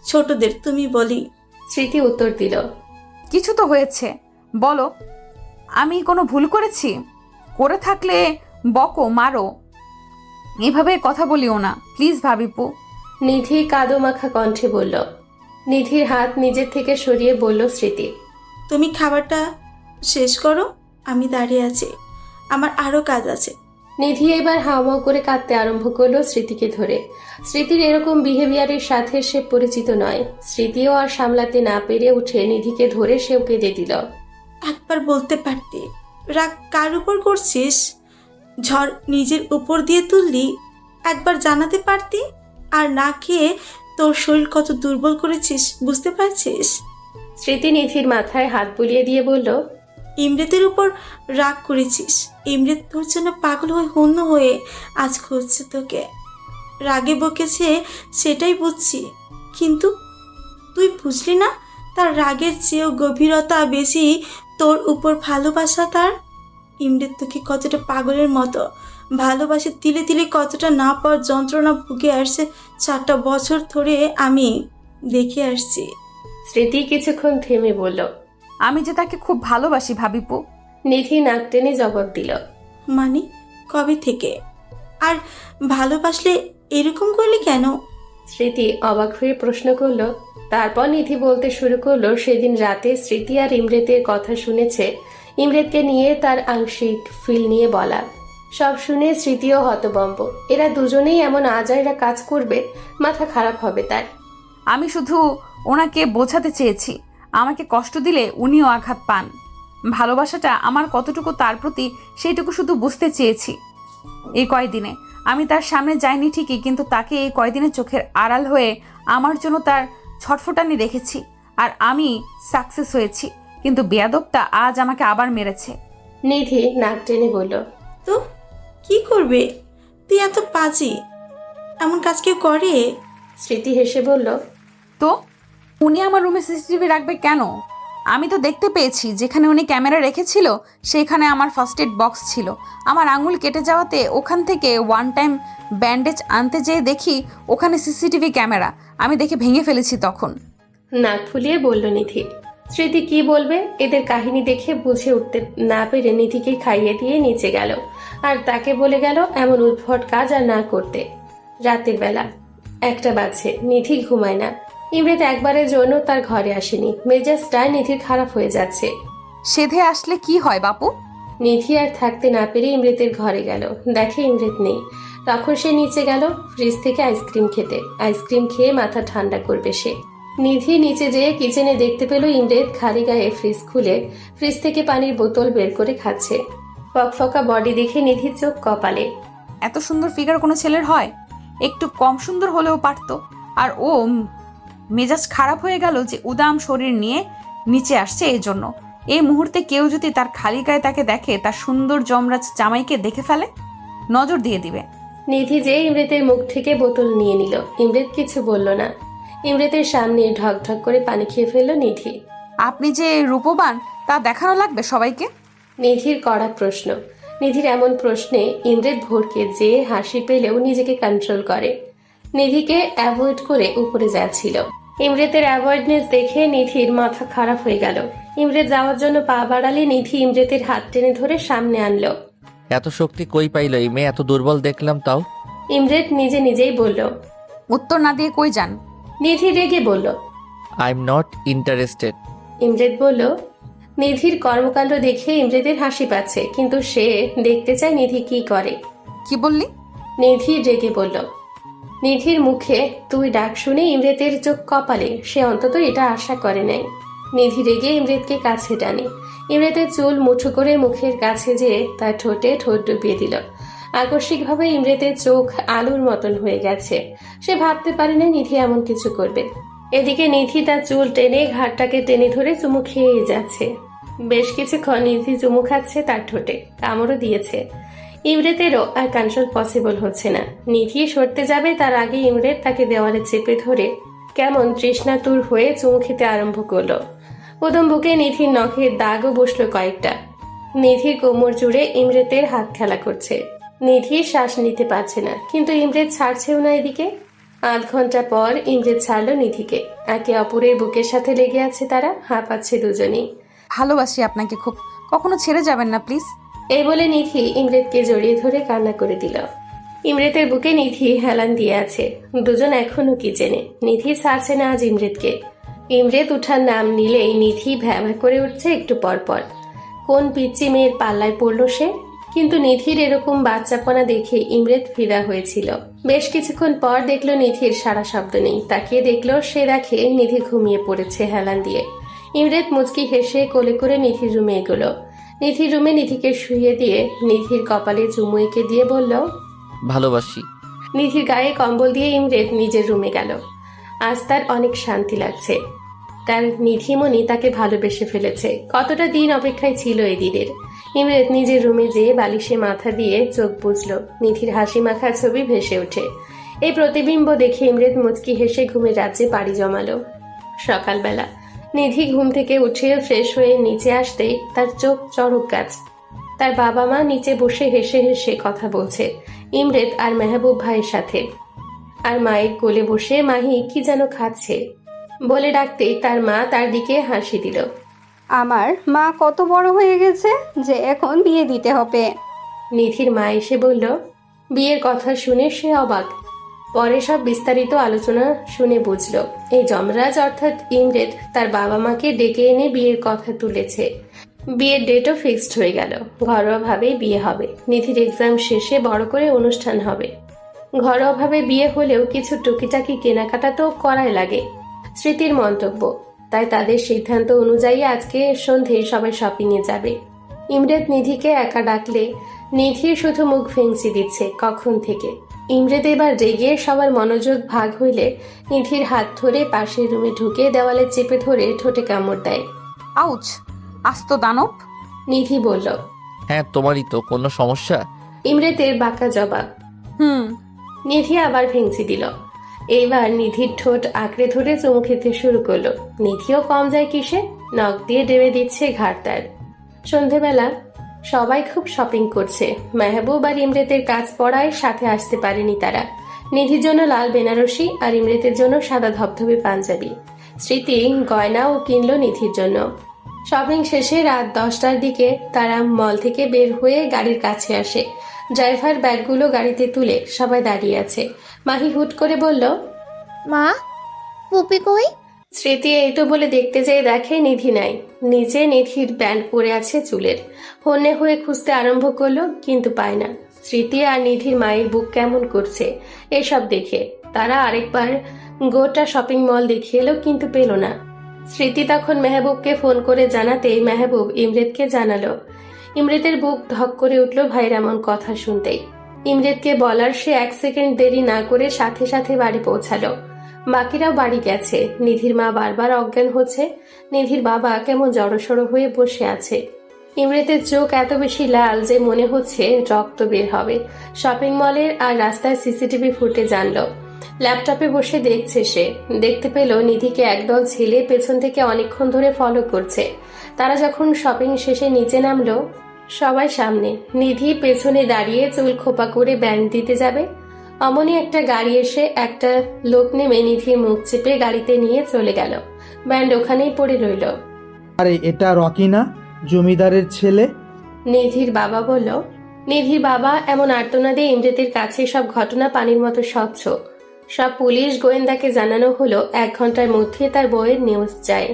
ছোটদের তুমি বলি। স্মৃতি উত্তর দিল, কিছু তো হয়েছে, বলো। আমি কোনো ভুল করেছি? করে থাকলে বকো, মারো, এভাবে কথা বলিও না প্লিজ ভাবিপু। নিধি কাদো মাখা কণ্ঠে বলল। নিধির হাত নিজের থেকে সরিয়ে বলল স্মৃতি, তুমি খাবারটা শেষ করো, আমি দাঁড়িয়ে আছি, আমার আরো কাজ আছে। নিধি এবার হাওমাও করে কাঁদতে আরম্ভ করলো স্মৃতিকে ধরে। স্মৃতির এরকম বিহেভিয়ারের সাথে সে পরিচিত নয়। স্মৃতিও আর সামলাতে না পেরে উঠে নিধিকে ধরে সেও কেঁদে দিল। একবার বলতে পারতি রাগ কার উপর করছিস? ঝড় নিজের উপর দিয়ে তুললি, একবার জানাতে পারতি। আর না খেয়ে তোর শরীর কত দুর্বল করেছিস বুঝতে পারছিস? স্মৃতি নিধির মাথায় হাত বুলিয়ে দিয়ে বলল, ইমরেতের উপর রাগ করেছিস। ইমরেত তোর জন্য পাগল হয়ে হন্য হয়ে আজ খুঁজছে তোকে। রাগে বকেছে সেটাই বুঝছি, কিন্তু তুই বুঝলি না তার রাগের চেয়েও গভীরতা বেশি তোর উপর ভালোবাসা তার। ইমরেত তোকে কতটা পাগলের মতো ভালোবাসে, তিলে তিলে কতটা না পাওয়ার যন্ত্রণা ভুগে আসছে 4টা বছর ধরে আমি দেখে আসছি। স্মৃতি কিছুক্ষণ থেমে বলল, আমি যে তাকে খুব ভালোবাসি ভাবিপু। নিধি নাক টেনে জবাব দিল, মানে কবে থেকে? আর ভালোবাসলে এরকম করলি কেন? স্মৃতি অবাক হয়ে প্রশ্ন করল। তারপর নিধি বলতে শুরু করলো সেদিন রাতে স্মৃতি আর ইমরেতের কথা শুনেছে। ইমরেতকে নিয়ে তার আংশিক ফিল নিয়ে বলা সব শুনে স্মৃতিও হতবম্ব। এরা দুজনেই এমন আজাইরা কাজ করবে, মাথা খারাপ হবে তার। আমি শুধু ওনাকে বোঝাতে চেয়েছি আমাকে কষ্ট দিলে উনিও আঘাত পান। ভালোবাসাটা আমার কতটুকু তার প্রতি সেইটুকু শুধু বুঝতে চেয়েছি। এই কয়দিনে আমি তার সামনে যাইনি ঠিকই, কিন্তু তাকে এই কয়দিনে চোখের আড়াল হয়ে আমার জন্য তার ছটফটানি দেখেছি। আর আমি সাকসেস হয়েছি, কিন্তু বেয়াদবটা আজ আমাকে আবার মেরেছে। নিধি নাক টেনে বলল, তো কি করবে? তুই এত পাজি, এমন কাজ কেউ করে? স্মৃতি হেসে বলল, তো উনি আমার রুমে সিসিটিভি রাখবে কেন? আমি তো দেখতে পেয়েছি যেখানে উনি ক্যামেরা রেখেছিল সেখানে আমার ফার্স্ট এড বক্স ছিল। আমার আঙুল কেটে যাওয়াতে ওখান থেকে ওয়ান টাইম ব্যান্ডেজ আনতে যেয়ে দেখি ওখানে সিসিটিভি ক্যামেরা। আমি দেখে ভেঙে ফেলেছি তখন। নাক ফুলিয়ে বলল নিধি। স্মৃতি কি বলবে? এদের কাহিনী দেখে বুঝে উঠতে না পেরে নিধিকে খাইয়ে দিয়ে নিচে গেল আর তাকে বলে গেল এমন উদ্ভট কাজ আর না করতে। রাতের বেলা 1টা বাজছে, নিধি ঘুমায় না। ইমরেত একবারের জন্য তার ঘরে আসেনি। মেজাজটা নিধির খারাপ হয়ে যাচ্ছে। সেধে আসলে কি হয় বাপু? নিধি আর থাকতে না পেরে ইমরেতের ঘরে গেল, দেখে ইমরেত নেই। তখন সে নিচে গেল ফ্রিজ থেকে আইসক্রিম খেতে। আইসক্রিম খেয়ে মাথা ঠান্ডা করবে সে। নিধি নিচে যেয়ে কিচেনে দেখতে পেল ইমরেত খালি গায়ে ফ্রিজ খুলে ফ্রিজ থেকে পানির বোতল বের করে খাচ্ছে। ফকফকা বডি দেখে নিধির চোখ কপালে। এত সুন্দর ফিগার কোনো ছেলের হয়? একটু কম সুন্দর হলেও পারতো। আর ও মেজাজ খারাপ হয়ে গেল যে উদাম শরীর নিয়ে নিচে আসছে এই জন্য। এই মুহূর্তে কেউ যদি তার খালি গায়ে তাকে দেখে, তার সুন্দর যমরাজ জামাইকে দেখে ফেলে, নজর দিয়ে দিবে। নিধি যে ইমরেতের মুখ থেকে বোতল নিয়ে নিল। ইমরেত কিছু বলল না। ইমরেতের সামনে ঢক ঢক করে পানি খেয়ে ফেলল নিধি। আপনি যে রূপবান তা দেখানো লাগবে সবাইকে। নিধির কড়া প্রশ্ন। নিধির এমন প্রশ্নে ইমরেত ভরকে যে হাসি পেলেও নিজেকে কন্ট্রোল করে। নিধিকে অ্যাভয়েড করে উপরে যাচ্ছিল। ইমরেতের অ্যাভয়েডনেস দেখে নিধির মাথা খারাপ হয়ে গেল। ইমরেত যাওয়ার জন্য পা বাড়ালে নিধি ইমরেতের হাত টেনে ধরে সামনে আনলো। এত শক্তি কই পাইল এই মেয়ে? এত দুর্বল দেখলাম তাও। ইমরেদ নিজে নিজেই বলল। উত্তর না দিয়ে কই যান? নিধি রেগে বলল। I am not interested. Imred বলল। নিধির কর্মকাণ্ড দেখে ইমরেদের হাসি পাচ্ছে, কিন্তু সে দেখতে চায় নিধি কি করে। কি বললি? নিধি রেগে বলল। নিধির মুখে তুই ডাক শুনে ইমরেদের চোখ কপালে, সে অন্তত এটা আশা করে নাই। নিধি রেগে ইমরেদকে কাছে টানে। ইমরেদের চুল মুঠো করে মুখের কাছে যেয়ে তার ঠোঁটে ঠোঁট ডুবিয়ে দিল। আকস্মিকভাবে ইমরেদের চোখ আলুর মতন হয়ে গেছে। সে ভাবতে পারে না নিধি এমন কিছু করবে। এদিকে নিধি তার চুল টেনে ঘাটটাকে টেনে ধরে চুমু খেয়েই যাচ্ছে। বেশ কিছুক্ষণ নিধি চুমু খাচ্ছে তার ঠোঁটে, কামড়ও দিয়েছে। ইমরেতেরও আর কন্ট্রোল পসিবল হচ্ছে না। নিধি সরতে যাবে তার আগে ইমরেত তাকে দেওয়ালে চেপে ধরে কেমন তৃষ্ণাতুর হয়ে চুমু খেতে আরম্ভ করলো। প্রথম বুকে নিধির নখের দাগও বসলো কয়েকটা। নিধির কোমর জুড়ে ইমরেতের হাত খেলা করছে। নিধি শ্বাস নিতে পারছে না, কিন্তু ইমরেত ছাড়ছেও না। এদিকে আধ ঘন্টা পর ইমরেত ছাড়লো নিধিকে। একে অপরের বুকের সাথে লেগে আছে তারা, হাঁপাচ্ছে দুজনেই। ভালোবাসি আপনাকে খুব, কখনো ছেড়ে যাবেন না প্লিজ। এই বলে নিধি ইমরেতকে জড়িয়ে ধরে কান্না করে দিল। ইমরেতের বুকে নিধি হেলান দিয়ে আছে। দুজন এখনো কিচেনে। নিধি ছাড়ছে না আজ ইমরেতকে। ইমরেত উঠার নাম নিলেই নিধি ভ্যাভা করে উঠছে একটু পর পর। কোন পিচ্চি মেয়ের পাল্লায় পড়ল সে? কিন্তু নিধির এরকম বাচ্চাপনা দেখে ইমরেত ফিদা হয়েছিল। বেশ কিছুক্ষণ পর দেখলো নিধির সারা শব্দ নেই। তাকিয়ে দেখলো, সে দেখে নিধি ঘুমিয়ে পড়েছে হেলান দিয়ে। ইমরেত মুচকি হেসে কোলে করে নিধির রুমে এগোলো। নিধির রুমে নিধিকে শুইয়ে দিয়ে নিধির কপালে চুমু এঁকে দিয়ে বলল, ভালোবাসি। নিধির গায়ে কম্বল দিয়ে ইমরেত নিজের রুমে গেল। আজ তার অনেক শান্তি লাগছে। তার নিধিমণি তাকে ভালোবেসে ফেলেছে। কতটা দিন অপেক্ষায় ছিল এই দিনের। ইমরেত নিজের রুমে যেয়ে বালিশে মাথা দিয়ে চোখ বুঝল। নিধির হাসি মাখা ছবি ভেসে ওঠে। এই প্রতিবিম্ব দেখে ইমরেত মুচকি হেসে ঘুমের রাজ্যে পাড়ি জমালো। সকালবেলা নিধি ঘুম থেকে উঠে ফ্রেশ হয়ে নিচে আসতেই তার চোখ চড়ক গাছ। তার বাবা মা নিচে বসে হেসে হেসে কথা বলছে ইমরেত আর মেহবুব ভাইয়ের সাথে। আর মায়ের কোলে বসে মাহি কি যেন খাচ্ছে। বলে ডাকতেই তার মা তার দিকে হাসি দিল। আমার মা কত বড় হয়ে গেছে যে এখন বিয়ে দিতে হবে। নিধির মা এসে বলল। বিয়ের কথা শুনে সে অবাক। পরে সব বিস্তারিত আলোচনা শুনে বুঝল এই যমরাজ অর্থাৎ ইমরেত তার বাবা মাকে ডেকে এনে বিয়ের কথা তুলেছে। বিয়ের ডেটও ফিক্সড হয়ে গেল। ঘরোয়াভাবেই বিয়ে হবে। নিধির এক্সাম শেষে বড় করে অনুষ্ঠান হবে। ঘরোয়াভাবে বিয়ে হলেও কিছু টুকিটাকি কেনাকাটা তো করাই লাগে। স্মৃতির মন্তব্য, তাই তাদের সিদ্ধান্ত অনুযায়ী আজকে সন্ধে সবাই শপিংয়ে যাবে। ইমরেত নিধিকে একা ডাকলে নিধির শুধু মুখ ভেঙচি দিচ্ছে কখন থেকে। ইমরেত এবার রেগে সবার মনোযোগ ভাগ হইলে নিধির হাত ধরে পাশের রুমে ঢুকে দেওয়ালে চেপে ধরে ঠোঁটে কামড় দেয়। আউচ, আস্ত দানব। নিধি বলল, হ্যাঁ তোমারই তো, কোনো সমস্যা? ইমরেতের বাঁকা জবাব। নিধি আবার ভেঙচি দিল। এইবার নিধির ঠোঁট আঁকড়ে ধরে চুমু খেতে শুরু করলো। নিধিও কম যায় কিসে, নখ দিয়ে ডেবে দিচ্ছে ঘাড় তার। সন্ধেবেলা সবাই খুব শপিং করছে। মেহবুব আর ইমরেতের কাজ পড়ায় সাথে আসতে পারেনি তারা। নিধির জন্য লাল বেনারসি আর ইমরেতের জন্য সাদা ধবধবে পাঞ্জাবি। স্মৃতি গয়নাও কিনলো নিধির জন্য। শপিং শেষে রাত 10টার দিকে তারা মল থেকে বের হয়ে গাড়ির কাছে আসে। ড্রাইভার ব্যাগগুলো গাড়িতে তুলে সবাই দাঁড়িয়ে আছে। মাহি হুট করে বলল, মা, পুপি কই? স্মৃতি এই তো বলে দেখতে যেয়ে দেখে নিধি নাই। নিচে নিধির ব্যান্ড পরে আছে চুলের। হন্যে হয়ে খুঁজতে আরম্ভ করলো, কিন্তু পায় না। স্মৃতি আর নিধির মায়ের বুক কেমন করছে এসব দেখে। তারা আরেকবার গোটা শপিং মল দেখিয়ে এলো, কিন্তু পেল না। স্মৃতি তখন মেহবুবকে ফোন করে জানাতেই মেহবুব ইমরেতকে জানালো। ইমরেতের বুক ধক করে উঠল ভাইয়ের এমন কথা শুনতেই। ইমরেতকে বলার সে 1 সেকেন্ড দেরি না করে সাথে সাথে বাড়ি পৌঁছালো। বাকিরাও বাড়ি গেছে। নিধির মা বারবার অজ্ঞান হচ্ছে। নিধির বাবা কেমন জড়সড় হয়ে বসে আছে। ইমরেতের চোখ এত বেশি লাল যে মনে হচ্ছে রক্ত বের হবে। শপিং মলের আর রাস্তায় সিসিটিভি ফুটেজ আনলো। ল্যাপটপে বসে দেখছে সে। দেখতে পেল নিধিকে একদল ছেলে পেছন থেকে অনেকক্ষণ ধরে ফলো করছে। তারা যখন শপিং শেষে নিচে নামলো, সবাই সামনে, নিধি পেছনে দাঁড়িয়ে চুল খোপা করে ব্যান্ড দিতে যাবে। অমনি একটা গাড়ি এসে একটা লোক নেমে নিধির মুখ চেপে গাড়িতে নিয়ে চলে গেল। ব্যান্ড ওখানেই পড়ে রইল। আরে এটা রকি না, জমিদারের ছেলে? নিধির বাবা বলল, নিধির বাবা এমন আর্তনাদে ইমরেতের কাছে সব ঘটনা পানির মতো স্বচ্ছ। সব পুলিশ গোয়েন্দাকে জানানো হলো 1 ঘন্টার মধ্যে তার বউয়ের নিউজ চাই।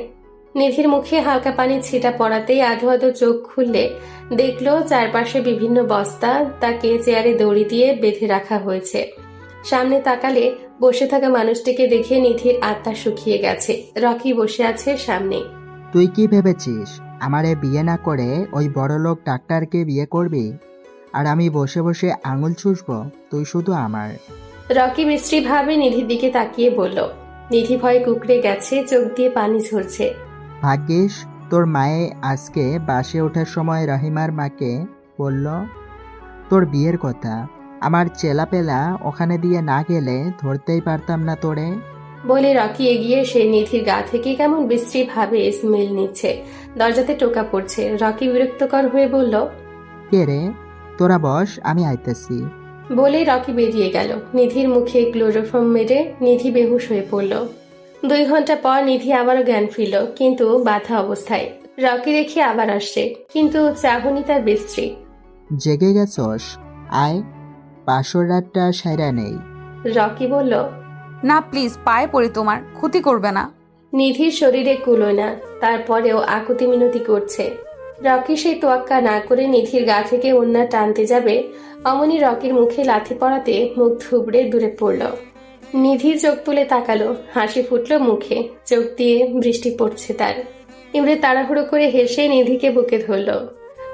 নিধির মুখে হালকা পানি ছিটা পড়াতেই আধো আধো চোখ খুললে দেখলো চারপাশে বিভিন্ন বস্তা, তাকে চেয়ারে দড়ি দিয়ে বেঁধে রাখা হয়েছে। সামনে তাকালে বসে থাকা মানুষটিকে দেখে নিধির আত্মা শুকিয়ে গেছে। রকি বসে আছে সামনে। তুই কি ভেবেছিস আমারে বিয়ে না করে ওই বড়লোক ডাক্তারকে বিয়ে করবি? আর আমি বসে বসে আঙুল চুষব? তুই শুধু আমার। রকি বিশ্রীভাবে নিধির দিকে তাকিয়ে বলল। নিধি ভয়ে কুকড়ে গেছে, চোখ দিয়ে পানি ঝরছে। ভাগ্যিস তোর মায়ে আজকে বাসে ওঠার সময় রহিমার মাকে বলল তোর বিয়ের কথা। আমার চেলাপেলা ওখানে দিয়ে না গেলে ধরতেই পারতাম না তোরে। বলে রকি এগিয়ে সে নিধির গা থেকে কেমন বিশ্রীভাবে স্মেল নিচ্ছে। দরজাতে টোকা পড়ছে। রকি বিরক্তকর হয়ে বলল, কে রে? তোরা বস, আমি আইতেছি। বলে রকি বেরিয়ে গেল। নিধির মুখে ক্লোরোফর্ম মেরে নিধি বেহুশ হয়ে পড়ল। 2 ঘন্টা পর নিধি আবারও জ্ঞান ফিরল, কিন্তু বাধা অবস্থায়। রকি দেখে আবার আসছে, কিন্তু চাহনি তার বিশ্রী। জেগে গেছস? আয়, পাশর রাতটা সাইরা নেই। রকি বলল, না প্লিজ, পায়ে পড়ি, তোমার ক্ষতি করবে না। নিধির শরীরে কুলোয় না, তারপরেও আকুতি মিনতি করছে। রকি সেই তোয়াক্কা না করে নিধির গা থেকে ওড়না টানতে যাবে, অমনি রকির মুখে লাথি পড়াতে মুখ থুবড়ে দূরে পড়ল। নিধি চোখ তুলে তাকালো, হাসি ফুটল মুখে, চোখ দিয়ে বৃষ্টি পড়ছে তার। ইমরে তাড়াহুড়ো করে হেসে নিধিকে বুকে ধরল।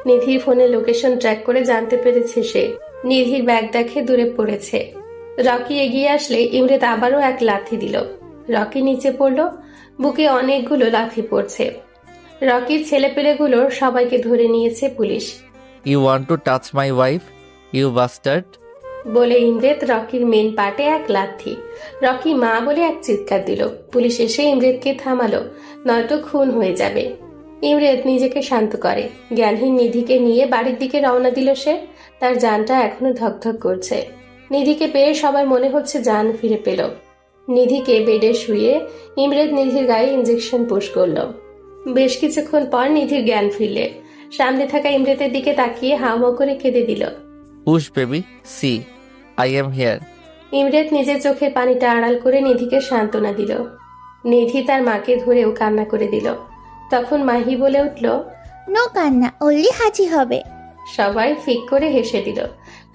নিধির ফোনে লোকেশন ট্র্যাক করে জানতে পেরেছে সে। নিধির ব্যাগ দেখে দূরে পড়েছে। রকি এগিয়ে আসলে ইমরেত আবারও এক লাথি দিল। রকি নিচে পড়ল, বুকে অনেকগুলো লাথি পড়ছে। রকির ছেলেপেলেগুলোর সবাইকে ধরে নিয়েছে police. You want to touch my wife, you bastard? বলে ইমরেত রকির মেন পার্টে এক লাথি। রকি মা বলে এক চিৎকার দিল। পুলিশ এসে ইমরেতকে থামালো, নয়তো খুন হয়ে যাবে। ইমরেত নিজেকে শান্ত করে। জ্ঞানহীন নিধিকে নিয়ে বাড়ির দিকে রওনা দিল সে। তার জানটা এখনো ধকধক করছে। নিধিকে পেয়ে সবার মনে হচ্ছে জান ফিরে পেল। নিধিকে বেডে শুয়ে ইমরেত নিধির গায়ে ইঞ্জেকশন পুশ করল। বেশ কিছুক্ষণ পর নিধির জ্ঞান ফিরলে সামনে থাকা ইমরেতের দিকে তাকিয়ে হাওমাও করে কেঁদে দিল। Push baby, see I am here. Imret নিজের চোখের পানিটা আড়াল করে নিধিকে সান্ত্বনা দিল। নিধি তার মাকে ধরেও কান্না করে দিল। তখন মাহি বলে উঠল, নো কান্না, অল্লি হাঁচি হবে। সবাই ফিক করে হেসে দিল।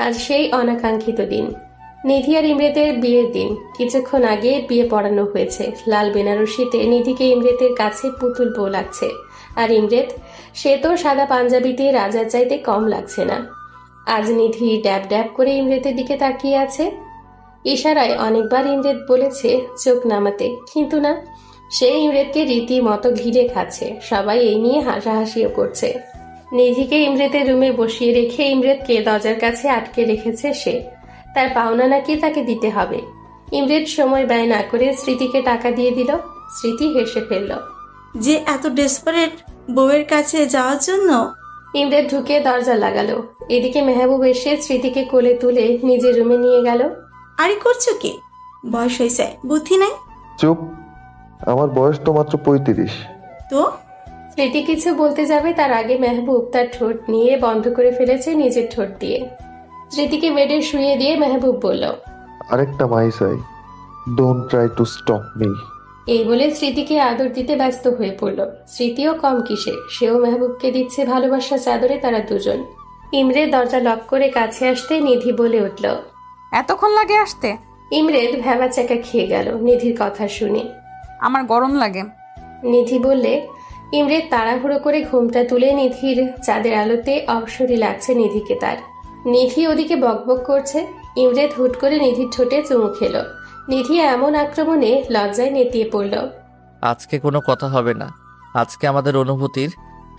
আজ সেই অনাকাঙ্ক্ষিত দিন, নিধি আর ইমরেতের বিয়ের দিন। কিছুক্ষণ আগে বিয়ে পড়ানো হয়েছে। লাল বেনারসিতে নিধিকে ইমরেতের কাছে পুতুল বউ লাগছে। আর ইমরেত, সে তো সাদা পাঞ্জাবিতে রাজার চাইতে কম লাগছে না। আজ নিধি ড্যাব ড্যাব করে ইমরেতের দিকে তাকিয়ে আছে। ইশারায় অনেকবার ইমরেত বলেছে চোখ নামাতে, কিন্তু না, সে ইমরেতকে রীতিমতো ঘিরে খাচ্ছে। সবাই এই নিয়ে হাসাহাসিও করছে। নিধিকে ইমরেতের রুমে বসিয়ে রেখে ইমরেতকে দরজার কাছে আটকে রেখেছে সে। তার পাওনা নাকি তাকে দিতে হবে। ইমরেত সময় ব্যয় না করে স্মৃতিকে টাকা দিয়ে দিল। স্মৃতি হেসে ফেলল। যে এত ডেসপারেট বউয়ের কাছে যাওয়ার জন্য। ইমরেত ঢুকে দরজা লাগালো। এদিকে মেহবুব এসে স্মৃতিকে কোলে তুলে নিজের রুমে নিয়ে গেল। আরে করছো কি? বয়স হয়েছে, বুদ্ধি নাই? চুপ, আমার বয়স তো মাত্র 35। তো স্মৃতি কিছু বলতে যাবে তার আগে মেহবুব তার ঠোঁট নিয়ে বন্ধ করে ফেলেছে নিজের ঠোঁট দিয়ে। স্মৃতিকে বেডে শুয়ে দিয়ে মেহবুব বলল, আরেকটা মাই চাই, don't try to stop me. এই বলে স্মৃতিকে আদর দিতে ব্যস্ত হয়ে পড়ল। স্মৃতিও কম কিসে, সেও মেহবুবকে দিচ্ছে ভালোবাসার চাদরে তারা দুজন। ইমরেত দরজা লক করে কাছে আসতে নিধি বলে উঠল, এতক্ষণ লাগে আসতে? ইমরেত ভেবা চাকা খেয়ে গেল নিধির কথা শুনে। আমার গরম লাগে। নিধি বললে। ইমরেত তাড়াহুড়ো করে ঘুমটা তুলে নিধির চাঁদের আলোতে অবসরই লাগছে নিধিকে তার। নিধি ওদিকে বকবক করছে। ইমরেত হুট করে নিধির ঠোঁটে চুমু খেল। নিধি এমন আক্রমণে লজ্জায় নেতিয়ে পড়ল। আজকে কোনো কথা হবে না, আজকে আমাদের অনুভূতির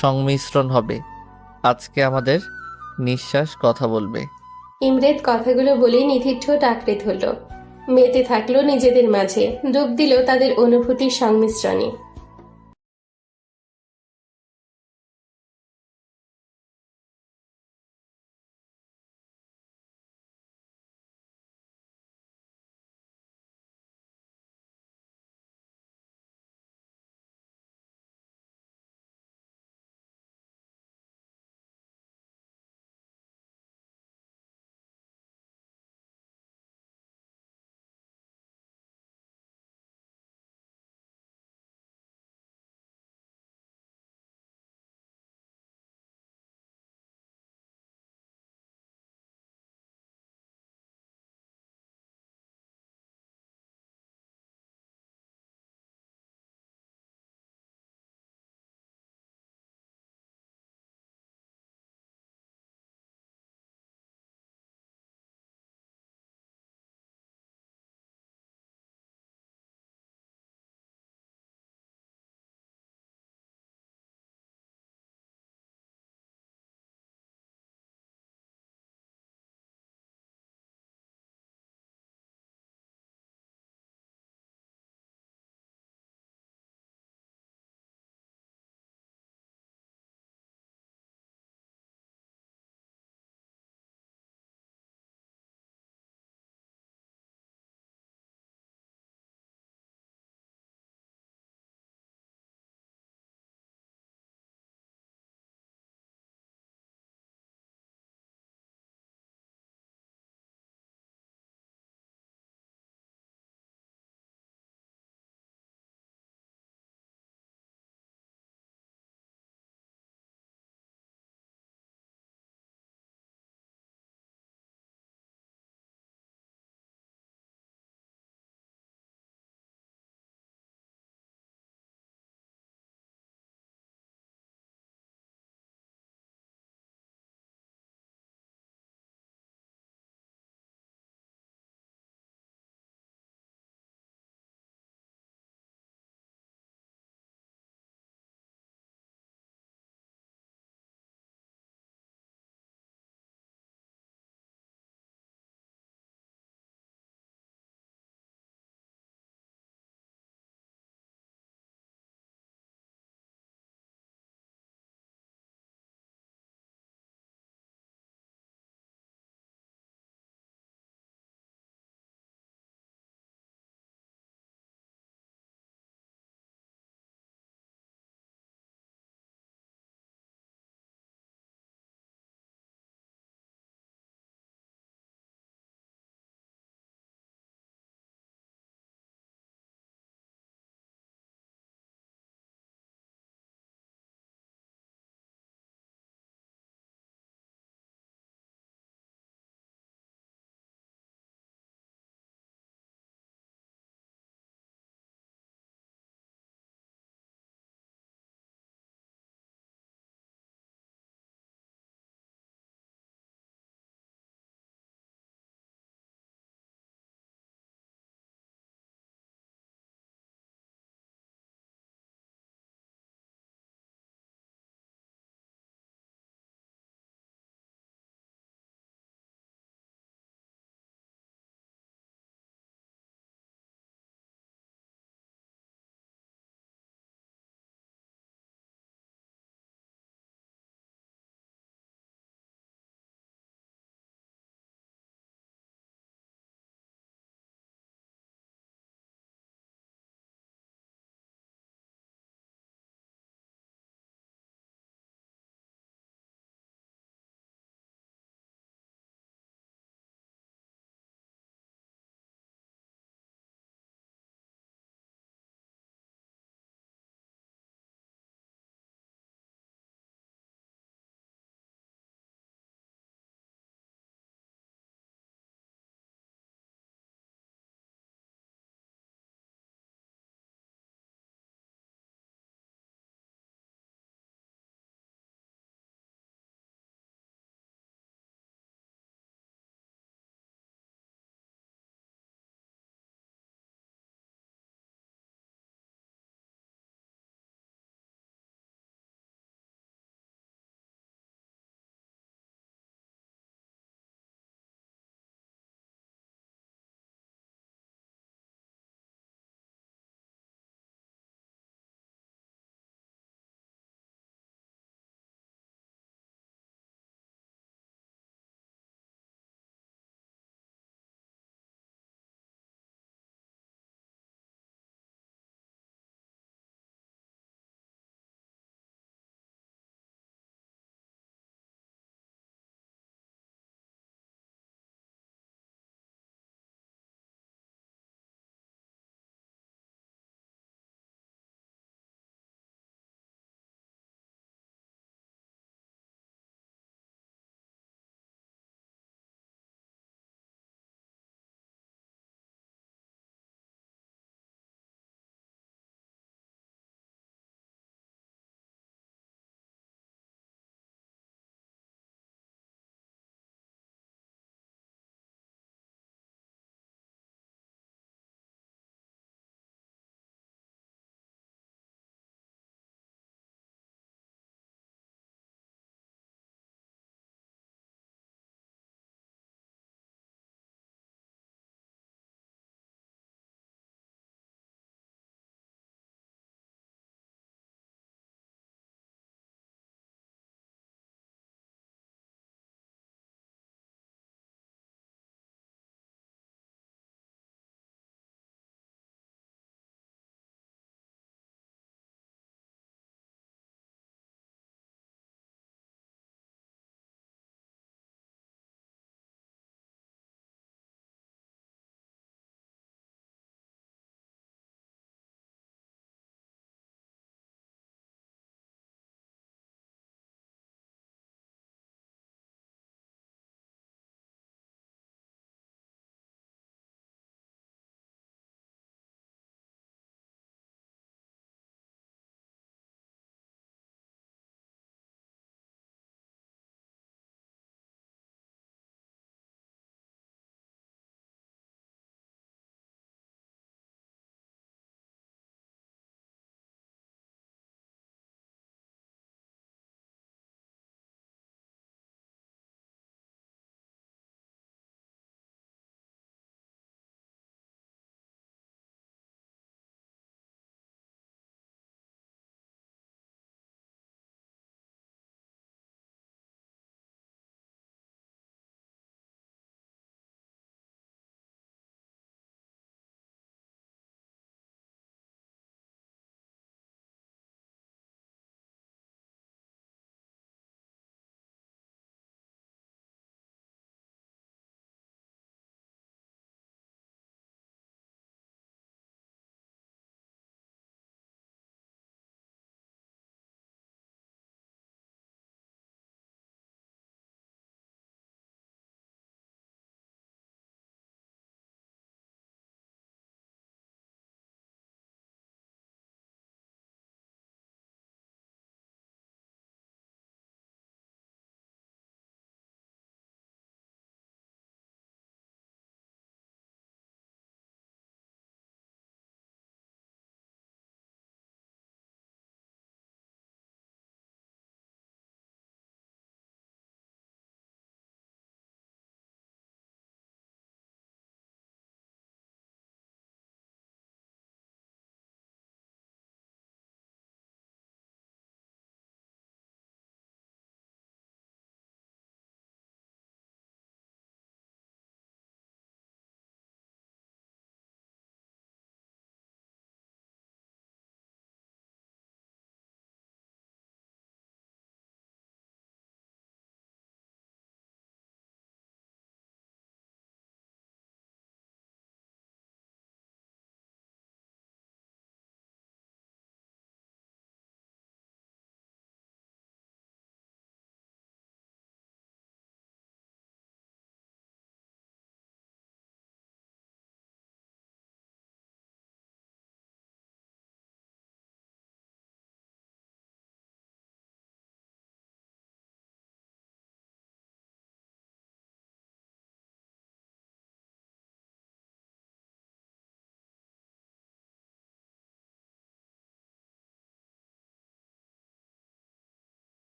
সংমিশ্রণ হবে, আজকে আমাদের নিঃশ্বাস কথা বলবে। ইমরেত কথাগুলো বলেই নিধির ঠোঁট আঁকড়ে ধরল। মেতে থাকলো নিজেদের মাঝে, ডুব দিল তাদের অনুভূতির সংমিশ্রণে।